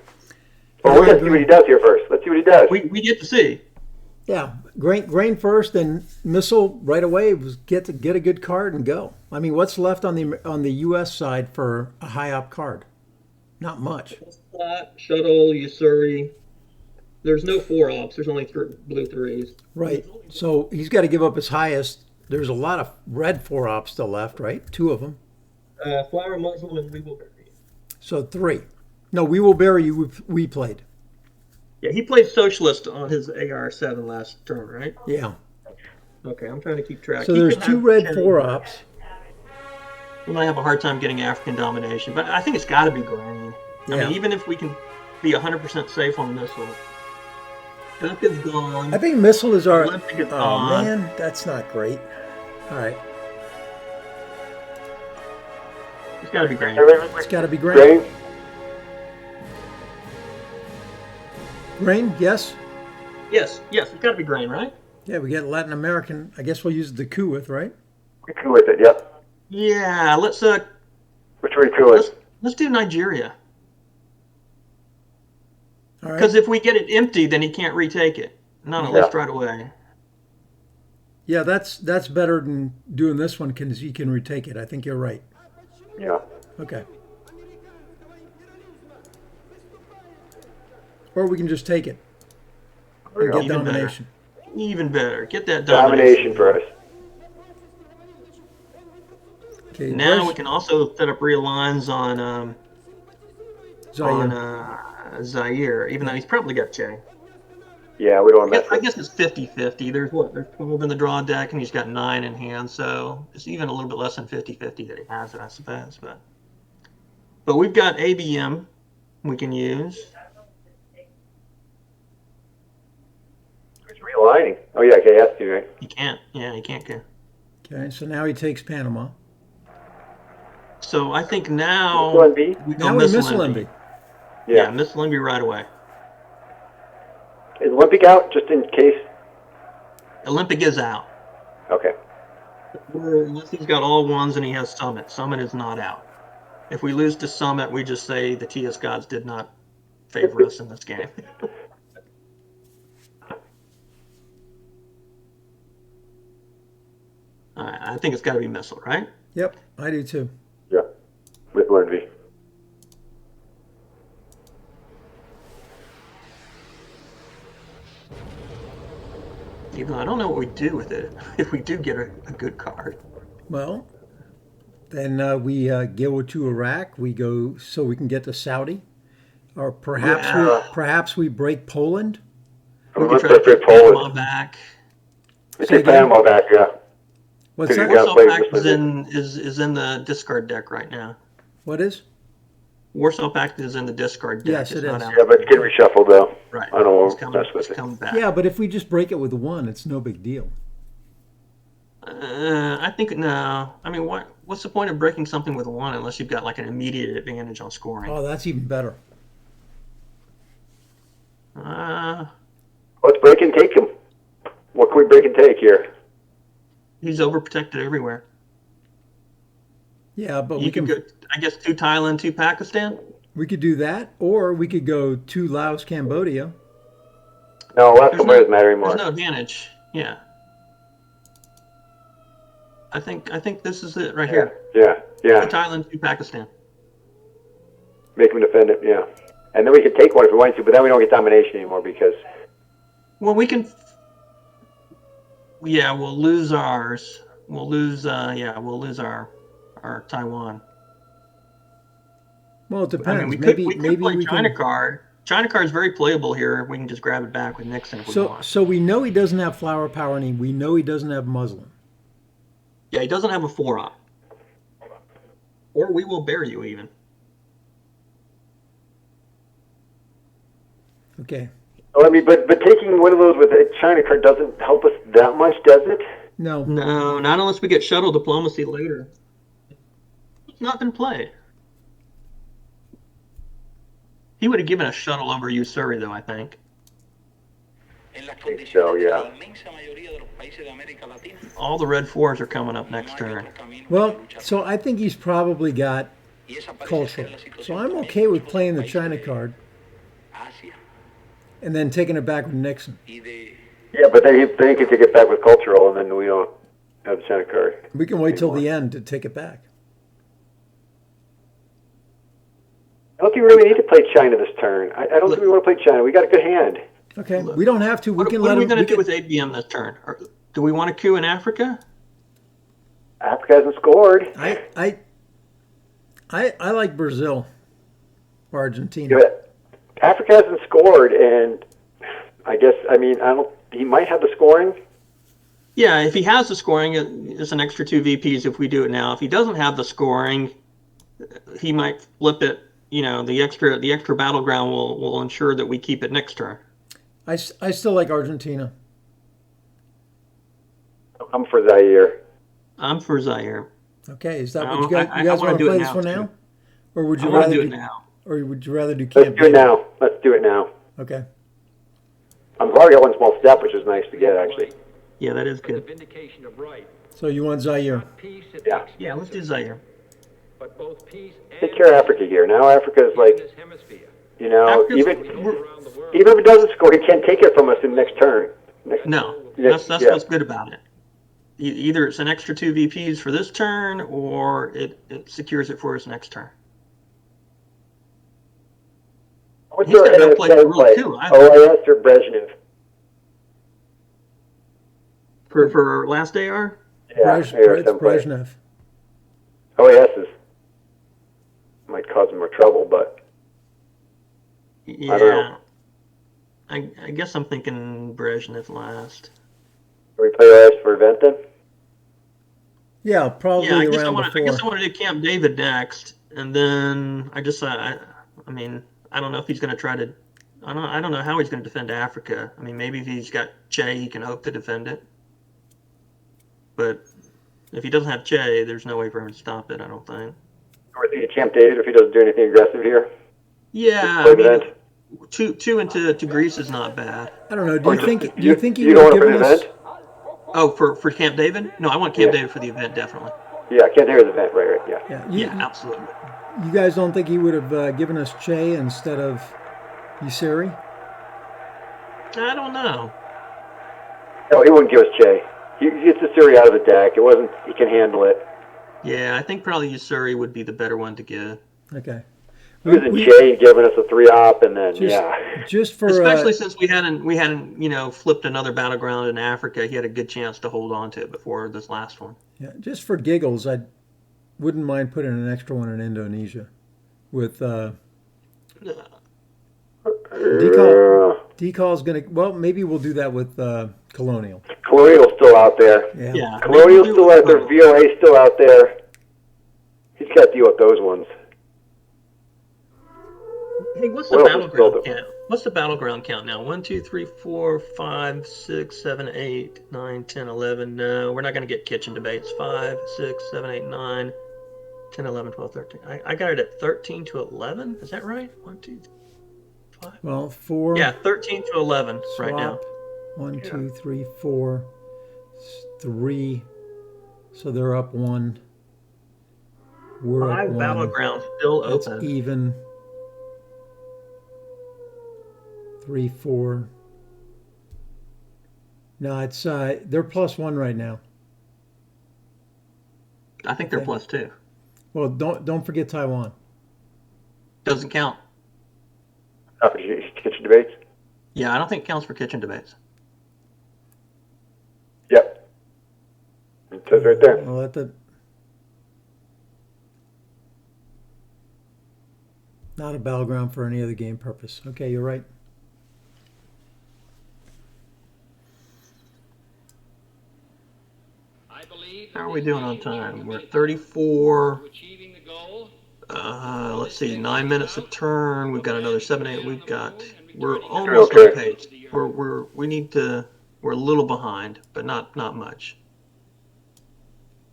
Speaker 4: Well, we gotta see what he does here first. Let's see what he does.
Speaker 5: We get to see.
Speaker 2: Yeah, grain first, and missile right away was get a good card and go. I mean, what's left on the U.S. side for a high op card? Not much.
Speaker 5: Shuttle, Usuri. There's no 4-ops. There's only blue 3s.
Speaker 2: Right. So he's got to give up his highest. There's a lot of red 4-ops still left, right? 2 of them.
Speaker 5: Flower Muslim and We Will Bury You.
Speaker 2: So 3. No, We Will Bury You. We played.
Speaker 5: Yeah, he played Socialist on his AR7 last turn, right?
Speaker 2: Yeah.
Speaker 5: Okay, I'm trying to keep track.
Speaker 2: So
Speaker 5: He
Speaker 2: there's
Speaker 5: could
Speaker 2: 2
Speaker 5: have
Speaker 2: red
Speaker 5: 10.
Speaker 2: 4-ops.
Speaker 5: We might have a hard time getting African domination, but I think it's got to be grain. I
Speaker 2: Yeah.
Speaker 5: mean, even if we can be 100% safe on missile. Duck is gone.
Speaker 2: I think missile is our.
Speaker 5: Olympic is
Speaker 2: Oh
Speaker 5: gone.
Speaker 2: man, that's not great. All right,
Speaker 5: It's got to be grain.
Speaker 2: it's got to be grain.
Speaker 4: Grain?
Speaker 2: Grain, yes.
Speaker 5: Yes, it's got to be grain, right?
Speaker 2: Yeah, we get Latin American. I guess we'll use the coup with, right?
Speaker 4: We're cool with it, yep.
Speaker 5: Yeah, let's
Speaker 4: Which are we cool with?
Speaker 5: let's do Nigeria.
Speaker 2: All right.
Speaker 5: Because if we get it empty, then he can't retake it. Not on a list right away.
Speaker 2: Yeah, that's better than doing this one because he can retake it. I think you're right.
Speaker 4: Yeah.
Speaker 2: Okay. Or we can just take it and get
Speaker 5: Even
Speaker 2: domination.
Speaker 5: Even better. Get that
Speaker 4: Domination for us.
Speaker 2: Okay.
Speaker 5: Now
Speaker 2: where's
Speaker 5: we can also set up real lines on
Speaker 2: Zaire?
Speaker 5: Zaire, even though he's probably got Che.
Speaker 4: Yeah, we don't want to mess
Speaker 5: I
Speaker 4: with
Speaker 5: guess it's 50-50. There's 12 in the draw deck, and he's got 9 in hand, so it's even a little bit less than 50-50 that he has it, I suppose. But we've got ABM we can use.
Speaker 4: It's realigning. Oh, yeah, okay, has to, right?
Speaker 5: He can't. Yeah, he can't go.
Speaker 2: Okay, so now he takes Panama.
Speaker 5: So I think now
Speaker 4: Missile envy?
Speaker 5: we go
Speaker 2: Now we
Speaker 5: Missile
Speaker 2: miss
Speaker 5: Envy.
Speaker 2: Limby.
Speaker 5: Yeah, Missile Envy right away.
Speaker 4: Is Olympic out, just in case?
Speaker 5: Olympic is out.
Speaker 4: Okay.
Speaker 5: Unless he's got all 1s and he has Summit. Summit is not out. If we lose to Summit, we just say the TS gods did not favor us in this game. I think it's got to be Missile, right?
Speaker 2: Yep, I do too.
Speaker 4: Yeah. With envy.
Speaker 5: Even though I don't know what we do with it if we do get a good card.
Speaker 2: Well, then we go to Iraq. We go so we can get to Saudi, or perhaps we break Poland.
Speaker 4: Let's
Speaker 5: try to
Speaker 4: break
Speaker 5: get Panama
Speaker 4: Poland.
Speaker 5: back.
Speaker 4: Let's
Speaker 2: Say
Speaker 4: take
Speaker 2: again?
Speaker 4: Panama back, yeah.
Speaker 2: What's
Speaker 4: Dude,
Speaker 2: that?
Speaker 4: you gotta
Speaker 5: Warsaw
Speaker 4: play
Speaker 5: Pact
Speaker 4: this
Speaker 5: is in the discard deck right now.
Speaker 2: What is?
Speaker 5: Warsaw Pact is in the discard deck.
Speaker 2: Yes,
Speaker 5: It's
Speaker 2: it
Speaker 5: not
Speaker 2: is.
Speaker 5: out.
Speaker 4: Yeah, but it's getting reshuffled, though.
Speaker 5: Right.
Speaker 4: I don't want
Speaker 5: It's
Speaker 4: to
Speaker 5: coming,
Speaker 4: mess with
Speaker 5: it's
Speaker 4: it.
Speaker 5: coming back.
Speaker 2: Yeah, but if we just break it with 1, it's no big deal.
Speaker 5: I think no. I mean, what's the point of breaking something with 1 unless you've got like an immediate advantage on scoring?
Speaker 2: Oh, that's even better.
Speaker 4: Let's break and take him. What can we break and take here?
Speaker 5: He's overprotected everywhere.
Speaker 2: Yeah, but
Speaker 5: You
Speaker 2: we
Speaker 5: can
Speaker 2: can
Speaker 5: go, I guess, 2 Thailand, 2 Pakistan.
Speaker 2: we could do that, or we could go to Laos, Cambodia.
Speaker 4: No, Laos Cambodia doesn't matter anymore.
Speaker 5: There's no advantage. Yeah. I think this is it right here.
Speaker 4: Yeah.
Speaker 5: To Thailand, to Pakistan.
Speaker 4: Make them defend it, yeah. And then we could take one if we wanted to, but then we don't get domination anymore because...
Speaker 5: Well, we can... Yeah, we'll lose ours. We'll lose our Taiwan.
Speaker 2: Well, it depends.
Speaker 5: I mean, we could play China card. China card is very playable here. We can just grab it back with Nixon if we want.
Speaker 2: So we know he doesn't have flower power, and we know he doesn't have Muslim.
Speaker 5: Yeah, he doesn't have a 4-op. Or we will bury you even.
Speaker 2: Okay.
Speaker 4: Well, I mean, but taking one of those with a China card doesn't help us that much, does it?
Speaker 2: No.
Speaker 5: No, not unless we get shuttle diplomacy later. It's not been played. He would have given us shuttle over Usuri, though, I think.
Speaker 4: So, yeah.
Speaker 5: All the red 4s are coming up next turn.
Speaker 2: Well, so I think he's probably got cultural. So I'm okay with playing the China card and then taking it back with Nixon.
Speaker 4: Yeah, but then he can take it back with cultural, and then we don't have the China card.
Speaker 2: We can wait till the end to take it back.
Speaker 4: I don't think we really need to play China this turn. I don't think we want to play China. We got a good hand.
Speaker 2: Okay, we don't have to.
Speaker 5: What are we going to do with ABM this turn? Or do we want a coup in Africa?
Speaker 4: Africa hasn't scored.
Speaker 2: I like Brazil or Argentina.
Speaker 4: Yeah, Africa hasn't scored, and I don't. He might have the scoring.
Speaker 5: Yeah, if he has the scoring, it's an extra 2 VPs if we do it now. If he doesn't have the scoring, he might flip it. You know, the extra battleground will ensure that we keep it next turn.
Speaker 2: I still like Argentina.
Speaker 4: I'm for Zaire.
Speaker 5: I'm for Zaire.
Speaker 2: Okay, is that what you guys want to play this one now? Or would you
Speaker 5: rather do it now?
Speaker 2: Or would you rather do Camp
Speaker 4: Let's do it now. Let's do it now.
Speaker 2: Okay.
Speaker 4: I'm glad we got one small step, which is nice to get, actually.
Speaker 5: Yeah, that is good.
Speaker 7: Vindication of right.
Speaker 2: So you want Zaire?
Speaker 5: Yeah, let's do Zaire.
Speaker 7: But both peace and
Speaker 4: Take care of Africa here. Now Africa is like, you know,
Speaker 5: Africa's,
Speaker 4: even if it doesn't score, he can't take it from us in the next turn.
Speaker 5: That's what's good about it. Either it's an extra 2 VPs for this turn, or it secures it for us next turn.
Speaker 4: What's
Speaker 5: He's got no play for rule 2.
Speaker 4: OAS or Brezhnev?
Speaker 5: For last AR?
Speaker 4: Yeah,
Speaker 2: Brezhnev.
Speaker 4: OAS might cause him more trouble, but
Speaker 5: yeah,
Speaker 4: I don't know.
Speaker 5: I guess I'm thinking Brezhnev last.
Speaker 4: Can we play OAS for event then?
Speaker 2: Yeah, probably
Speaker 5: I
Speaker 2: around before.
Speaker 5: I guess I want to do Camp David next, and then I don't know if he's going to try to. I don't know how he's going to defend Africa. I mean, maybe if he's got Che, he can hope to defend it. But if he doesn't have Che, there's no way for him to stop it, I don't think.
Speaker 4: Or think Camp David if he doesn't do anything aggressive here?
Speaker 5: Yeah, I mean, two into Greece is not bad.
Speaker 2: I don't know. Do you think he
Speaker 4: you
Speaker 2: would
Speaker 4: don't
Speaker 2: have
Speaker 4: want
Speaker 2: given
Speaker 4: for an
Speaker 2: us?
Speaker 4: event?
Speaker 5: Oh, for Camp David? No, I want Camp David for the event, definitely.
Speaker 4: Yeah, Camp David's event, right, yeah.
Speaker 2: Yeah,
Speaker 5: Absolutely.
Speaker 2: You guys don't think he would have given us Che instead of Usuri?
Speaker 5: I don't know.
Speaker 4: No, he wouldn't give us Che. He gets the Suri out of the deck. He can handle it.
Speaker 5: Yeah, I think probably Usuri would be the better one to give.
Speaker 2: Okay.
Speaker 4: Using Che, giving us a 3-op, and then
Speaker 2: just for
Speaker 5: especially since we hadn't flipped another battleground in Africa, he had a good chance to hold on to it before this last one.
Speaker 2: Yeah, just for giggles, I wouldn't mind putting an extra one in Indonesia with Decal's gonna. Well, maybe we'll do that with Colonial.
Speaker 4: Colonial's still out there.
Speaker 2: Yeah.
Speaker 4: Colonial's still out there. VOA's still out there. He's got to deal with those ones.
Speaker 5: Hey, what's the battleground count? What's the battleground count now? 1, 2, 3, 4, 5, 6, 7, 8, 9, 10, 11. No, we're not going to get kitchen debates. 5, 6, 7, 8, 9, 10, 11, 12, 13. I got it at 13 to 11. Is that right? 1, 2, 3, 5.
Speaker 2: Well, 4.
Speaker 5: Yeah, 13 to 11 right now.
Speaker 2: 1, 2, 3, 4, 3. So they're up 1. We're
Speaker 5: 5
Speaker 2: up 1.
Speaker 5: battlegrounds still
Speaker 2: That's
Speaker 5: open.
Speaker 2: even. 3, 4. No, it's they're +1 right now.
Speaker 5: I think they're +2.
Speaker 2: Well, don't forget Taiwan.
Speaker 5: Doesn't count.
Speaker 4: Oh, for kitchen debates?
Speaker 5: Yeah, I don't think it counts for kitchen debates.
Speaker 4: Yep. It says right there.
Speaker 2: Well, not a battleground for any other game purpose. Okay, you're right.
Speaker 7: I believe
Speaker 5: How are we doing on time? We're at 34.
Speaker 7: achieving the goal.
Speaker 5: Let's see, 9 minutes a turn. We've got another 7, 8. We're almost on pace. We're a little behind, but not much.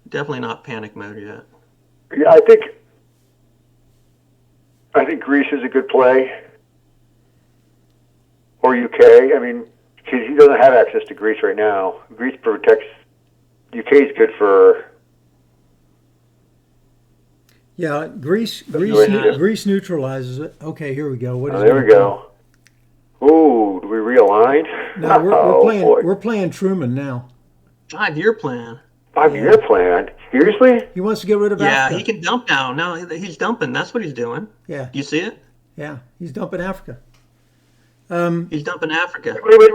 Speaker 5: Definitely not panic mode yet.
Speaker 4: Yeah, I think Greece is a good play. Or UK. I mean, he doesn't have access to Greece right now. Greece protects. UK is good for.
Speaker 2: Yeah, Greece neutralizes it. Okay, here we go.
Speaker 4: There we go. Ooh, do we realign?
Speaker 2: No, we're playing Truman now.
Speaker 5: 5-year plan.
Speaker 4: 5-year plan? Seriously?
Speaker 2: He wants to get rid of Africa.
Speaker 5: Yeah, he can dump now. No, he's dumping. That's what he's doing.
Speaker 2: Yeah.
Speaker 5: Do you see it?
Speaker 2: Yeah, he's dumping Africa.
Speaker 5: He's dumping Africa.
Speaker 4: Wait.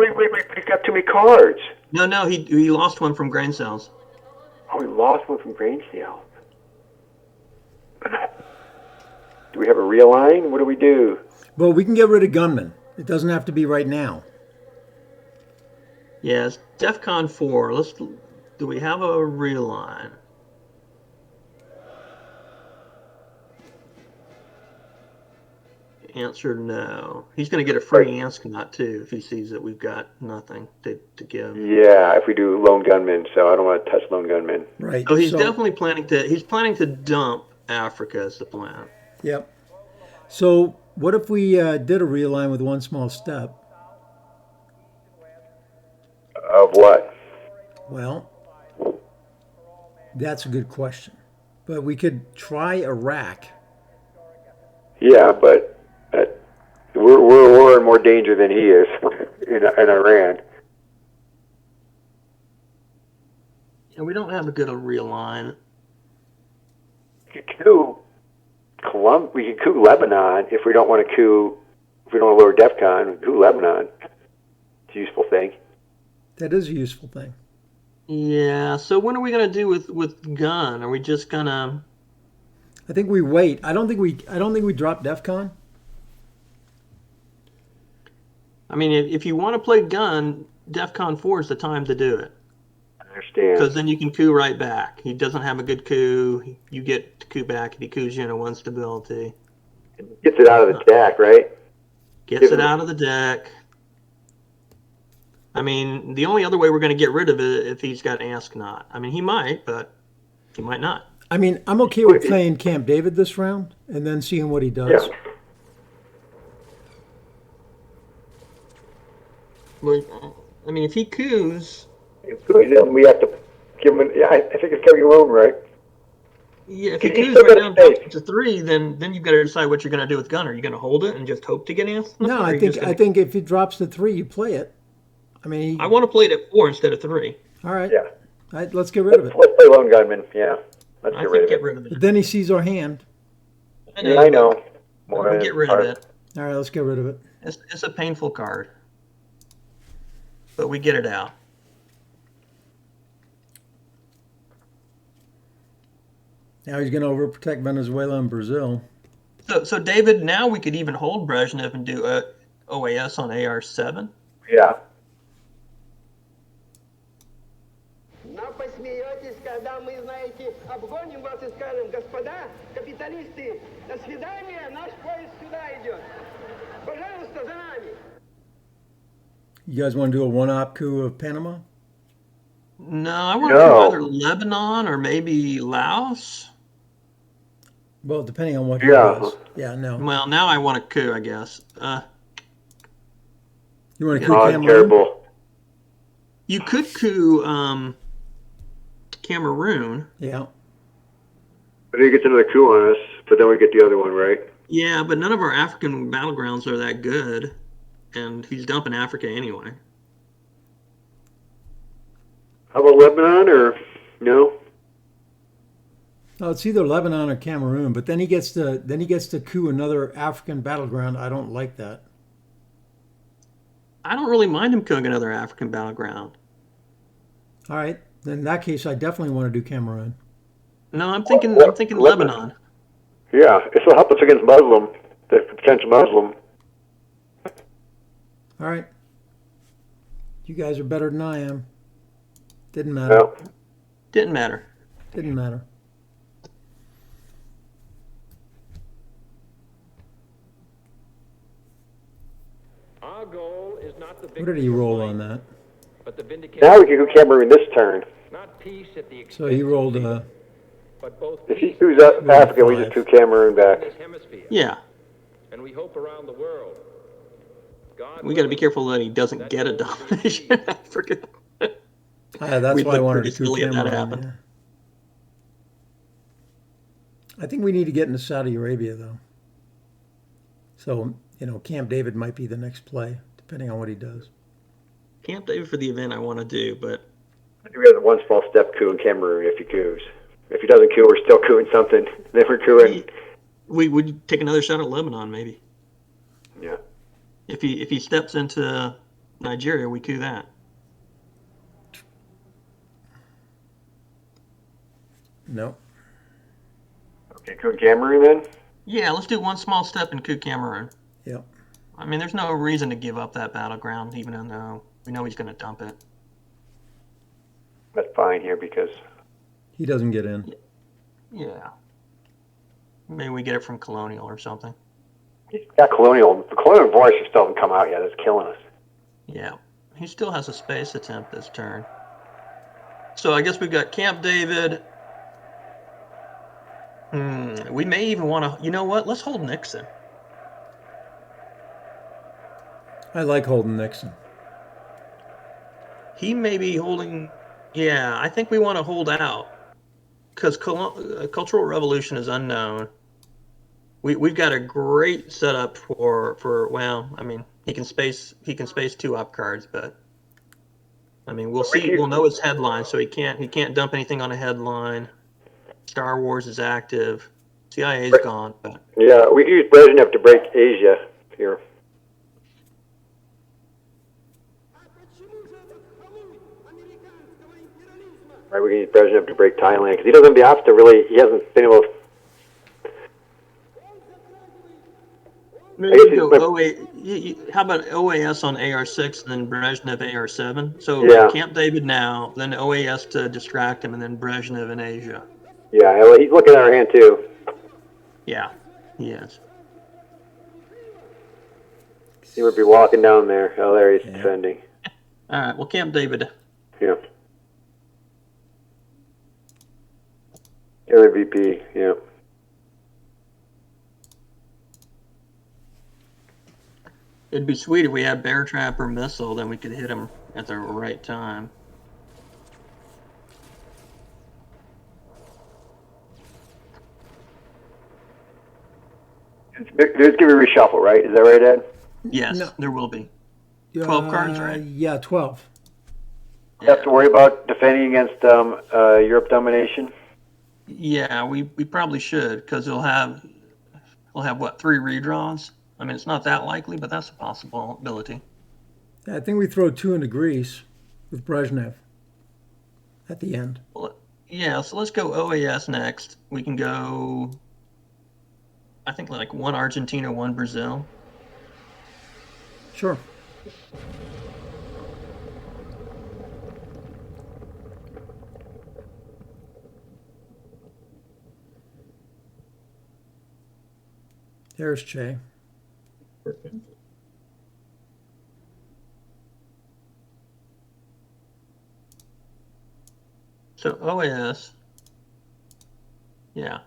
Speaker 4: He got too many cards.
Speaker 5: No, he lost one from grain sales.
Speaker 4: Oh, he lost one from grain sales. Do we have a realign? What do we do?
Speaker 2: Well, we can get rid of gunmen. It doesn't have to be right now.
Speaker 5: Yes, DEFCON 4. Do we have a realign? Answer no. He's going to get a free Ansconot too if he sees that we've got nothing to give.
Speaker 4: Yeah, if we do lone gunmen, so I don't want to touch lone gunmen.
Speaker 2: Right.
Speaker 5: So he's definitely planning to dump Africa as the plan.
Speaker 2: Yep. So what if we did a realign with one small step?
Speaker 4: Of what?
Speaker 2: Well, that's a good question. But we could try Iraq.
Speaker 4: Yeah, but we're in more danger than he is in Iran.
Speaker 5: Yeah, we don't have a good realign.
Speaker 4: We could coup Lebanon if we don't want to coup. If we don't want to lower DEFCON, we could coup Lebanon. It's a useful thing.
Speaker 2: That is a useful thing.
Speaker 5: Yeah. So what are we gonna do with gun? Are we just gonna?
Speaker 2: I think we wait. I don't think we drop DEFCON.
Speaker 5: I mean, if you want to play gun, DEFCON 4 is the time to do it.
Speaker 4: I understand.
Speaker 5: Because then you can coup right back. He doesn't have a good coup. You get to coup back if he coups you in a 1 stability.
Speaker 4: Gets it out of the deck, right?
Speaker 5: Gets it out of the deck. I mean, the only other way we're going to get rid of it if he's got Ascnot. I mean, he might, but he might not.
Speaker 2: I mean, I'm okay with playing Camp David this round and then seeing what he does.
Speaker 4: Yeah.
Speaker 5: But, I mean, if he coups...
Speaker 4: Then we have to give him... I think it's carry loan, right?
Speaker 5: Yeah, if he coups right down to 3, then you've got to decide what you're going to do with gun. Are you going to hold it and just hope to get Ascnot?
Speaker 2: No, I think if it drops to 3, you play it. I mean,
Speaker 5: I want to play it at 4 instead of 3.
Speaker 2: All right.
Speaker 4: Yeah.
Speaker 2: All right, let's get rid of it.
Speaker 4: Let's play lone gunman. Yeah. Let's get rid of it.
Speaker 2: But then he sees our hand.
Speaker 4: I know.
Speaker 5: Get rid of it.
Speaker 2: All right, let's get rid of it.
Speaker 5: It's a painful card. But we get it out.
Speaker 2: Now he's going to overprotect Venezuela and Brazil.
Speaker 5: So David, now we could even hold Brezhnev and do a OAS on AR7.
Speaker 4: Yeah.
Speaker 6: Посмеетесь, когда мы, знаете, обгоним вас и скажем: господа, капиталисты, до свидания, наш поезд сюда идет. Пожалуйста, за нами.
Speaker 2: You guys want to do a one-op coup of Panama?
Speaker 5: No, I want to do either Lebanon or maybe Laos.
Speaker 2: Well, depending on what he does. Yeah, no.
Speaker 5: Well, now I want a coup, I guess.
Speaker 2: You want to coup Cameroon?
Speaker 4: Terrible.
Speaker 5: You could coup Cameroon.
Speaker 2: Yeah.
Speaker 4: But he gets another coup on us, but then we get the other one, right?
Speaker 5: Yeah, but none of our African battlegrounds are that good. And he's dumping Africa anyway.
Speaker 4: How about Lebanon or no?
Speaker 2: Oh, it's either Lebanon or Cameroon, but then he gets to coup another African battleground. I don't like that.
Speaker 5: I don't really mind him cooking another African battleground.
Speaker 2: All right, then in that case, I definitely want to do Cameroon.
Speaker 5: No, I'm thinking Lebanon.
Speaker 4: Yeah, this will help us against Muslim, the potential Muslim.
Speaker 2: All right, you guys are better than I am. Didn't matter.
Speaker 4: No.
Speaker 5: Didn't matter.
Speaker 2: Didn't matter.
Speaker 8: Our goal is not the
Speaker 2: What did he roll on that?
Speaker 8: but the vindication.
Speaker 4: Now we can go Cameroon this turn.
Speaker 8: Not peace at the expense
Speaker 2: So he rolled
Speaker 8: but both
Speaker 4: If he coups up Africa, we just coup Cameroon back.
Speaker 8: this hemisphere.
Speaker 5: Yeah.
Speaker 8: And we hope around the world. God
Speaker 5: We got to be careful that he doesn't get a domination in Africa.
Speaker 2: that's
Speaker 5: We'd
Speaker 2: why I
Speaker 5: look
Speaker 2: wanted
Speaker 5: pretty
Speaker 2: to coup
Speaker 5: silly if that
Speaker 2: Cameroon.
Speaker 5: happened.
Speaker 2: Yeah. I think we need to get into Saudi Arabia, though. So, Camp David might be the next play, depending on what he does.
Speaker 5: Camp David for the event I want to do, but
Speaker 4: We have one small step coup in Cameroon if he coups. If he doesn't coup, we're still cooing something. Then we're cooing.
Speaker 5: we would take another shot at Lebanon, maybe.
Speaker 4: Yeah.
Speaker 5: If he steps into Nigeria, we coup that.
Speaker 2: No.
Speaker 4: Okay, coup Cameroon then?
Speaker 5: Yeah, let's do one small step in coup Cameroon.
Speaker 2: Yep.
Speaker 5: I mean, there's no reason to give up that battleground, even though we know he's going to dump it.
Speaker 4: That's fine here because
Speaker 2: He doesn't get in.
Speaker 5: Yeah. Maybe we get it from Colonial or something.
Speaker 4: he's got Colonial. The Colonial voice still hasn't come out yet. It's killing us.
Speaker 5: Yeah. He still has a space attempt this turn. So I guess we've got Camp David. We may even want to, you know what? Let's hold Nixon.
Speaker 2: I like holding Nixon.
Speaker 5: He may be holding, yeah, I think we want to hold out. Because Cultural Revolution is unknown. We've got a great setup for well, I mean, he can space 2 up cards, but I mean, we'll see. We'll know his headline, so he can't dump anything on a headline. Star Wars is active. CIA's gone, but
Speaker 4: Yeah, we can use Brezhnev to break Asia here. Right, we can use Brezhnev to break Thailand because he doesn't have the option to really. He hasn't been able to.
Speaker 5: maybe go how about OAS on AR6, then Brezhnev AR7? So
Speaker 4: Yeah.
Speaker 5: Camp David now, then OAS to distract him, and then Brezhnev in Asia.
Speaker 4: Yeah, well, he's looking at our hand too.
Speaker 5: Yeah, he is.
Speaker 4: He would be walking down there. Oh, there he's defending.
Speaker 5: All right, well, Camp David.
Speaker 4: Yeah. Other VP, yeah.
Speaker 5: It'd be sweet if we had Bear Trap or Missile, then we could hit him at the right time.
Speaker 4: There's going to be a reshuffle, right? Is that right, Ed?
Speaker 5: Yes,
Speaker 2: No.
Speaker 5: there will be. 12 cards, right?
Speaker 2: Yeah, 12.
Speaker 4: You have to worry about defending against Europe domination?
Speaker 5: Yeah, we probably should, because he'll have what, 3 redraws? I mean, it's not that likely, but that's a possibility.
Speaker 2: I think we throw 2 into Greece with Brezhnev at the end.
Speaker 5: Well, yeah, so let's go OAS next. We can go, I think, like 1 Argentina, 1 Brazil.
Speaker 2: Sure. There's Che.
Speaker 5: So OAS. Yeah.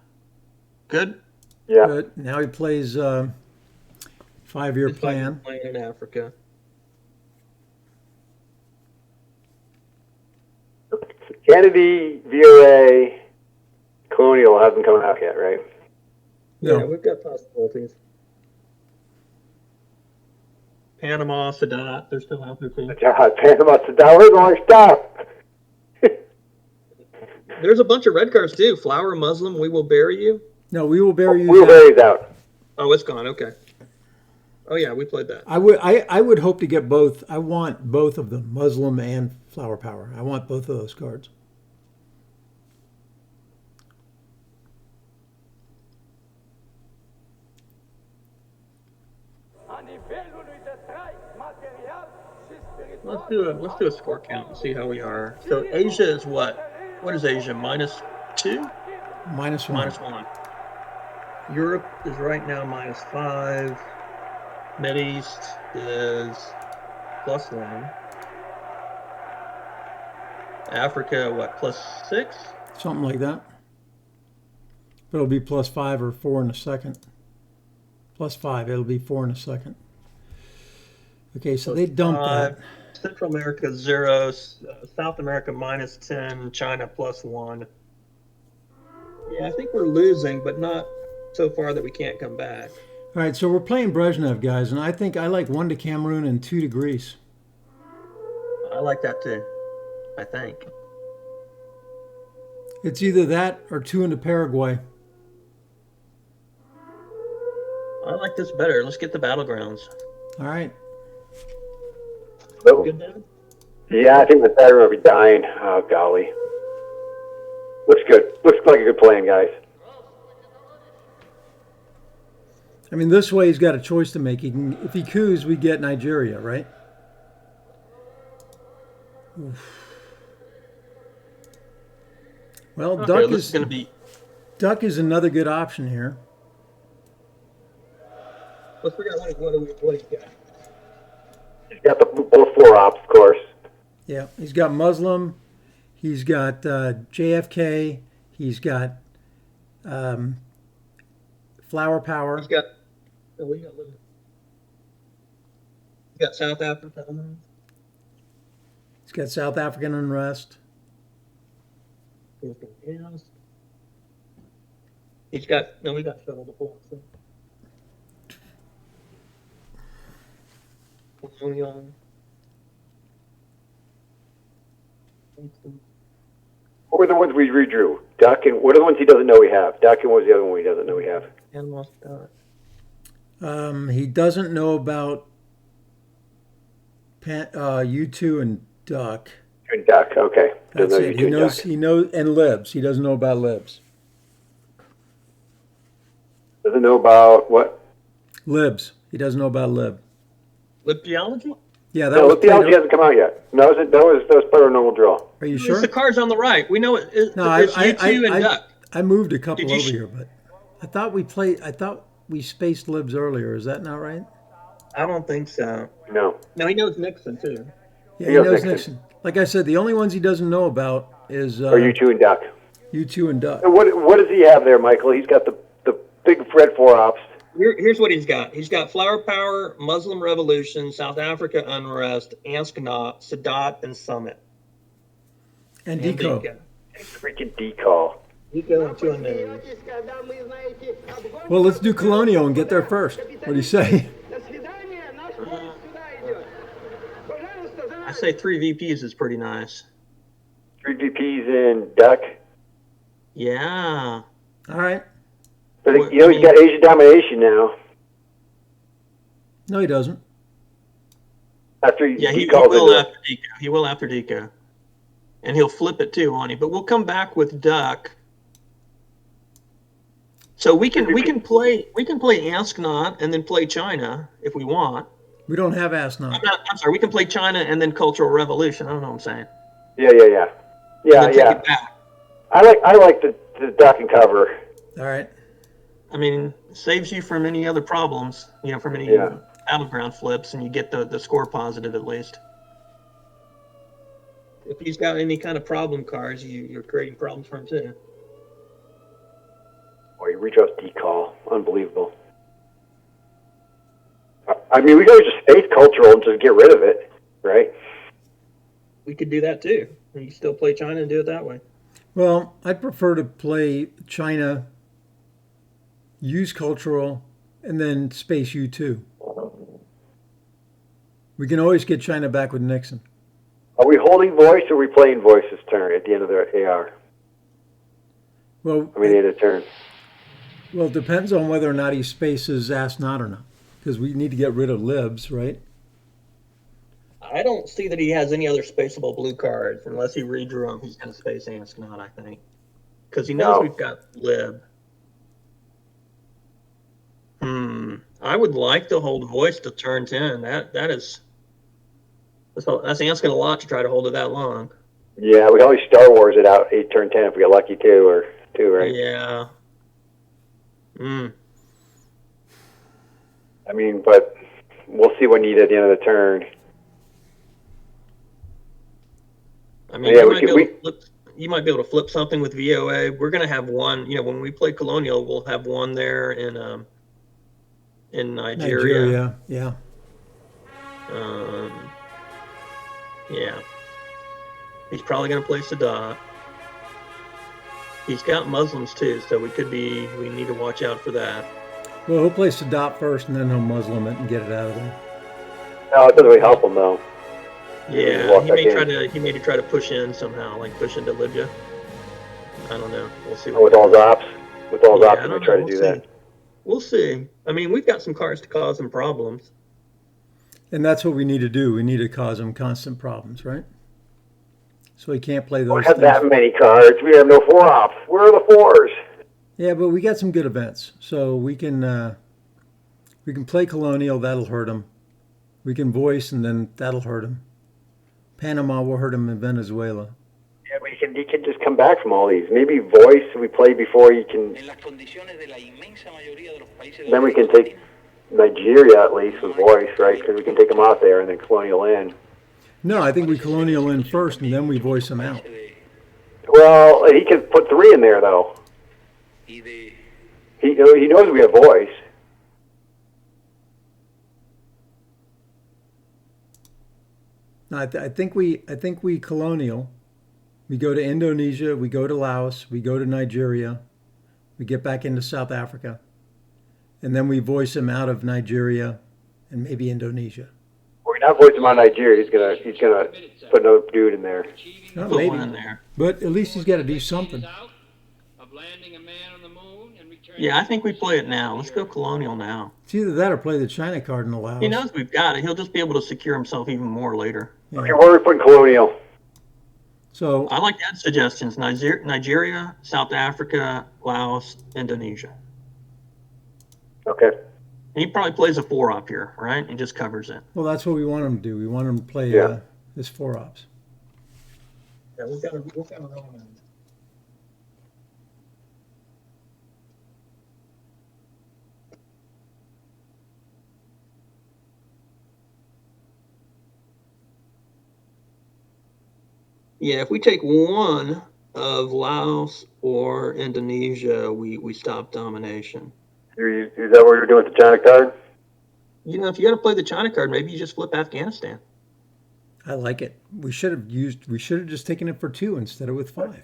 Speaker 5: Good?
Speaker 4: Yeah.
Speaker 2: Good. Now he plays 5-year plan.
Speaker 5: Plan in Africa.
Speaker 4: Kennedy, VOA, Colonial hasn't come out yet, right?
Speaker 2: No.
Speaker 5: Yeah, we've got possibilities. Panama, Sadat, they're still out there too.
Speaker 4: God, Panama, Sadat, where's all our stuff?
Speaker 5: There's a bunch of red cards too. Flower, Muslim, We Will Bury You.
Speaker 2: No, We Will Bury You.
Speaker 4: We Will Bury You's out.
Speaker 5: Oh, it's gone. Okay. Oh yeah, we played that.
Speaker 2: I would hope to get both. I want both of them, Muslim and Flower Power. I want both of those cards.
Speaker 5: Let's do a score count and see how we are. So Asia is what? What is Asia? -2?
Speaker 2: -1.
Speaker 5: -1. Europe is right now -5. Mideast is +1. Africa, what, +6?
Speaker 2: Something like that. But it'll be +5 or 4 in a second. +5. It'll be 4 in a second. Okay, so they dumped that.
Speaker 5: Central America 0, South America -10, China +1. Yeah, I think we're losing, but not so far that we can't come back.
Speaker 2: All right, so we're playing Brezhnev, guys, and I think I like 1 to Cameroon and 2 to Greece.
Speaker 5: I like that too, I think.
Speaker 2: It's either that or 2 into Paraguay.
Speaker 5: I like this better. Let's get the battlegrounds.
Speaker 2: All right.
Speaker 5: Good, David?
Speaker 4: Yeah, I think the Tiger will be dying. Oh, golly. Looks good. Looks like a good plan, guys.
Speaker 2: I mean, this way he's got a choice to make. He can, if he coups, we get Nigeria, right? Oof. Well,
Speaker 5: Okay, Duck
Speaker 2: is another good option here.
Speaker 5: Let's figure out what he's got.
Speaker 4: He's got both 4 ops, of course.
Speaker 2: Yeah, he's got Muslim, he's got JFK, he's got Flower Power.
Speaker 5: He's got South Africa.
Speaker 2: He's got South African unrest.
Speaker 5: He's got we got Shuttle before. So.
Speaker 4: What were the ones we redrew? Duck and what are the ones he doesn't know we have? Duck and what was the other one he doesn't know we have?
Speaker 5: And lost Duck.
Speaker 2: He doesn't know about U2 and Duck.
Speaker 4: And Duck, okay.
Speaker 2: That's it. He knows, and Libs. He doesn't know about Libs.
Speaker 4: Doesn't know about what?
Speaker 2: Libs. He doesn't know about Lib.
Speaker 5: Lip geology?
Speaker 2: Yeah, that was
Speaker 4: Theology hasn't come out yet. No, that was part of a normal draw.
Speaker 2: Are you sure?
Speaker 5: It's the cards on the right. We know it's U2 and Duck.
Speaker 2: I moved a couple over here, but I thought we spaced Libs earlier. Is that not right?
Speaker 5: I don't think so.
Speaker 4: No.
Speaker 5: No, he knows Nixon too.
Speaker 2: Yeah, he knows Nixon. Like I said, the only ones he doesn't know about is
Speaker 4: are U2 and Duck.
Speaker 2: U2 and Duck.
Speaker 4: And what does he have there, Michael? He's got the big red 4 ops.
Speaker 5: Here's what he's got. He's got Flower Power, Muslim Revolution, South Africa Unrest, Ansknot, Sadat, and Summit.
Speaker 2: And Deco.
Speaker 4: Freaking Deco.
Speaker 5: Deco and 2 unknowns.
Speaker 2: Well, let's do Colonial and get there first. What do you say?
Speaker 5: I say 3 VPs is pretty nice.
Speaker 4: 3 VPs in Duck.
Speaker 5: Yeah.
Speaker 2: All right.
Speaker 4: But he's got Asian domination now.
Speaker 2: No, he doesn't.
Speaker 4: After
Speaker 5: he will after Deco. He will after Deco, and he'll flip it too on him. But we'll come back with Duck. So we can play Ansknot and then play China if we want.
Speaker 2: We don't have Ansknot.
Speaker 5: I'm sorry. We can play China and then Cultural Revolution. I don't know what I'm saying.
Speaker 4: Yeah. I like the Duck and cover.
Speaker 2: All right.
Speaker 5: I mean, saves you from any other problems, from any battleground flips, and you get the score positive at least. If he's got any kind of problem cards, you're creating problems for him too.
Speaker 4: Or you reach out decall. Unbelievable. I mean, we could just space cultural and just get rid of it, right?
Speaker 5: We could do that too. You still play China and do it that way.
Speaker 2: Well, I'd prefer to play China, use cultural, and then space U2. We can always get China back with Nixon.
Speaker 4: Are we holding voice or are we playing voice this turn at the end of their AR?
Speaker 2: Well,
Speaker 4: we need a turn.
Speaker 2: Well, it depends on whether or not he spaces ask not or not, because we need to get rid of libs, right?
Speaker 5: I don't see that he has any other spaceable blue cards unless he redrew them. He's going to space ask not, I think, because he knows we've got lib. I would like to hold voice to turn 10. That's asking a lot to try to hold it that long.
Speaker 4: Yeah, we always Star Wars it out 8 turn 10 if we get lucky too, right?
Speaker 5: Yeah.
Speaker 4: I mean, but we'll see what you need at the end of the turn.
Speaker 5: I mean, you might be able to flip something with VOA. We're going to have one, when we play Colonial, we'll have one there in Nigeria.
Speaker 2: Yeah.
Speaker 5: Yeah. He's probably going to play Sadat. He's got Muslims too, so we need to watch out for that.
Speaker 2: Well, he'll play Sadat first, and then he'll Muslim it and get it out of there.
Speaker 4: No, it doesn't really help him though.
Speaker 5: Yeah, he may try to push in somehow, like push into Libya. I don't know. We'll see.
Speaker 4: With all his ops, he may try to do that.
Speaker 5: We'll see. I mean, we've got some cards to cause him problems.
Speaker 2: And that's what we need to do. We need to cause him constant problems, right? So he can't play those.
Speaker 4: We have that many cards. We have no 4-ops. Where are the 4s?
Speaker 2: Yeah, but we got some good events, so we can play Colonial. That'll hurt him. We can voice, and then that'll hurt him. Panama will hurt him in Venezuela.
Speaker 4: Yeah, but he can just come back from all these. Maybe voice we play before he can. Then we can take Nigeria at least with voice, right? Because we can take him out there and then Colonial in.
Speaker 2: No, I think we Colonial in first, and then we voice him out.
Speaker 4: Well, he can put 3 in there though. He knows we have voice.
Speaker 2: I think we Colonial. We go to Indonesia. We go to Laos. We go to Nigeria. We get back into South Africa, and then we voice him out of Nigeria and maybe Indonesia.
Speaker 4: We're not voicing him out of Nigeria. He's gonna put another dude in there.
Speaker 2: No, maybe in there. But at least he's got to do something.
Speaker 5: Yeah, I think we play it now. Let's go Colonial now.
Speaker 2: It's either that or play the China card and allow.
Speaker 5: He knows we've got it. He'll just be able to secure himself even more later.
Speaker 2: Yeah.
Speaker 4: Okay, where are we putting Colonial?
Speaker 5: So I like that suggestions: Nigeria, South Africa, Laos, Indonesia.
Speaker 4: Okay.
Speaker 5: And he probably plays a 4-op here, right? He just covers it.
Speaker 2: Well, that's what we want him to do. We want him to play his 4-ops.
Speaker 5: Yeah, we've got to roll him in. Yeah, if we take one of Laos or Indonesia, we stop domination.
Speaker 4: Is that what you're doing with the China card?
Speaker 5: If you got to play the China card, maybe you just flip Afghanistan.
Speaker 2: I like it. We should have just taken it for 2 instead of with 5.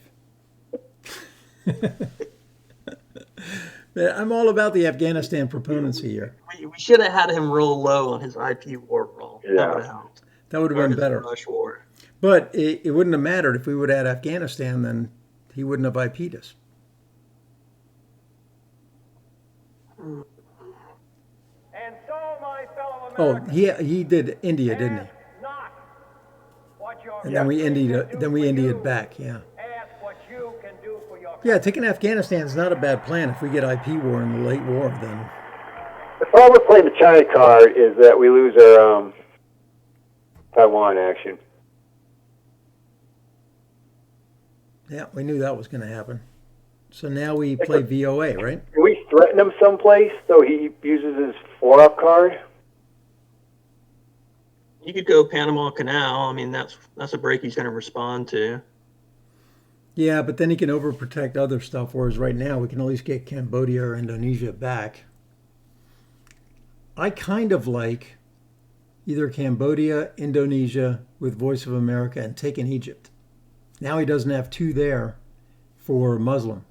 Speaker 2: I'm all about the Afghanistan proponency here.
Speaker 5: We should have had him roll low on his IP war roll.
Speaker 4: Yeah.
Speaker 5: That would have helped.
Speaker 2: That would have been better.
Speaker 5: Rush war.
Speaker 2: But it wouldn't have mattered if we would have had Afghanistan, then he wouldn't have IP'd us.
Speaker 6: And so, my fellow Americans,
Speaker 2: he did India, didn't he? And then we India'd back, yeah. Yeah, taking Afghanistan is not a bad plan. If we get IP war in the late war, then.
Speaker 4: The problem with playing the China card is that we lose our Taiwan action.
Speaker 2: Yeah, we knew that was going to happen. So now we play VOA, right?
Speaker 4: Can we threaten him someplace so he uses his 4-op card?
Speaker 5: You could go Panama Canal. I mean, that's a break he's going to respond to.
Speaker 2: Yeah, but then he can overprotect other stuff, whereas right now we can at least get Cambodia or Indonesia back. I kind of like either Cambodia, Indonesia with Voice of America and taking Egypt. Now he doesn't have 2 there for Muslim.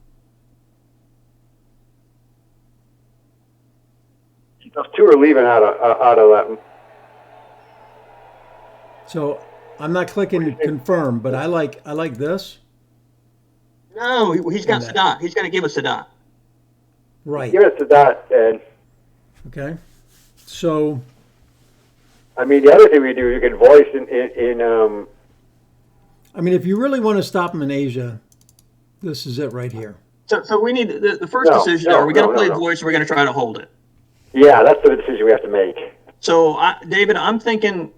Speaker 4: Those 2 are leaving out of that.
Speaker 2: So I'm not clicking confirm, but I like this.
Speaker 5: No, he's got Sadat. He's going to give us Sadat.
Speaker 2: Right.
Speaker 4: Give us Sadat, Ed.
Speaker 2: Okay. So.
Speaker 4: I mean, the other thing we do is you can voice in
Speaker 2: I mean, if you really want to stop them in Asia, this is it right here.
Speaker 5: So we need the first decision. Are we going to play voice, or are we going to try to hold it?
Speaker 4: Yeah, that's the decision we have to make.
Speaker 5: So, David, I'm thinking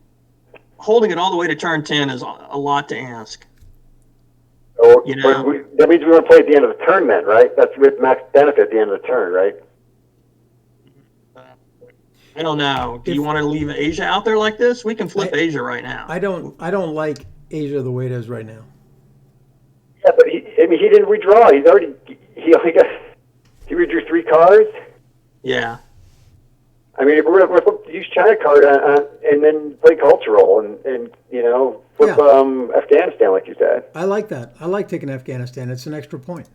Speaker 5: holding it all the way to turn 10 is a lot to ask.
Speaker 4: Or, that means we want to play at the end of the turn then, right? That's with max benefit at the end of the turn, right?
Speaker 5: I don't know. Do you want to leave Asia out there like this? We can flip Asia right now.
Speaker 2: I don't like Asia the way it is right now.
Speaker 4: Yeah, but he didn't redraw. He redrew 3 cards.
Speaker 5: Yeah.
Speaker 4: I mean, if we're going to use China card and then play cultural and flip Afghanistan, like you said.
Speaker 2: I like that. I like taking Afghanistan. It's an extra point.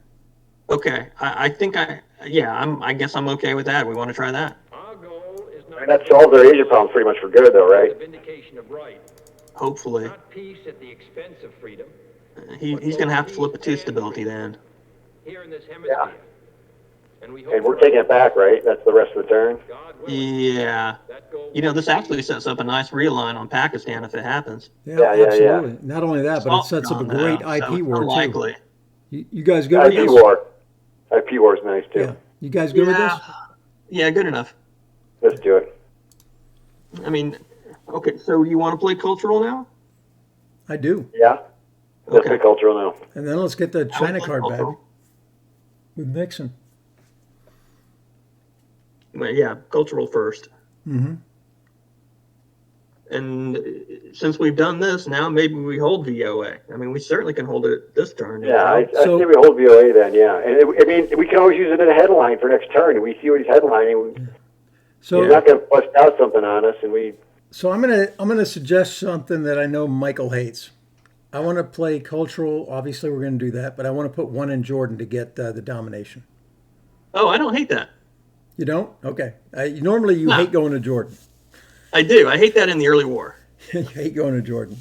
Speaker 5: Okay. I guess I'm okay with that. We want to try that.
Speaker 4: And that solves our Asia problems pretty much for good, though, right?
Speaker 8: Vindication of right.
Speaker 5: Hopefully.
Speaker 8: Not peace at the expense of freedom.
Speaker 5: He's going to have to flip a 2 stability then.
Speaker 8: Here in this hemisphere.
Speaker 4: Yeah. And we're taking it back, right? That's the rest of the turn?
Speaker 5: Yeah. This actually sets up a nice realign on Pakistan if it happens.
Speaker 2: Yeah, absolutely. Yeah. Not only that, but it sets up a great IP war, too. You guys good with this?
Speaker 4: IP war is nice, too.
Speaker 2: Yeah. You guys good with this?
Speaker 5: Yeah, good enough.
Speaker 4: Let's do it.
Speaker 5: I mean, okay, so you want to play cultural now?
Speaker 2: I do.
Speaker 4: Yeah. Let's play cultural now.
Speaker 2: And then let's get the China card back with Nixon.
Speaker 5: Well, yeah, cultural first.
Speaker 2: Mm-hmm.
Speaker 5: And since we've done this, now maybe we hold VOA. I mean, we certainly can hold it this turn.
Speaker 4: Yeah, I think we hold VOA then, yeah. And we can always use it in a headline for next turn. And we see what he's headlining. So he's not going to bust out something on us.
Speaker 2: So I'm gonna suggest something that I know Michael hates. I want to play cultural. Obviously, we're going to do that. But I want to put 1 in Jordan to get the domination.
Speaker 5: Oh, I don't hate that.
Speaker 2: You don't? Okay. Normally, you hate going to Jordan.
Speaker 5: I do. I hate that in the early war.
Speaker 2: You hate going to Jordan.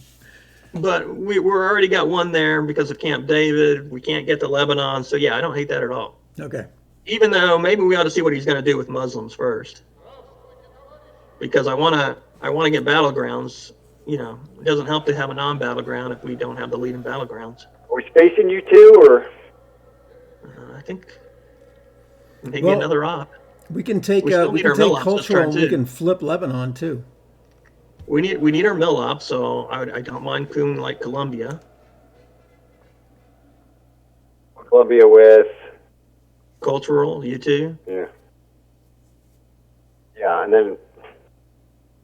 Speaker 5: But we're already got 1 there because of Camp David. We can't get to Lebanon. So, yeah, I don't hate that at all.
Speaker 2: Okay.
Speaker 5: Even though maybe we ought to see what he's going to do with Muslims first. Because I want to get battlegrounds. It doesn't help to have a non-battleground if we don't have the leading battlegrounds.
Speaker 4: Are we spacing you two, or?
Speaker 5: I think maybe another op.
Speaker 2: We can take cultural and we can flip Lebanon too.
Speaker 5: We need our mill op, so I don't mind doing like Colombia.
Speaker 4: Colombia with
Speaker 5: cultural, U2.
Speaker 4: Yeah. Yeah, and then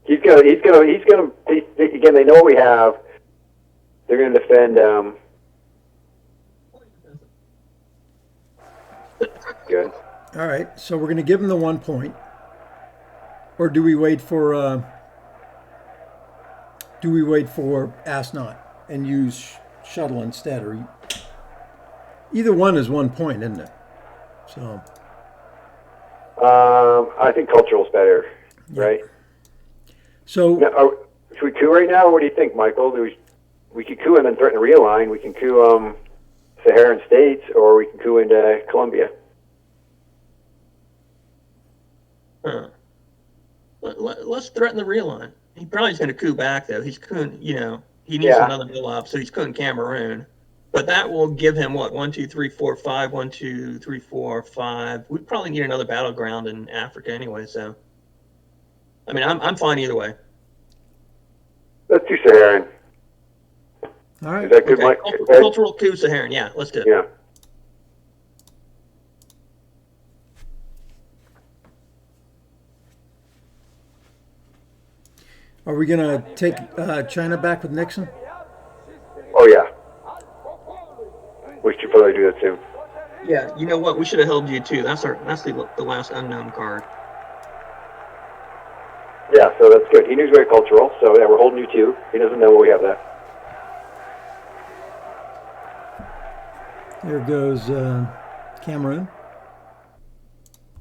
Speaker 4: he's gonna again. They know what we have. They're gonna defend. Good.
Speaker 2: All right, so we're going to give him the 1 point, or do we wait for Asnot and use shuttle instead, or either one is 1 point, isn't it? So.
Speaker 4: I think cultural's better, right?
Speaker 2: So.
Speaker 4: Now, should we coup right now, or what do you think, Michael? We could coup and then threaten to realign. We can coup Saharan states, or we can coup into Colombia.
Speaker 5: Let's threaten the realign. He probably is going to coup back though. He's couldn't, he needs another mill op, so he's couldn't Cameroon. But that will give him what 1, 2, 3, 4, 5. 1, 2, 3, 4, 5. We probably need another battleground in Africa anyway. So, I mean, I'm fine either way.
Speaker 4: Let's do Saharan.
Speaker 2: All right.
Speaker 4: Is that good, Mike?
Speaker 5: Cultural coup Saharan. Yeah, let's do it.
Speaker 4: Yeah.
Speaker 2: Are we going to take China back with Nixon?
Speaker 4: Oh, yeah. We should probably do that soon.
Speaker 5: Yeah, you know what? We should have held U2. That's the last unknown card.
Speaker 4: Yeah, so that's good. He knew very cultural, so yeah, we're holding U2. He doesn't know what we have that.
Speaker 2: There goes Cameroon.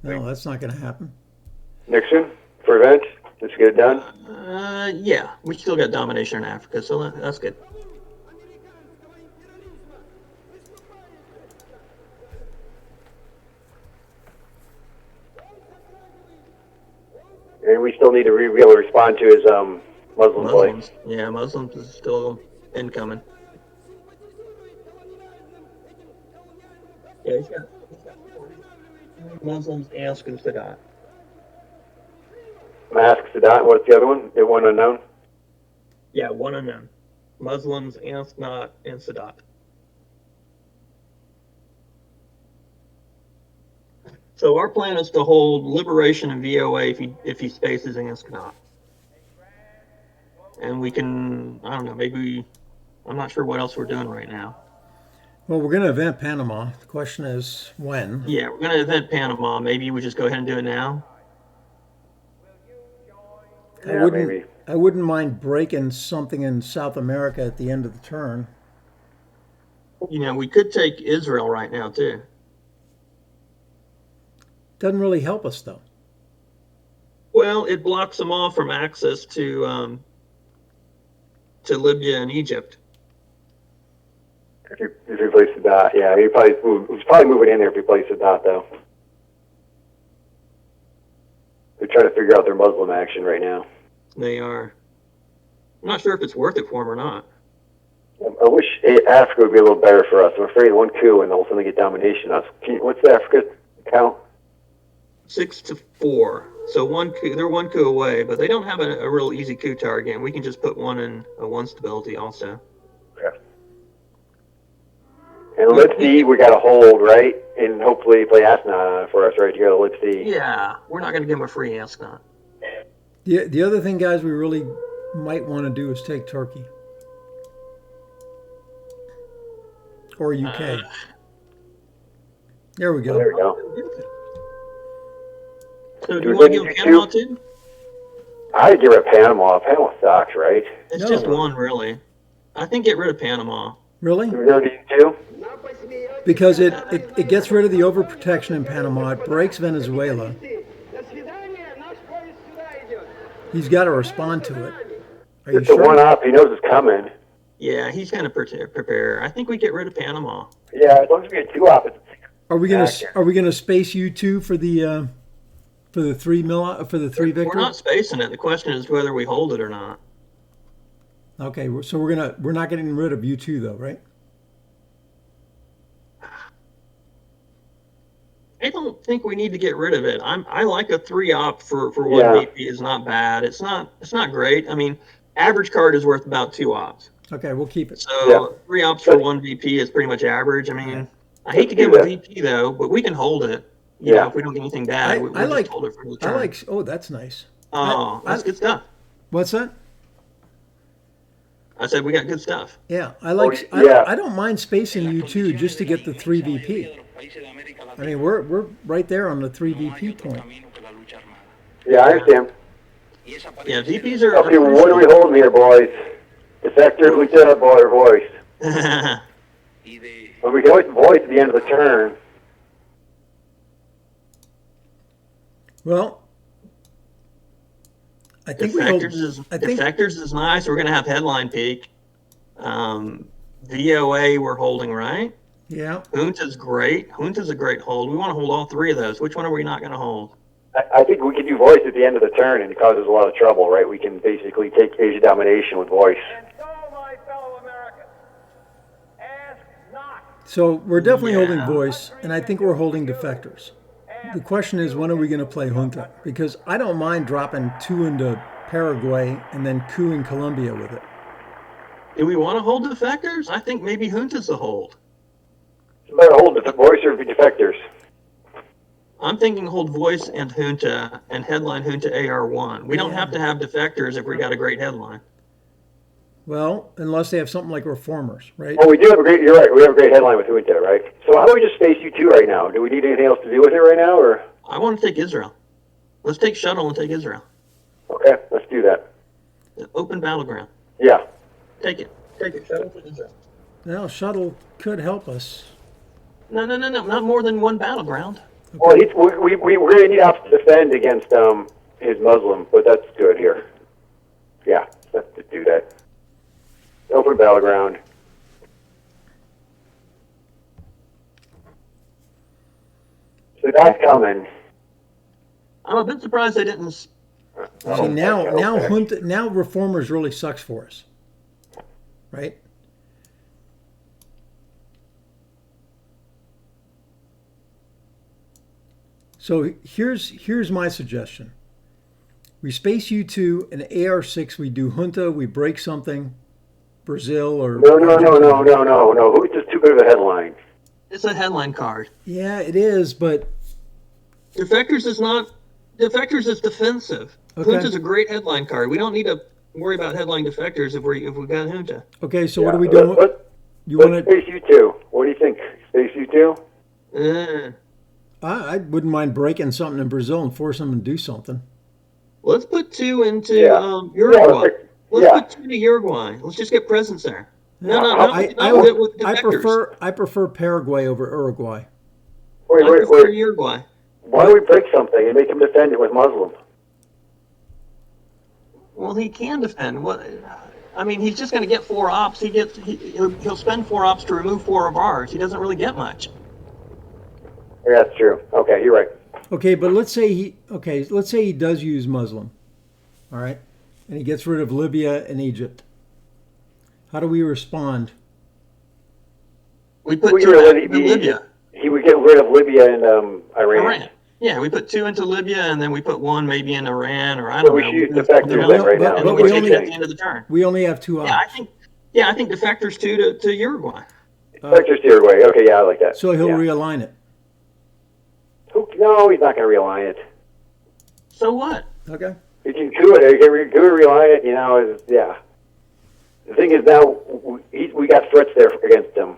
Speaker 2: No, that's not going to happen.
Speaker 4: Nixon for event. Let's get it done.
Speaker 5: Yeah, we still got domination in Africa, so that's good.
Speaker 4: And we still need to be able to respond to his Muslim play.
Speaker 5: Yeah, Muslims is still incoming. Yeah, he's got Muslims asking Sadat.
Speaker 4: Mask Sadat. What's the other one? The one unknown?
Speaker 5: Yeah, one unknown. Muslims, Asnat, and Sadat. So our plan is to hold Liberation and VOA if he spaces Asnat. And we can, I don't know, maybe, I'm not sure what else we're doing right now.
Speaker 2: Well, we're going to event Panama. The question is when.
Speaker 5: Yeah, we're going to event Panama. Maybe we just go ahead and do it now.
Speaker 4: Yeah, maybe.
Speaker 2: I wouldn't mind breaking something in South America at the end of the turn.
Speaker 5: You know, we could take Israel right now, too.
Speaker 2: Doesn't really help us, though.
Speaker 5: Well, it blocks them off from access to Libya and Egypt.
Speaker 4: If you play Sadat, yeah, he's probably moving in there if he plays Sadat, though. They're trying to figure out their Muslim action right now.
Speaker 5: They are. I'm not sure if it's worth it for them or not.
Speaker 4: I wish Africa would be a little better for us. I'm afraid one coup and all of a sudden they get domination. What's the Africa count?
Speaker 5: 6-4. So one coup, they're one coup away, but they don't have a real easy coup target. And we can just put one in one stability also.
Speaker 4: Okay. And Lipsy, we got to hold, right? And hopefully play Asnat for us, right? You got to Lipsy.
Speaker 5: Yeah, we're not going to give them a free Asnat.
Speaker 2: The other thing, guys, we really might want to do is take Turkey. Or UK. There we go.
Speaker 4: There we go.
Speaker 5: So do you want to give Panama too?
Speaker 4: I'd get rid of Panama. Panama sucks, right?
Speaker 5: It's just one, really. I think get rid of Panama.
Speaker 2: Really?
Speaker 4: We're going to do two?
Speaker 2: Because it gets rid of the overprotection in Panama. It breaks Venezuela. He's got to respond to it. Are you
Speaker 4: It's
Speaker 2: sure?
Speaker 4: the one up. He knows it's coming.
Speaker 5: Yeah, he's going to prepare. I think we get rid of Panama.
Speaker 4: Yeah, as long as we get two opposites.
Speaker 2: Are we gonna space you two for the 3 victory?
Speaker 5: We're not spacing it. The question is whether we hold it or not.
Speaker 2: Okay, so we're not getting rid of you two though, right?
Speaker 5: I don't think we need to get rid of it. I like a 3-op for one VP is not bad. It's not great. I mean, average card is worth about 2 ops.
Speaker 2: Okay, we'll keep it.
Speaker 5: So 3 ops for one VP is pretty much average. I mean, I hate to give a VP though, but we can hold it. You know, if we don't get anything bad, we'll just hold it for the turn.
Speaker 2: Oh, that's nice.
Speaker 5: Oh, that's good stuff.
Speaker 2: What's that?
Speaker 5: I said we got good stuff.
Speaker 2: Yeah, I don't mind spacing you two just to get the 3 VP. I mean, we're right there on the 3 VP point.
Speaker 4: Yeah, I understand.
Speaker 5: Yeah, VPs are.
Speaker 4: Okay, well, what are we holding here, boys? Defectors, we said our voice. Well, we can always voice at the end of the turn.
Speaker 2: Well, I think
Speaker 5: Defectors is nice. We're going to have headline peak. VOA we're holding, right?
Speaker 2: Yeah.
Speaker 5: Junta's great. Junta's a great hold. We want to hold all 3 of those. Which one are we not going to hold?
Speaker 4: I think we can do voice at the end of the turn, and it causes a lot of trouble, right? We can basically take Asia domination with voice.
Speaker 6: And so, my fellow Americans, ask not.
Speaker 2: So we're definitely holding voice, and I think we're holding defectors. The question is, when are we going to play Junta? Because I don't mind dropping 2 into Paraguay and then coup in Colombia with it.
Speaker 5: Do we want to hold defectors? I think maybe Junta's the hold.
Speaker 4: So better hold the voice or defectors.
Speaker 5: I'm thinking hold voice and Junta and headline Junta AR1. We don't have to have defectors if we got a great headline.
Speaker 2: Well, unless they have something like reformers, right?
Speaker 4: Well, we do have you're right, we have a great headline with Junta, right? So how do we just space you two right now? Do we need anything else to do with it right now, or?
Speaker 5: I want to take Israel. Let's take shuttle and take Israel.
Speaker 4: Okay, let's do that.
Speaker 5: Open battleground.
Speaker 4: Yeah.
Speaker 5: Take it. Shuttle to Israel.
Speaker 2: Now, shuttle could help us.
Speaker 5: No. Not more than one battleground.
Speaker 4: Okay. Well, we're going to need to defend against his Muslim, but that's good here. Yeah, let's do that. Open battleground. So that's coming.
Speaker 5: I'm a bit surprised they didn't
Speaker 2: See, now Reformers really sucks for us, right? So here's my suggestion. We space U2 and AR6. We do Junta. We break something, Brazil or
Speaker 4: no. Who's just too big of a headline?
Speaker 5: It's a headline card.
Speaker 2: Yeah, it is, but
Speaker 5: Defectors is not. Defectors is defensive.
Speaker 2: Okay.
Speaker 5: Junta's a great headline card. We don't need to worry about headline defectors if we got Junta.
Speaker 2: Okay, so what are we doing? You want to
Speaker 4: space U2? What do you think? Space U2?
Speaker 2: I wouldn't mind breaking something in Brazil and force them to do something.
Speaker 5: Let's put 2 into Uruguay. Let's put 2 into Uruguay. Let's just get presence there.
Speaker 2: I prefer Paraguay over Uruguay.
Speaker 4: Wait.
Speaker 5: Uruguay.
Speaker 4: Why don't we break something and make him defend it with Muslim?
Speaker 5: Well, he can defend. What? I mean, he's just going to get 4 ops. He'll spend 4 ops to remove 4 of ours. He doesn't really get much.
Speaker 4: Yeah, that's true. Okay, you're right.
Speaker 2: Okay, but let's say he does use Muslim. All right, and he gets rid of Libya and Egypt. How do we respond?
Speaker 5: We put 2 into Libya.
Speaker 4: He would get rid of Libya and Iran.
Speaker 5: Yeah, we put 2 into Libya, and then we put 1 maybe in Iran, or I don't know.
Speaker 4: We should use defectors right now.
Speaker 5: And we take it at the end of the turn.
Speaker 2: We only have 2 ops.
Speaker 5: I think defectors 2 to Uruguay.
Speaker 4: Defectors to Uruguay. Okay, yeah, I like that.
Speaker 2: So he'll realign it.
Speaker 4: No, he's not going to realign it.
Speaker 5: So what?
Speaker 2: Okay.
Speaker 4: You can do it. You can realign it. You know, yeah. The thing is now we got threats there against him.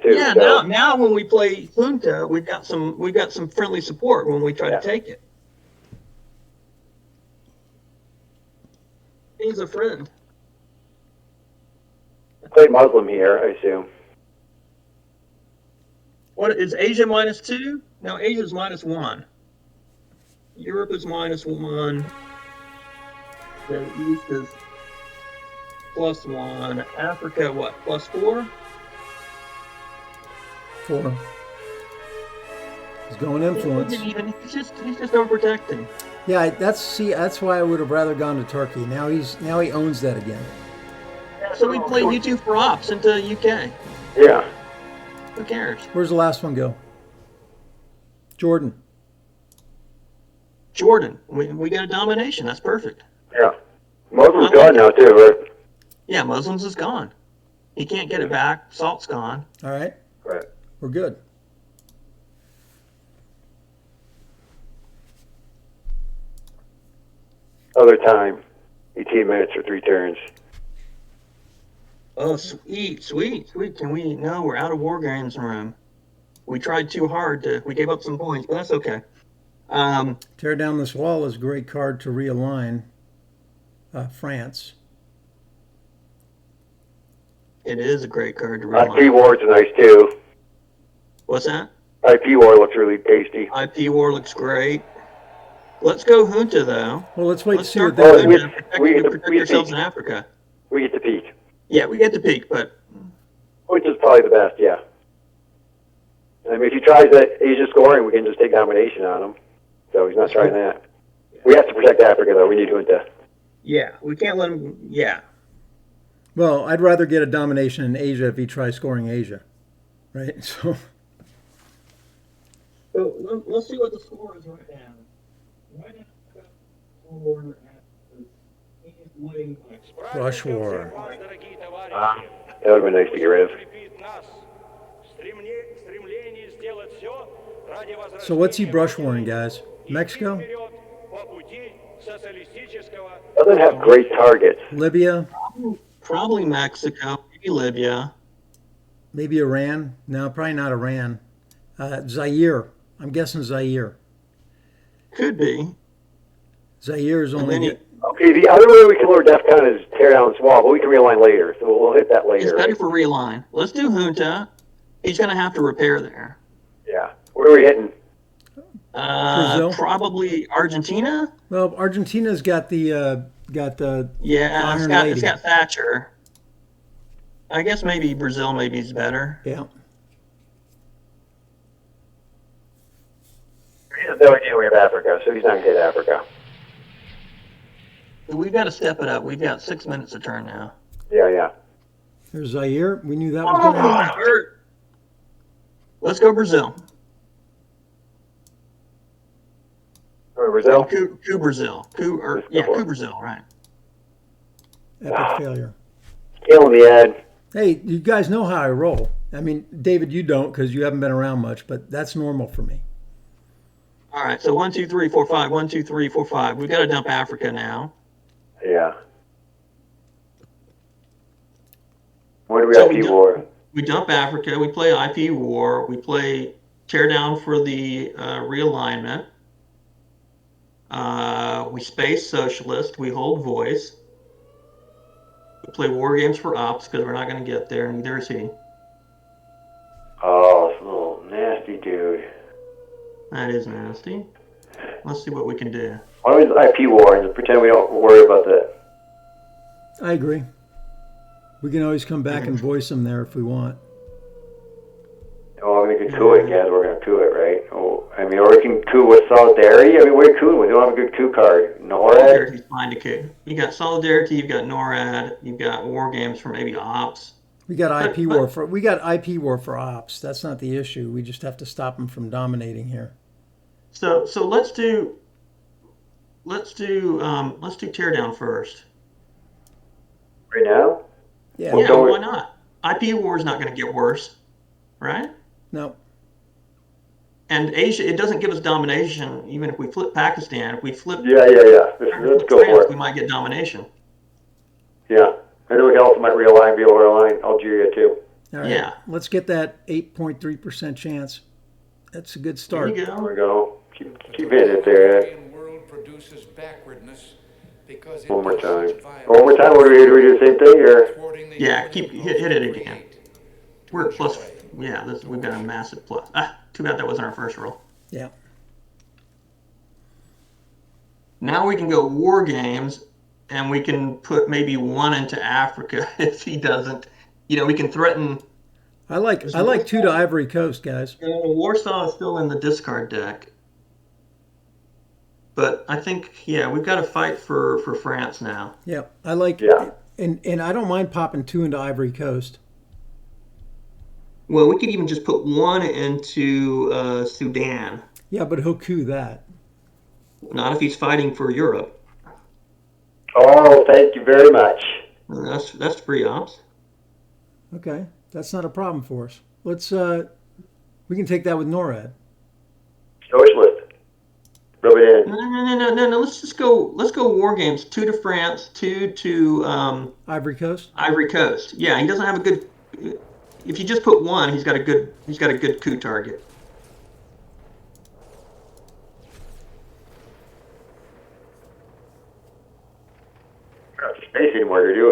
Speaker 4: Too,
Speaker 5: yeah. So. Now when we play Junta, we've got some friendly support when we try to take it. He's a friend.
Speaker 4: Play Muslim here, I assume.
Speaker 5: What is Asia -2? No, Asia's -1. Europe is -1. The East is +1. Africa, what? +4?
Speaker 2: 4. He's going influence.
Speaker 5: He's just overprotecting.
Speaker 2: Yeah, that's why I would have rather gone to Turkey. Now he owns that again.
Speaker 5: So we play U2 for ops into UK.
Speaker 4: Yeah.
Speaker 5: Who cares?
Speaker 2: Where's the last one go? Jordan.
Speaker 5: We got a domination. That's perfect.
Speaker 4: Yeah. Muslim's gone now too, right?
Speaker 5: Yeah, Muslims is gone. He can't get it back. Salt's gone.
Speaker 2: All right.
Speaker 4: Right.
Speaker 2: We're good.
Speaker 4: Other time. 18 minutes for 3 turns.
Speaker 5: Oh, sweet. Can we? No, we're out of war games room. We tried too hard we gave up some points, but that's okay.
Speaker 2: Tear down this wall is a great card to realign France.
Speaker 5: It is a great card to realign.
Speaker 4: IP War's nice too.
Speaker 5: What's that?
Speaker 4: IP War looks really tasty.
Speaker 5: IP War looks great. Let's go Junta though.
Speaker 2: Well, let's wait to see what
Speaker 5: they do. Protect yourselves in Africa.
Speaker 4: We get to peek.
Speaker 5: Yeah, we get to peek, but
Speaker 4: which is probably the best, yeah. I mean, if he tries that Asia scoring, we can just take domination on him. So he's not trying that. We have to protect Africa, though. We need Junta.
Speaker 5: Yeah, we can't let him. Yeah.
Speaker 2: Well, I'd rather get a domination in Asia if he tries scoring Asia, right? So
Speaker 5: let's see what the score is right now.
Speaker 2: Brush War.
Speaker 4: That would have been nice to get rid of.
Speaker 2: So what's he brush warring, guys? Mexico?
Speaker 4: Doesn't have great targets.
Speaker 2: Libya?
Speaker 5: Probably Mexico. Maybe Libya.
Speaker 2: Maybe Iran? No, probably not Iran. Zaire. I'm guessing Zaire.
Speaker 5: Could be.
Speaker 2: Zaire is only...
Speaker 4: Okay, the other way we can lower DEFCON is tear down this wall, but we can realign later, so we'll hit that later.
Speaker 5: It's better for realign. Let's do Junta. He's going to have to repair there.
Speaker 4: Yeah. Where are we hitting?
Speaker 2: Brazil?
Speaker 5: Probably Argentina.
Speaker 2: Well, Argentina's got the
Speaker 5: yeah, it's got Thatcher. I guess maybe Brazil maybe is better.
Speaker 2: Yeah.
Speaker 4: He has no idea we have Africa, so he's not going to hit Africa.
Speaker 5: we've got to step it up. We've got 6 minutes to turn now.
Speaker 4: Yeah.
Speaker 2: There's Zaire. We knew that was going to happen.
Speaker 5: Let's go Brazil.
Speaker 4: Brazil?
Speaker 5: Coup Brazil. Coup Brazil, right.
Speaker 2: Epic failure.
Speaker 4: Killing me, Ed.
Speaker 2: Hey, you guys know how I roll. I mean, David, you don't because you haven't been around much, but that's normal for me.
Speaker 5: All right, so 1, 2, 3, 4, 5. 1, 2, 3, 4, 5. We've got to dump Africa now.
Speaker 4: Yeah. What do we IP war?
Speaker 5: We dump Africa. We play IP war. We play tear down for the realignment. We space socialist. We hold voice. We play war games for ops because we're not going to get there, and neither is he.
Speaker 4: Oh, this little nasty dude.
Speaker 5: That is nasty. Let's see what we can do.
Speaker 4: Why don't we IP war and just pretend we don't worry about that?
Speaker 2: I agree. We can always come back and voice them there if we want.
Speaker 4: Oh, we can coup it, guys. We're going to coup it, right? Oh, I mean, or we can coup with Solidarity. I mean, what are you cooing with? We don't have a good coup card. NORAD?
Speaker 5: Solidarity's fine to coup. You got Solidarity, you've got NORAD, you've got war games for maybe ops.
Speaker 2: We got IP war for ops. That's not the issue. We just have to stop them from dominating here.
Speaker 5: So let's do teardown first.
Speaker 4: Right now?
Speaker 2: Yeah.
Speaker 5: Yeah, why not? IP war is not going to get worse, right?
Speaker 2: No.
Speaker 5: And Asia, it doesn't give us domination, even if we flip Pakistan. If we flip...
Speaker 4: Yeah. Let's go for it.
Speaker 5: We might get domination.
Speaker 4: Yeah. I know we also might be able to realign Algeria, too.
Speaker 2: All right.
Speaker 5: Yeah.
Speaker 2: Let's get that 8.3% chance. That's a good start.
Speaker 5: There you go.
Speaker 4: There we go. Keep hitting it there, Ed. One more time. One more time. What do we do? The same thing, or?
Speaker 5: Yeah, hit it again. We're at plus. Yeah, we've got a massive plus. Too bad that wasn't our first roll.
Speaker 2: Yeah.
Speaker 5: Now we can go war games, and we can put maybe one into Africa if he doesn't. We can threaten.
Speaker 2: I like 2 to Ivory Coast, guys.
Speaker 5: Warsaw is still in the discard deck. But I think, we've got to fight for France now.
Speaker 2: Yeah, I like it. And I don't mind popping 2 into Ivory Coast.
Speaker 5: Well, we could even just put 1 into Sudan.
Speaker 2: Yeah, but he'll coup that.
Speaker 5: Not if he's fighting for Europe.
Speaker 4: Oh, thank you very much.
Speaker 5: That's free ops.
Speaker 2: Okay, that's not a problem for us. Let's we can take that with NORAD.
Speaker 4: Socialist. Rub it in.
Speaker 5: No. Let's go war games. 2 to France, 2 to
Speaker 2: Ivory Coast.
Speaker 5: Ivory Coast. Yeah, he doesn't have a good. If you just put 1, he's got a good coup target.
Speaker 4: We don't have space anymore here, do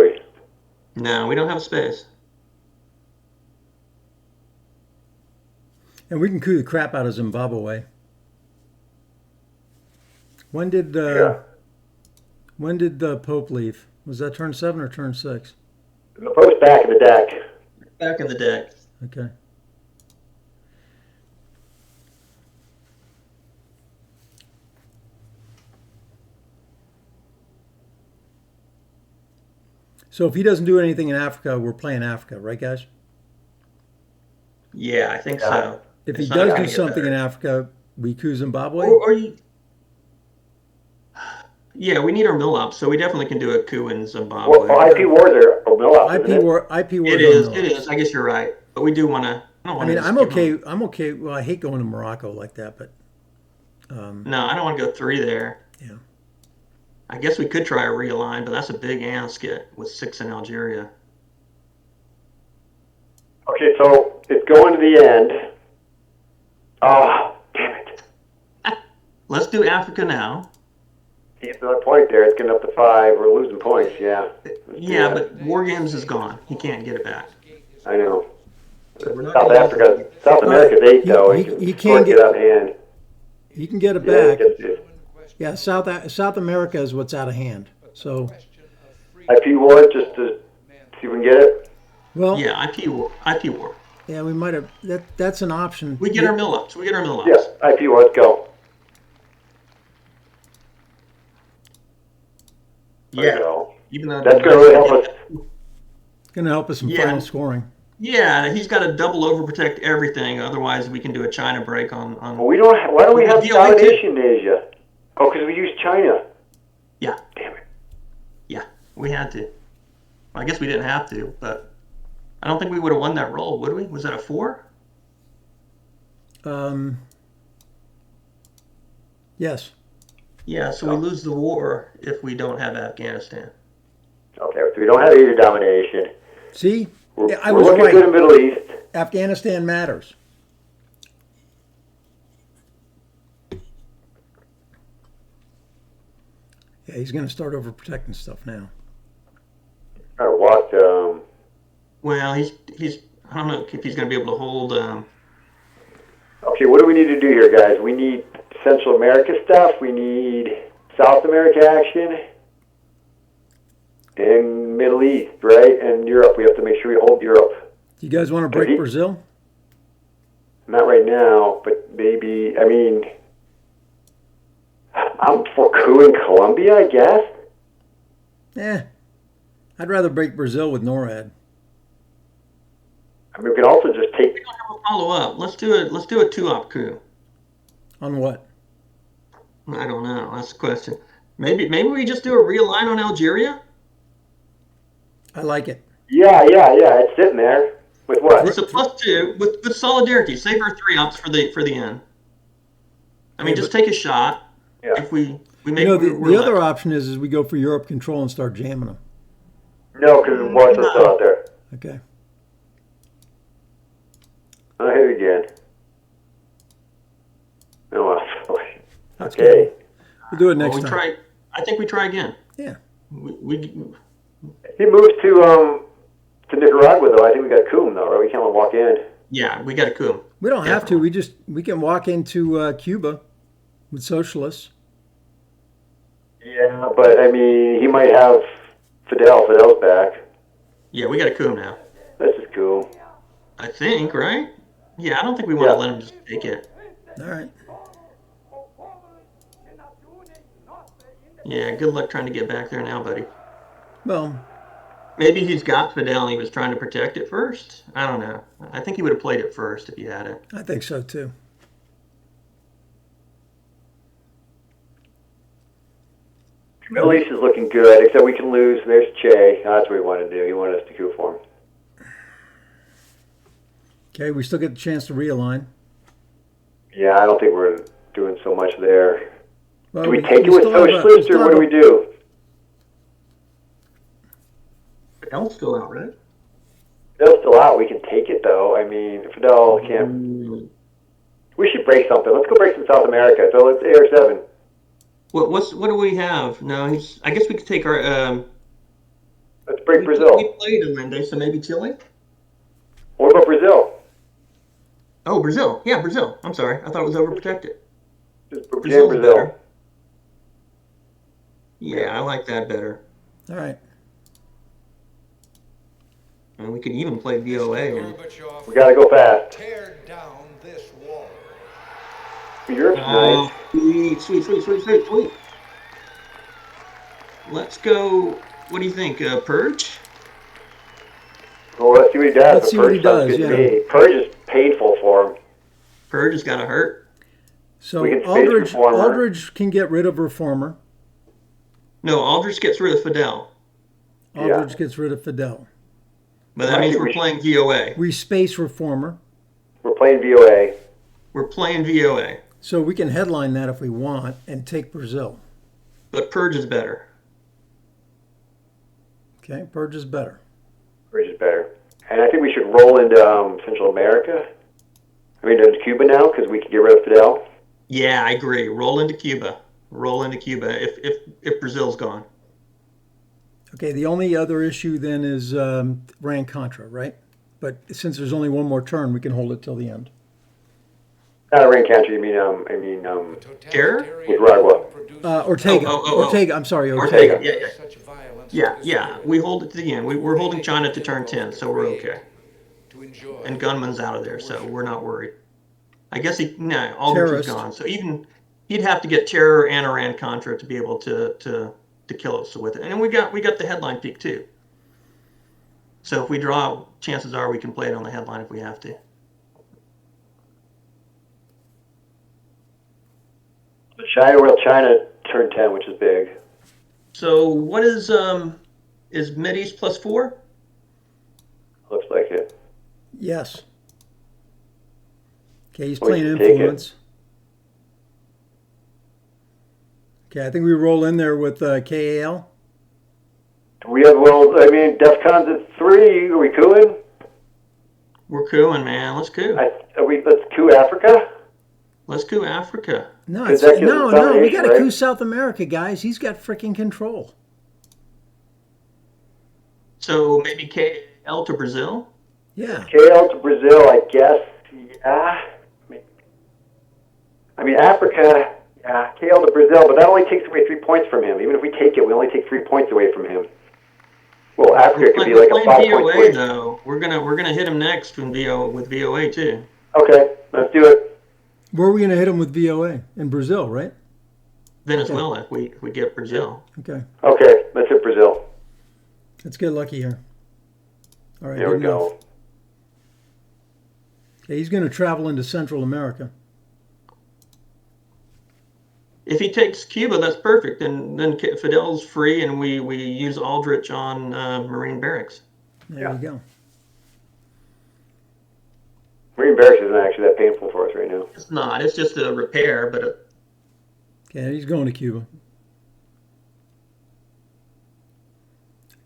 Speaker 4: we?
Speaker 5: No, we don't have space.
Speaker 2: And we can coup the crap out of Zimbabwe. When did the Pope leave? Was that turn 7 or turn 6?
Speaker 4: The Pope's back in the deck.
Speaker 5: Back in the deck.
Speaker 2: Okay. So if he doesn't do anything in Africa, we're playing Africa, right, guys?
Speaker 5: Yeah, I think so.
Speaker 2: If he does do something in Africa, we coup Zimbabwe?
Speaker 5: Yeah, we need our mill ops, so we definitely can do a coup in Zimbabwe.
Speaker 4: Well, IP wars are mill ops.
Speaker 2: IP war.
Speaker 5: It is. I guess you're right, but we do want to.
Speaker 2: I'm okay. I'm okay. Well, I hate going to Morocco like that, but.
Speaker 5: No, I don't want to go 3 there.
Speaker 2: Yeah.
Speaker 5: I guess we could try a realign, but that's a big ask with 6 in Algeria.
Speaker 4: Okay, so it's going to the end. Oh, damn it.
Speaker 5: Let's do Africa now.
Speaker 4: He's another point there. It's getting up to 5. We're losing points, yeah.
Speaker 5: Yeah, but War Games is gone. He can't get it back.
Speaker 4: I know. South America's 8, though.
Speaker 2: He can't
Speaker 4: get out of hand.
Speaker 2: He can get it back. Yeah, South America is what's out of hand. So
Speaker 4: IP war, just to see if we can get it.
Speaker 2: Well,
Speaker 5: yeah, IP war.
Speaker 2: Yeah, we might have. That's an option.
Speaker 5: We get our mill ups.
Speaker 4: Yes, IP war. Let's go.
Speaker 5: Yeah.
Speaker 4: So,
Speaker 5: even though
Speaker 4: that's going to really help us.
Speaker 2: It's going to help us in final scoring.
Speaker 5: Yeah, he's got to double overprotect everything. Otherwise, we can do a China break on.
Speaker 4: Well, why don't we have domination in Asia? Oh, because we use China.
Speaker 5: Yeah.
Speaker 4: Damn it.
Speaker 5: Yeah, we had to. Well, I guess we didn't have to, but I don't think we would have won that roll, would we? Was that a 4?
Speaker 2: Yes.
Speaker 5: Yeah, so we lose the war if we don't have Afghanistan.
Speaker 4: Okay, so we don't have Asia domination.
Speaker 2: See?
Speaker 4: I was looking good in the Middle East.
Speaker 2: Afghanistan matters. Yeah, he's going to start overprotecting stuff now.
Speaker 4: Kind of walked.
Speaker 5: Well, he's. I don't know if he's going to be able to hold.
Speaker 4: Okay, what do we need to do here, guys? We need Central America stuff. We need South America action. And Middle East, right? And Europe. We have to make sure we hold Europe.
Speaker 2: Do you guys want to break Brazil?
Speaker 4: Not right now, but maybe. I mean, I'm for coup in Colombia, I guess.
Speaker 2: I'd rather break Brazil with NORAD.
Speaker 4: I mean, we can also just take.
Speaker 5: We don't have a follow up. Let's do a 2-op coup.
Speaker 2: On what?
Speaker 5: I don't know. That's the question. Maybe we just do a realign on Algeria.
Speaker 2: I like it.
Speaker 4: Yeah. It's sitting there. With what?
Speaker 5: It's a +2 with solidarity. Save our 3-ops for the end. I mean, just take a shot.
Speaker 4: Yeah.
Speaker 5: If we make
Speaker 2: the other option is we go for Europe control and start jamming them.
Speaker 4: No, because Warsaw's still out there.
Speaker 2: Okay.
Speaker 4: I'll hit it again. No,
Speaker 2: That's
Speaker 4: okay.
Speaker 2: Good. We'll do it next time.
Speaker 5: I think we try again.
Speaker 2: Yeah.
Speaker 4: He moves to Nicaragua, though. I think we got Coom, though, right? We can't walk in.
Speaker 5: Yeah, we got a coup.
Speaker 2: We don't have to. We can walk into Cuba with socialists.
Speaker 4: Yeah, but I mean, he might have Fidel. Fidel's back.
Speaker 5: Yeah, we got a coup now.
Speaker 4: This is cool.
Speaker 5: I think, right? Yeah, I don't think we want to let him just take it.
Speaker 2: All right.
Speaker 5: Yeah, good luck trying to get back there now, buddy.
Speaker 2: Well,
Speaker 5: maybe he's got Fidel and he was trying to protect it first. I don't know. I think he would have played it first if he had it.
Speaker 2: I think so too.
Speaker 4: Middle East is looking good, except we can lose. There's Che. That's what he wanted to do. He wanted us to coup for him.
Speaker 2: Okay, we still get the chance to realign.
Speaker 4: Yeah, I don't think we're doing so much there.
Speaker 2: Well,
Speaker 4: do we take it with socialists, or what do we do?
Speaker 5: Fidel's still out, right?
Speaker 4: Fidel's still out. We can take it, though. I mean, Fidel can't. We should break something. Let's go break some South America. So let's AR-7.
Speaker 5: What do we have? No, I guess we could take our.
Speaker 4: Let's break Brazil.
Speaker 5: We played Allende, so maybe Chile.
Speaker 4: What about Brazil?
Speaker 5: Oh, Brazil. Yeah, Brazil. I'm sorry. I thought it was overprotected.
Speaker 4: Just Brazil.
Speaker 5: Better. Yeah, I like that better.
Speaker 2: All right.
Speaker 5: And we could even play VOA.
Speaker 4: We got to go fast.
Speaker 9: Tear down this wall.
Speaker 4: Europe's nice.
Speaker 5: Sweet. Let's go. What do you think? Purge?
Speaker 4: Well, let's see what he does.
Speaker 2: Let's see what he does. Yeah.
Speaker 4: Purge is painful for him.
Speaker 5: Purge has got to hurt.
Speaker 2: So Aldridge can get rid of Reformer.
Speaker 5: No, Aldridge gets rid of Fidel.
Speaker 2: Aldridge gets rid of Fidel.
Speaker 5: But that means we're playing VOA.
Speaker 2: We space Reformer.
Speaker 4: We're playing VOA.
Speaker 5: We're playing VOA.
Speaker 2: So we can headline that if we want and take Brazil.
Speaker 5: But Purge is better.
Speaker 2: Okay, Purge is better.
Speaker 4: Purge is better. And I think we should roll into Central America. I mean, into Cuba now, because we can get rid of Fidel.
Speaker 5: Yeah, I agree. Roll into Cuba. If Brazil's gone.
Speaker 2: Okay, the only other issue then is Iran-Contra, right? But since there's only one more turn, we can hold it till the end.
Speaker 4: Not Iran-Contra, you mean,
Speaker 5: Terror?
Speaker 4: Nicaragua.
Speaker 2: Ortega. Ortega, I'm sorry,
Speaker 5: Ortega. Yeah. We hold it to the end. We're holding China to turn 10, so we're okay. And Gunman's out of there, so we're not worried. I guess Aldrich is gone. So even he'd have to get Terror and Iran-Contra to be able to to kill us with it. And we got the headline peak too. So if we draw, chances are we can play it on the headline if we have to.
Speaker 4: China turn 10, which is big.
Speaker 5: So what is Mideast +4?
Speaker 4: Looks like it.
Speaker 2: Yes. Okay, he's playing influence. Okay, I think we roll in there with KAL.
Speaker 4: We have, well, I mean, DEFCON's at 3. Are we cooing?
Speaker 5: We're cooing, man. Let's coo.
Speaker 4: Let's coo Africa?
Speaker 5: Let's coo Africa.
Speaker 2: No, we got to coo South America, guys. He's got freaking control.
Speaker 5: So maybe KL to Brazil?
Speaker 2: Yeah.
Speaker 4: KL to Brazil, I guess. Yeah. I mean, Africa, yeah, KL to Brazil, but that only takes away 3 points from him. Even if we take it, we only take 3 points away from him. Well, Africa could be like a 5-point swing.
Speaker 5: Though. We're gonna hit him next with VOA too.
Speaker 4: Okay, let's do it.
Speaker 2: Where are we gonna hit him with VOA? In Brazil, right?
Speaker 5: Venezuela, if we get Brazil.
Speaker 2: Okay.
Speaker 4: Okay, let's hit Brazil.
Speaker 2: Let's get lucky here. All right.
Speaker 4: There we go.
Speaker 2: Okay, he's going to travel into Central America.
Speaker 5: If he takes Cuba, that's perfect. Then Fidel's free, and we use Aldrich on Marine Barracks.
Speaker 2: There we go.
Speaker 4: Marine Barracks isn't actually that painful for us right now.
Speaker 5: It's not. It's just a repair, but.
Speaker 2: Okay, he's going to Cuba.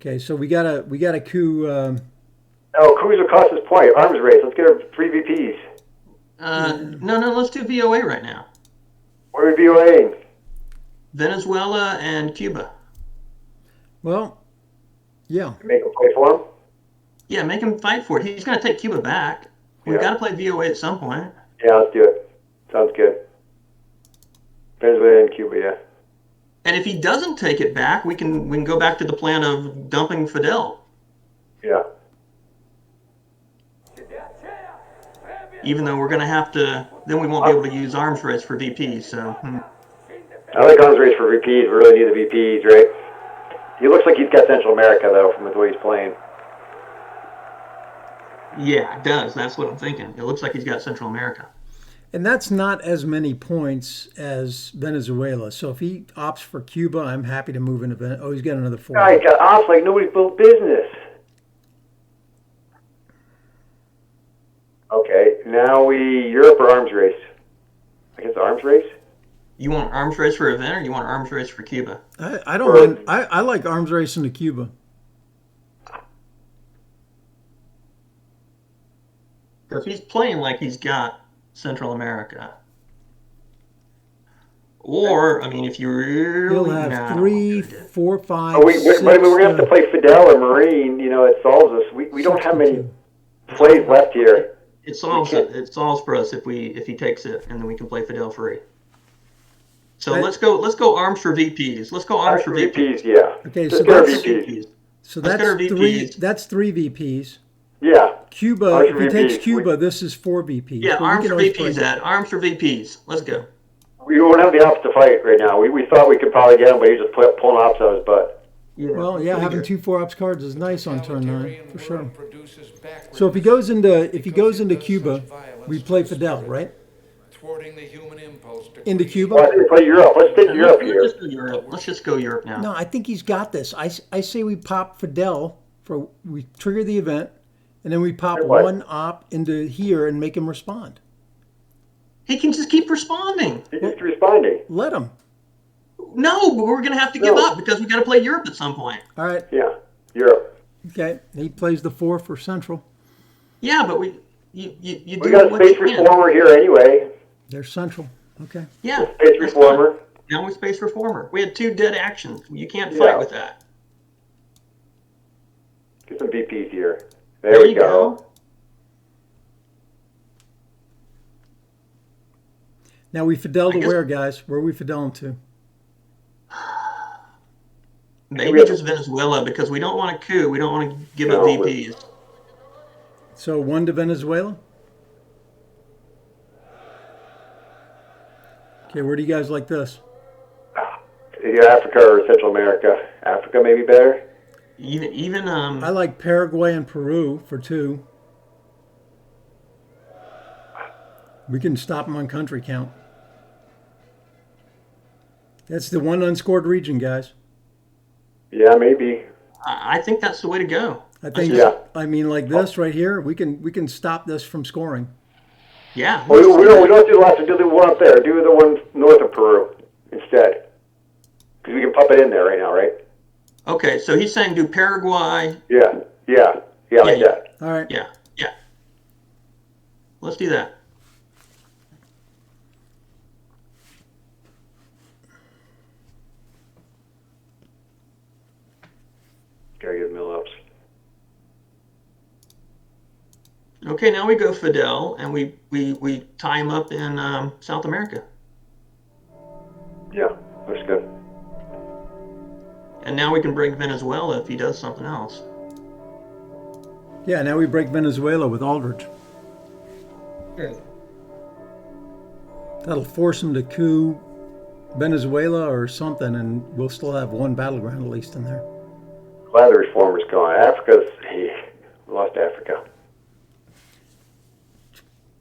Speaker 2: Okay, so we got a coup.
Speaker 4: Coups will cost us point. Arms race. Let's get our 3 VPs.
Speaker 5: No. Let's do VOA right now.
Speaker 4: Where are we VOAing?
Speaker 5: Venezuela and Cuba.
Speaker 2: Well, yeah.
Speaker 4: Make him play for him.
Speaker 5: Yeah, make him fight for it. He's going to take Cuba back. We've got to play VOA at some point.
Speaker 4: Yeah, let's do it. Sounds good. Venezuela and Cuba, yeah.
Speaker 5: And if he doesn't take it back, we can go back to the plan of dumping Fidel.
Speaker 4: Yeah.
Speaker 5: Even though we're going to have to, then we won't be able to use arms race for VPs. So.
Speaker 4: I like arms race for VPs. We really need the VPs, right? He looks like he's got Central America though, from the way he's playing.
Speaker 5: Yeah, it does. That's what I'm thinking. It looks like he's got Central America.
Speaker 2: And that's not as many points as Venezuela. So if he opts for Cuba, I'm happy to move into Venezuela. Oh, he's got another 4.
Speaker 4: He got ops like nobody's built business. Okay, now Europe or arms race? I guess arms race?
Speaker 5: You want arms race for event or you want arms race for Cuba?
Speaker 2: I don't mind. I like arms race into Cuba.
Speaker 5: Because he's playing like he's got Central America. Or, I mean, if you really...
Speaker 2: He'll have 3, 4, 5,
Speaker 4: we're going to have to play Fidel or Marine. You know, it solves us. We don't have many plays left here.
Speaker 5: It solves for us if he takes it, and then we can play Fidel free. So let's go arms for VPs. Let's go arms for VPs.
Speaker 4: Yeah.
Speaker 2: Okay,
Speaker 4: so that's VPs.
Speaker 2: So that's 3 VPs.
Speaker 4: Yeah.
Speaker 2: Cuba, if he takes Cuba, this is 4 VPs.
Speaker 5: Yeah, arms for VPs, Arms for VPs. Let's go.
Speaker 4: We don't have the ops to fight right now. We thought we could probably get him, but he's just pulling ops out of his butt.
Speaker 2: Yeah, well, yeah, having 2 4-ops cards is nice on turn 9 for sure. So if he goes into Cuba, we play Fidel, right? Into Cuba.
Speaker 4: Well, I think we play Europe. Let's take Europe here.
Speaker 5: Let's just go Europe now.
Speaker 2: No, I think he's got this. I say we pop Fidel we trigger the event, and then we pop 1 op into here and make him respond.
Speaker 5: He can just keep responding.
Speaker 4: He's just responding.
Speaker 2: Let him.
Speaker 5: No, but we're going to have to give up because we got to play Europe at some point.
Speaker 2: All right.
Speaker 4: Yeah, Europe.
Speaker 2: Okay, he plays the 4 for Central.
Speaker 5: Yeah, but we
Speaker 4: got a space reformer here anyway.
Speaker 2: There's Central. Okay.
Speaker 5: Yeah.
Speaker 4: Space reformer.
Speaker 5: Now we space reformer. We had 2 dead actions. You can't fight with that.
Speaker 4: Get some VPs here. There we go.
Speaker 2: Now we Fidel to where, guys? Where are we Fideling to?
Speaker 5: Maybe just Venezuela because we don't want to coup. We don't want to give up VPs.
Speaker 2: So 1 to Venezuela? Okay, where do you guys like this?
Speaker 4: He Either Africa or Central America. Africa may be better.
Speaker 5: Even
Speaker 2: I like Paraguay and Peru for 2. We can stop them on country count. That's the one unscored region, guys.
Speaker 4: Yeah, maybe.
Speaker 5: I think that's the way to go.
Speaker 2: I think. Yeah. I mean, like this right here, we can stop this from scoring.
Speaker 5: Yeah.
Speaker 4: We don't do the last one. Do the one up there. Do the one north of Peru instead, because we can pump it in there right now, right?
Speaker 5: Okay, so he's saying do Paraguay.
Speaker 4: Yeah, like that.
Speaker 2: All right.
Speaker 5: Yeah. Let's do that.
Speaker 4: Gotta get mill ups.
Speaker 5: Okay, now we go Fidel, and we tie him up in South America.
Speaker 4: Yeah, that's good.
Speaker 5: And now we can break Venezuela if he does something else.
Speaker 2: Yeah, now we break Venezuela with Aldrich.
Speaker 5: Good.
Speaker 2: That'll force him to coup Venezuela or something, and we'll still have one battleground at least in there.
Speaker 4: Glad the reformers gone. We lost Africa.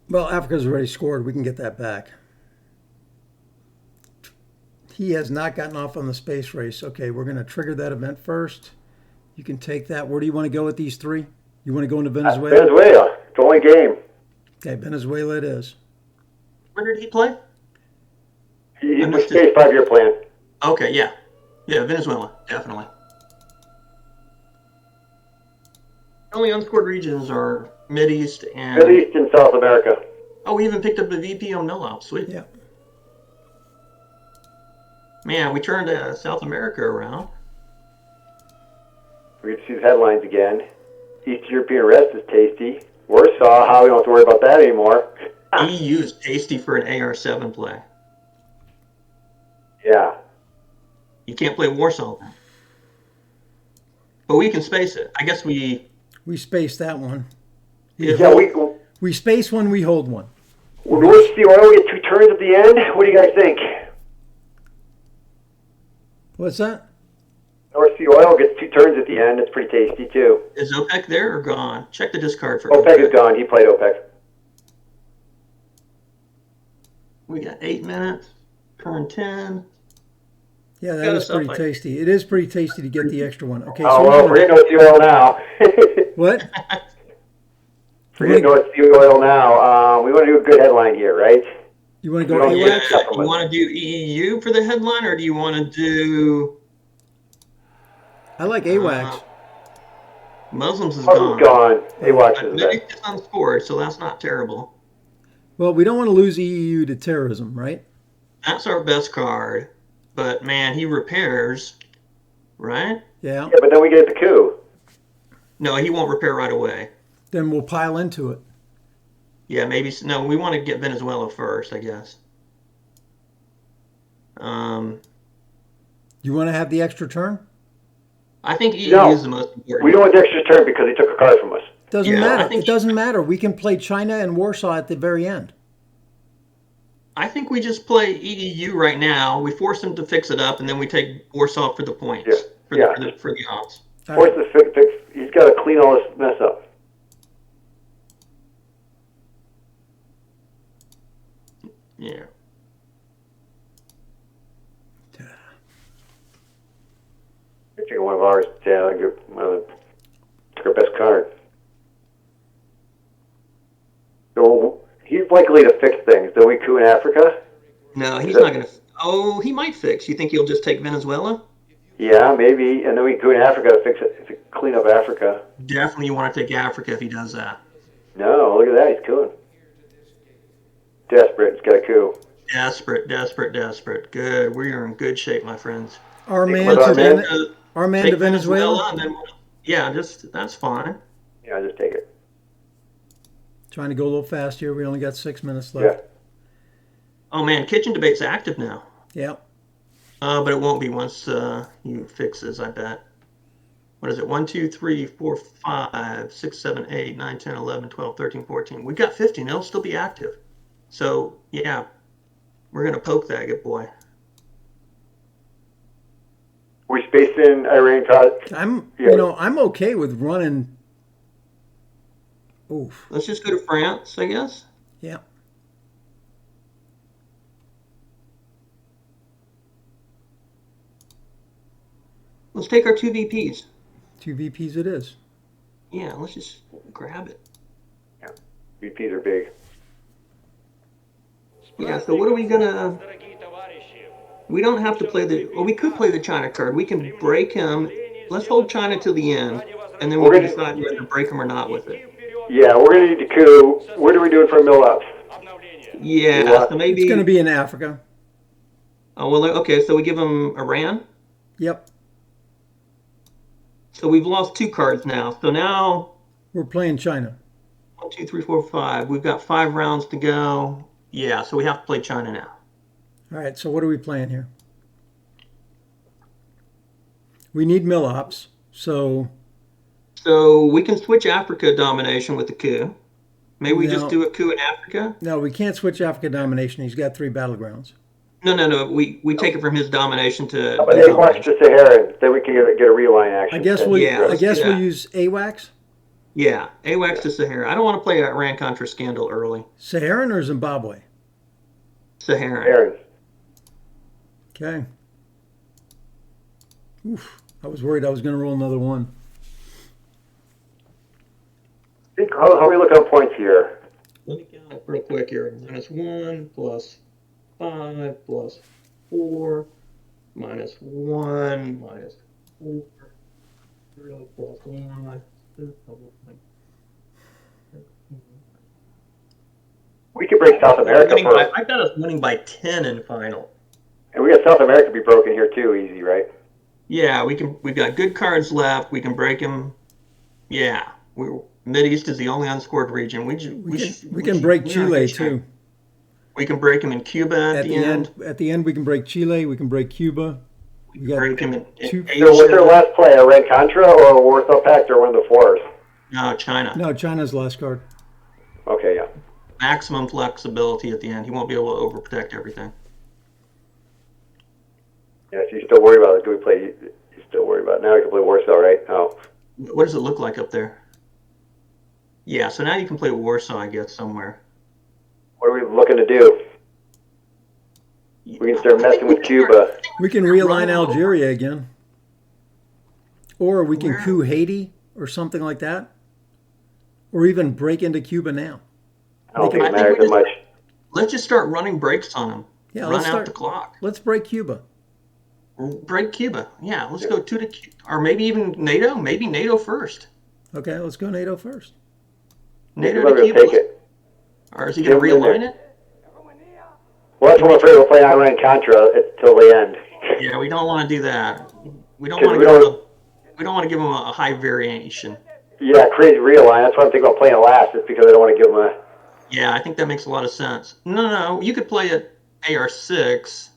Speaker 2: Well, Africa's already scored. We can get that back. He has not gotten off on the space race. Okay, we're going to trigger that event first. You can take that. Where do you want to go with these 3? You want to go into Venezuela?
Speaker 4: Venezuela. It's the only game.
Speaker 2: Okay, Venezuela it is.
Speaker 5: Where did he play?
Speaker 4: He was space 5-year plan.
Speaker 5: Okay, yeah. Yeah, Venezuela, definitely. The only unscored regions are Mideast and
Speaker 4: South America.
Speaker 5: Oh, we even picked up the VP on Millop. Sweet.
Speaker 2: Yeah.
Speaker 5: Man, we turned South America around.
Speaker 4: We get to see the headlines again. East European rest is tasty. Warsaw, how we don't have to worry about that anymore.
Speaker 5: EU is tasty for an AR-7 play.
Speaker 4: Yeah.
Speaker 5: You can't play Warsaw then. But we can space it. I guess we
Speaker 2: space that one.
Speaker 4: We
Speaker 2: space one, we hold one.
Speaker 4: North Sea Oil, we get 2 turns at the end. What do you guys think?
Speaker 2: What's that?
Speaker 4: North Sea Oil gets 2 turns at the end. It's pretty tasty, too.
Speaker 5: Is OPEC there or gone? Check the discard for
Speaker 4: OPEC. OPEC is gone. He played OPEC.
Speaker 5: We got 8 minutes. Turn 10.
Speaker 2: Yeah, that is pretty tasty. It is pretty tasty to get the extra one. Okay.
Speaker 4: Oh, well, forget North Sea Oil now.
Speaker 2: What?
Speaker 4: Forget North Sea Oil now. We want to do a good headline here, right?
Speaker 2: You want to go AWACS?
Speaker 5: Yeah, you want to do EEU for the headline, or do you want to do...
Speaker 2: I like AWACS.
Speaker 5: Muslims is
Speaker 4: gone. AWACS is
Speaker 5: Mideast is unscored, so that's not terrible.
Speaker 2: Well, we don't want to lose EEU to terrorism, right?
Speaker 5: That's our best card. But, man, he repairs, right?
Speaker 2: Yeah.
Speaker 4: Yeah, but then we get the coup.
Speaker 5: No, he won't repair right away.
Speaker 2: Then we'll pile into it.
Speaker 5: Yeah, maybe. No, we want to get Venezuela first, I guess.
Speaker 2: You want to have the extra turn?
Speaker 5: I think EU is the most important.
Speaker 4: We don't want the extra turn because he took a card from us.
Speaker 2: Doesn't matter. It doesn't matter. We can play China and Warsaw at the very end.
Speaker 5: I think we just play EEU right now. We force him to fix it up, and then we take Warsaw for the points. For the odds.
Speaker 4: Force the fix. He's got to clean all this mess up.
Speaker 5: Yeah.
Speaker 4: Taking one of ours. Yeah, took our best card. So he's likely to fix things. Don't we coup in Africa?
Speaker 5: No, he's not going to. Oh, he might fix. You think he'll just take Venezuela?
Speaker 4: Yeah, maybe. And then we coup in Africa to fix it, to clean up Africa.
Speaker 5: Definitely you want to take Africa if he does that.
Speaker 4: No, look at that. He's cooing. Desperate. He's got a coup.
Speaker 5: Desperate. Good. We are in good shape, my friends.
Speaker 2: Our man to Venezuela?
Speaker 5: And then, yeah, that's fine.
Speaker 4: Yeah, just take it.
Speaker 2: Trying to go a little fast here. We only got 6 minutes left.
Speaker 4: Yeah.
Speaker 5: Oh, man, kitchen debate's active now.
Speaker 2: Yeah.
Speaker 5: But it won't be once you fixes, I bet. What is it? 1, 2, 3, 4, 5, 6, 7, 8, 9, 10, 11, 12, 13, 14. We've got 15. It'll still be active. So, yeah, we're going to poke that good boy.
Speaker 4: facing Iran.
Speaker 2: I'm okay with running. Oof.
Speaker 5: Let's just go to France, I guess.
Speaker 2: Yeah.
Speaker 5: Let's take our 2 VPs.
Speaker 2: 2 VPs it is.
Speaker 5: Yeah, let's just grab it.
Speaker 4: Yeah, VPs are big.
Speaker 5: Yeah, so what are we gonna... We don't have to play the... Well, we could play the China card. We can break him. Let's hold China till the end, and then we can decide whether to break him or not with it.
Speaker 4: Yeah, we're going to need the coup. What are we doing for mill-ups?
Speaker 5: Yeah, so maybe...
Speaker 2: It's going to be in Africa.
Speaker 5: Oh, well, okay, so we give him Iran?
Speaker 2: Yep.
Speaker 5: So we've lost 2 cards now. So now...
Speaker 2: We're playing China.
Speaker 5: 1, 2, 3, 4, 5. We've got 5 rounds to go. Yeah, so we have to play China now.
Speaker 2: All right, so what are we playing here? We need mill-ops, so...
Speaker 5: So we can switch Africa domination with the coup. Maybe we just do a coup in Africa?
Speaker 2: No, we can't switch Africa domination. He's got 3 battlegrounds.
Speaker 5: No. We take it from his domination to...
Speaker 4: But AWACS to Saharan, then we can get a reline action.
Speaker 2: I guess we'll use AWACS?
Speaker 5: Yeah, AWACS to Sahara. I don't want to play Iran-Contra scandal early.
Speaker 2: Saharan or Zimbabwe?
Speaker 5: Saharan.
Speaker 2: Okay. Oof. I was worried I was going to roll another 1.
Speaker 4: How are we looking at points here?
Speaker 5: Let me count real quick here. -1 plus 5 plus 4 minus 1 minus 4 0 plus 1.
Speaker 4: We could break South America first.
Speaker 5: I've got us winning by 10 in final.
Speaker 4: And we got South America be broken here too, easy, right?
Speaker 5: Yeah, we've got good cards left. We can break them. Yeah, Mideast is the only unscored region.
Speaker 2: We can break Chile too.
Speaker 5: We can break him in Cuba at the end.
Speaker 2: At the end, we can break Chile. We can break Cuba.
Speaker 5: We can break him in Asia.
Speaker 4: So what's our last play? Iran-Contra or Warsaw Pact or one of the 4s?
Speaker 5: No, China.
Speaker 2: No, China's last card.
Speaker 4: Okay, yeah.
Speaker 5: Maximum flexibility at the end. He won't be able to overprotect everything.
Speaker 4: Yeah, so you're still worried about it. Do we play? You're still worried about it. Now we can play Warsaw, right? Oh.
Speaker 5: What does it look like up there? Yeah, so now you can play Warsaw, I guess, somewhere.
Speaker 4: What are we looking to do? We can start messing with Cuba.
Speaker 2: We can realign Algeria again. Or we can coup Haiti or something like that. Or even break into Cuba now.
Speaker 4: I don't think it matters that much.
Speaker 5: Let's just start running breaks on them.
Speaker 2: Yeah,
Speaker 5: Run out the clock.
Speaker 2: Let's break Cuba.
Speaker 5: Break Cuba. Yeah, let's go 2 to... Or maybe even NATO. Maybe NATO first.
Speaker 2: Okay, let's go NATO first.
Speaker 5: NATO to Cuba.
Speaker 4: Take it.
Speaker 5: Or is he going to realign it?
Speaker 4: Well, that's what I'm afraid we'll play Iran-Contra until the end.
Speaker 5: Yeah, we don't want to do that. We don't want to give him a high variation.
Speaker 4: Yeah, crazy realign. That's why I'm thinking about playing it last. It's because I don't want to give him a...
Speaker 5: Yeah, I think that makes a lot of sense. No, you could play it AR6.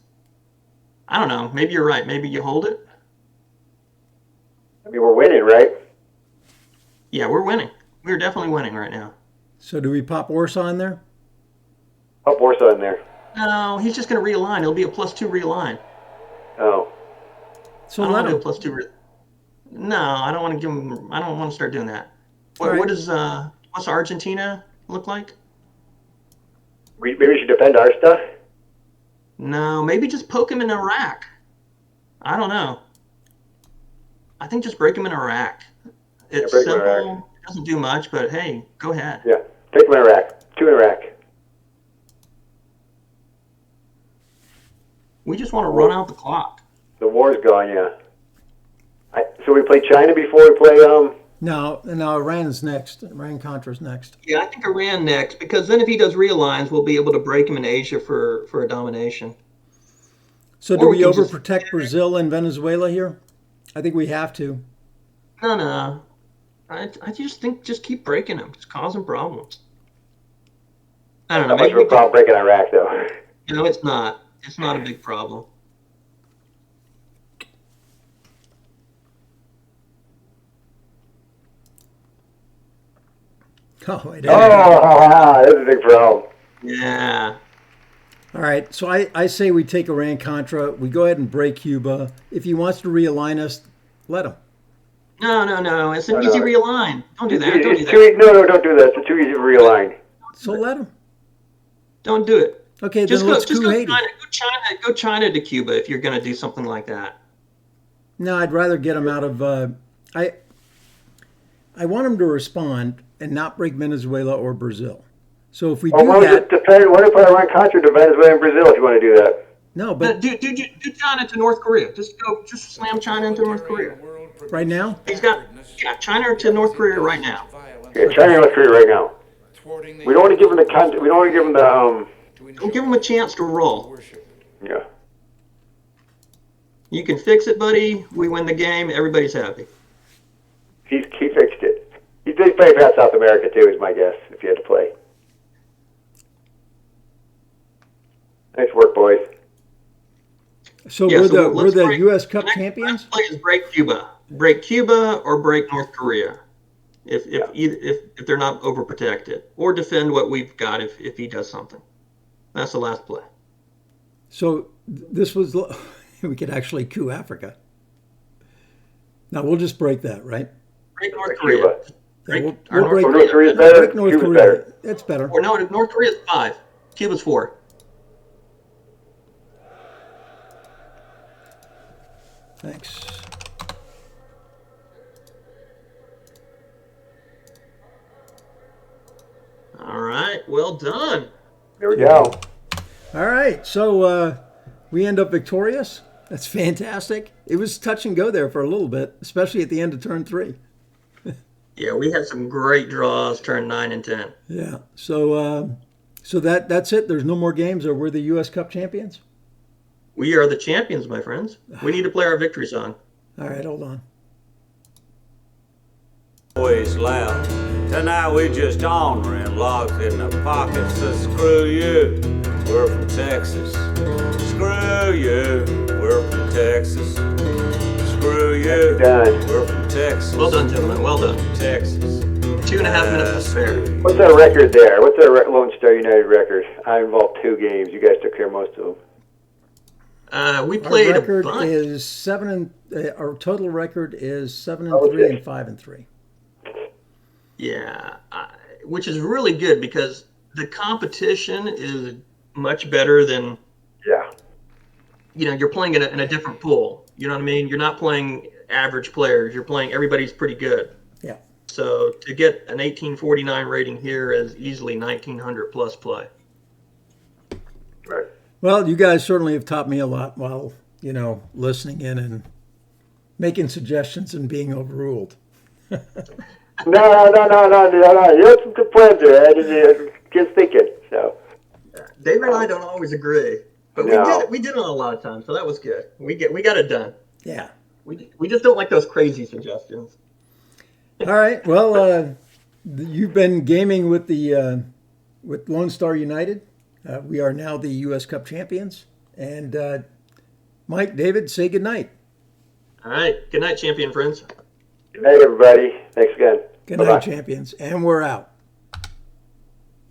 Speaker 5: I don't know. Maybe you're right. Maybe you hold it.
Speaker 4: I mean, we're winning, right?
Speaker 5: Yeah, we're winning. We're definitely winning right now.
Speaker 2: So do we pop Warsaw in there?
Speaker 4: Pop Warsaw in there.
Speaker 5: No, he's just going to realign. It'll be a +2 realign.
Speaker 4: Oh.
Speaker 2: So
Speaker 5: I don't
Speaker 2: let
Speaker 5: want
Speaker 2: him.
Speaker 5: to do a +2 No, I don't want to give him... I don't want to start doing that. What does what's Argentina look like?
Speaker 4: Maybe we should defend our stuff?
Speaker 5: No, maybe just poke him in Iraq. I don't know. I think just break him in Iraq. It's simple. It doesn't do much, but hey, go ahead.
Speaker 4: Yeah, take him in Iraq. 2 in Iraq.
Speaker 5: We just want to run out the clock.
Speaker 4: The war's gone, yeah. So we play China before we play...
Speaker 2: No, Iran's next. Iran-Contra's next.
Speaker 5: Yeah, I think Iran next, because then if he does realigns, we'll be able to break him in Asia for a domination.
Speaker 2: So do we overprotect Brazil and Venezuela here? I think we have to.
Speaker 5: No. I just think just keep breaking them. Just causing problems. I don't know.
Speaker 4: Not much of a problem breaking Iraq, though.
Speaker 5: No, it's not. It's not a big problem.
Speaker 2: Oh, it is.
Speaker 4: That's a big problem.
Speaker 5: Yeah.
Speaker 2: All right, so I say we take Iran-Contra. We go ahead and break Cuba. If he wants to realign us, let him.
Speaker 5: No. It's an easy realign. Don't do that.
Speaker 4: No, don't do that. It's too easy to realign.
Speaker 2: So let him.
Speaker 5: Don't do it.
Speaker 2: Okay,
Speaker 5: just
Speaker 2: then let's
Speaker 5: go
Speaker 2: Haiti.
Speaker 5: Go China to Cuba if you're going to do something like that.
Speaker 2: No, I'd rather get him out of. I want him to respond and not break Venezuela or Brazil. So if we do that,
Speaker 4: what if Iran-Contra to Venezuela and Brazil if you want to do that?
Speaker 2: No, but
Speaker 5: do China to North Korea. Just slam China into North Korea.
Speaker 2: Right now?
Speaker 5: He's got China to North Korea right now.
Speaker 4: Yeah, China and North Korea right now. We don't want to give them the we don't want to give them the
Speaker 5: Don't give them a chance to roll.
Speaker 4: Yeah.
Speaker 5: You can fix it, buddy. We win the game. Everybody's happy.
Speaker 4: He fixed it. He did play about South America too, is my guess. If you had to play. Nice work, boys.
Speaker 2: So we're the U.S. Cup champions?
Speaker 5: Next play is break Cuba. Break Cuba or break North Korea, if they're not overprotected, or defend what we've got if he does something. That's the last play.
Speaker 2: So this was we could actually coup Africa. Now we'll just break that, right?
Speaker 5: Break North Korea.
Speaker 2: Yeah, we'll break
Speaker 4: North Korea's better.
Speaker 2: Break North Korea. Better. That's better.
Speaker 5: Or no, North Korea's 5. Cuba's 4.
Speaker 2: Thanks.
Speaker 5: All right, well done.
Speaker 4: There we go.
Speaker 2: All right, so we end up victorious. That's fantastic. It was touch and go there for a little bit, especially at the end of turn 3.
Speaker 5: Yeah, we had some great draws turn 9 and 10.
Speaker 2: Yeah, so that's it. There's no more games, or we're the U.S. Cup champions?
Speaker 5: We are the champions, my friends. We need to play our victory song.
Speaker 2: All right, hold on.
Speaker 1: Always loud. Tonight we just honoring locked in the pockets. So screw you, we're from Texas. Screw you, we're from Texas. Screw you, we're from Texas.
Speaker 5: Well done, gentlemen. Well done.
Speaker 1: Texas.
Speaker 5: 2.5 minutes to spare.
Speaker 4: What's our record there? What's our Lone Star United record? I involved 2 games. You guys took care of most of them.
Speaker 5: We played
Speaker 2: our record
Speaker 5: a bunch.
Speaker 2: is our total record is 7-3 and 5-3.
Speaker 5: Yeah, which is really good because the competition is much better than.
Speaker 4: Yeah.
Speaker 5: You're playing in a different pool. You know what I mean? You're not playing average players. You're playing everybody's pretty good.
Speaker 2: Yeah.
Speaker 5: So to get an 1849 rating here is easily 1900 plus play.
Speaker 4: Right.
Speaker 2: Well, you guys certainly have taught me a lot while, listening in and making suggestions and being overruled.
Speaker 4: No. You had some good plans there. I just thinking. So.
Speaker 5: David and I don't always agree, but we did it a lot of times, so that was good. We got it done.
Speaker 2: Yeah.
Speaker 5: We just don't like those crazy suggestions.
Speaker 2: All right. Well, you've been gaming with with Lone Star United. We are now the U.S. Cup champions. And Mike, David, say good night.
Speaker 5: All right. Good night, champion friends.
Speaker 4: Good night, everybody. Thanks again.
Speaker 2: Good night, champions. And we're out.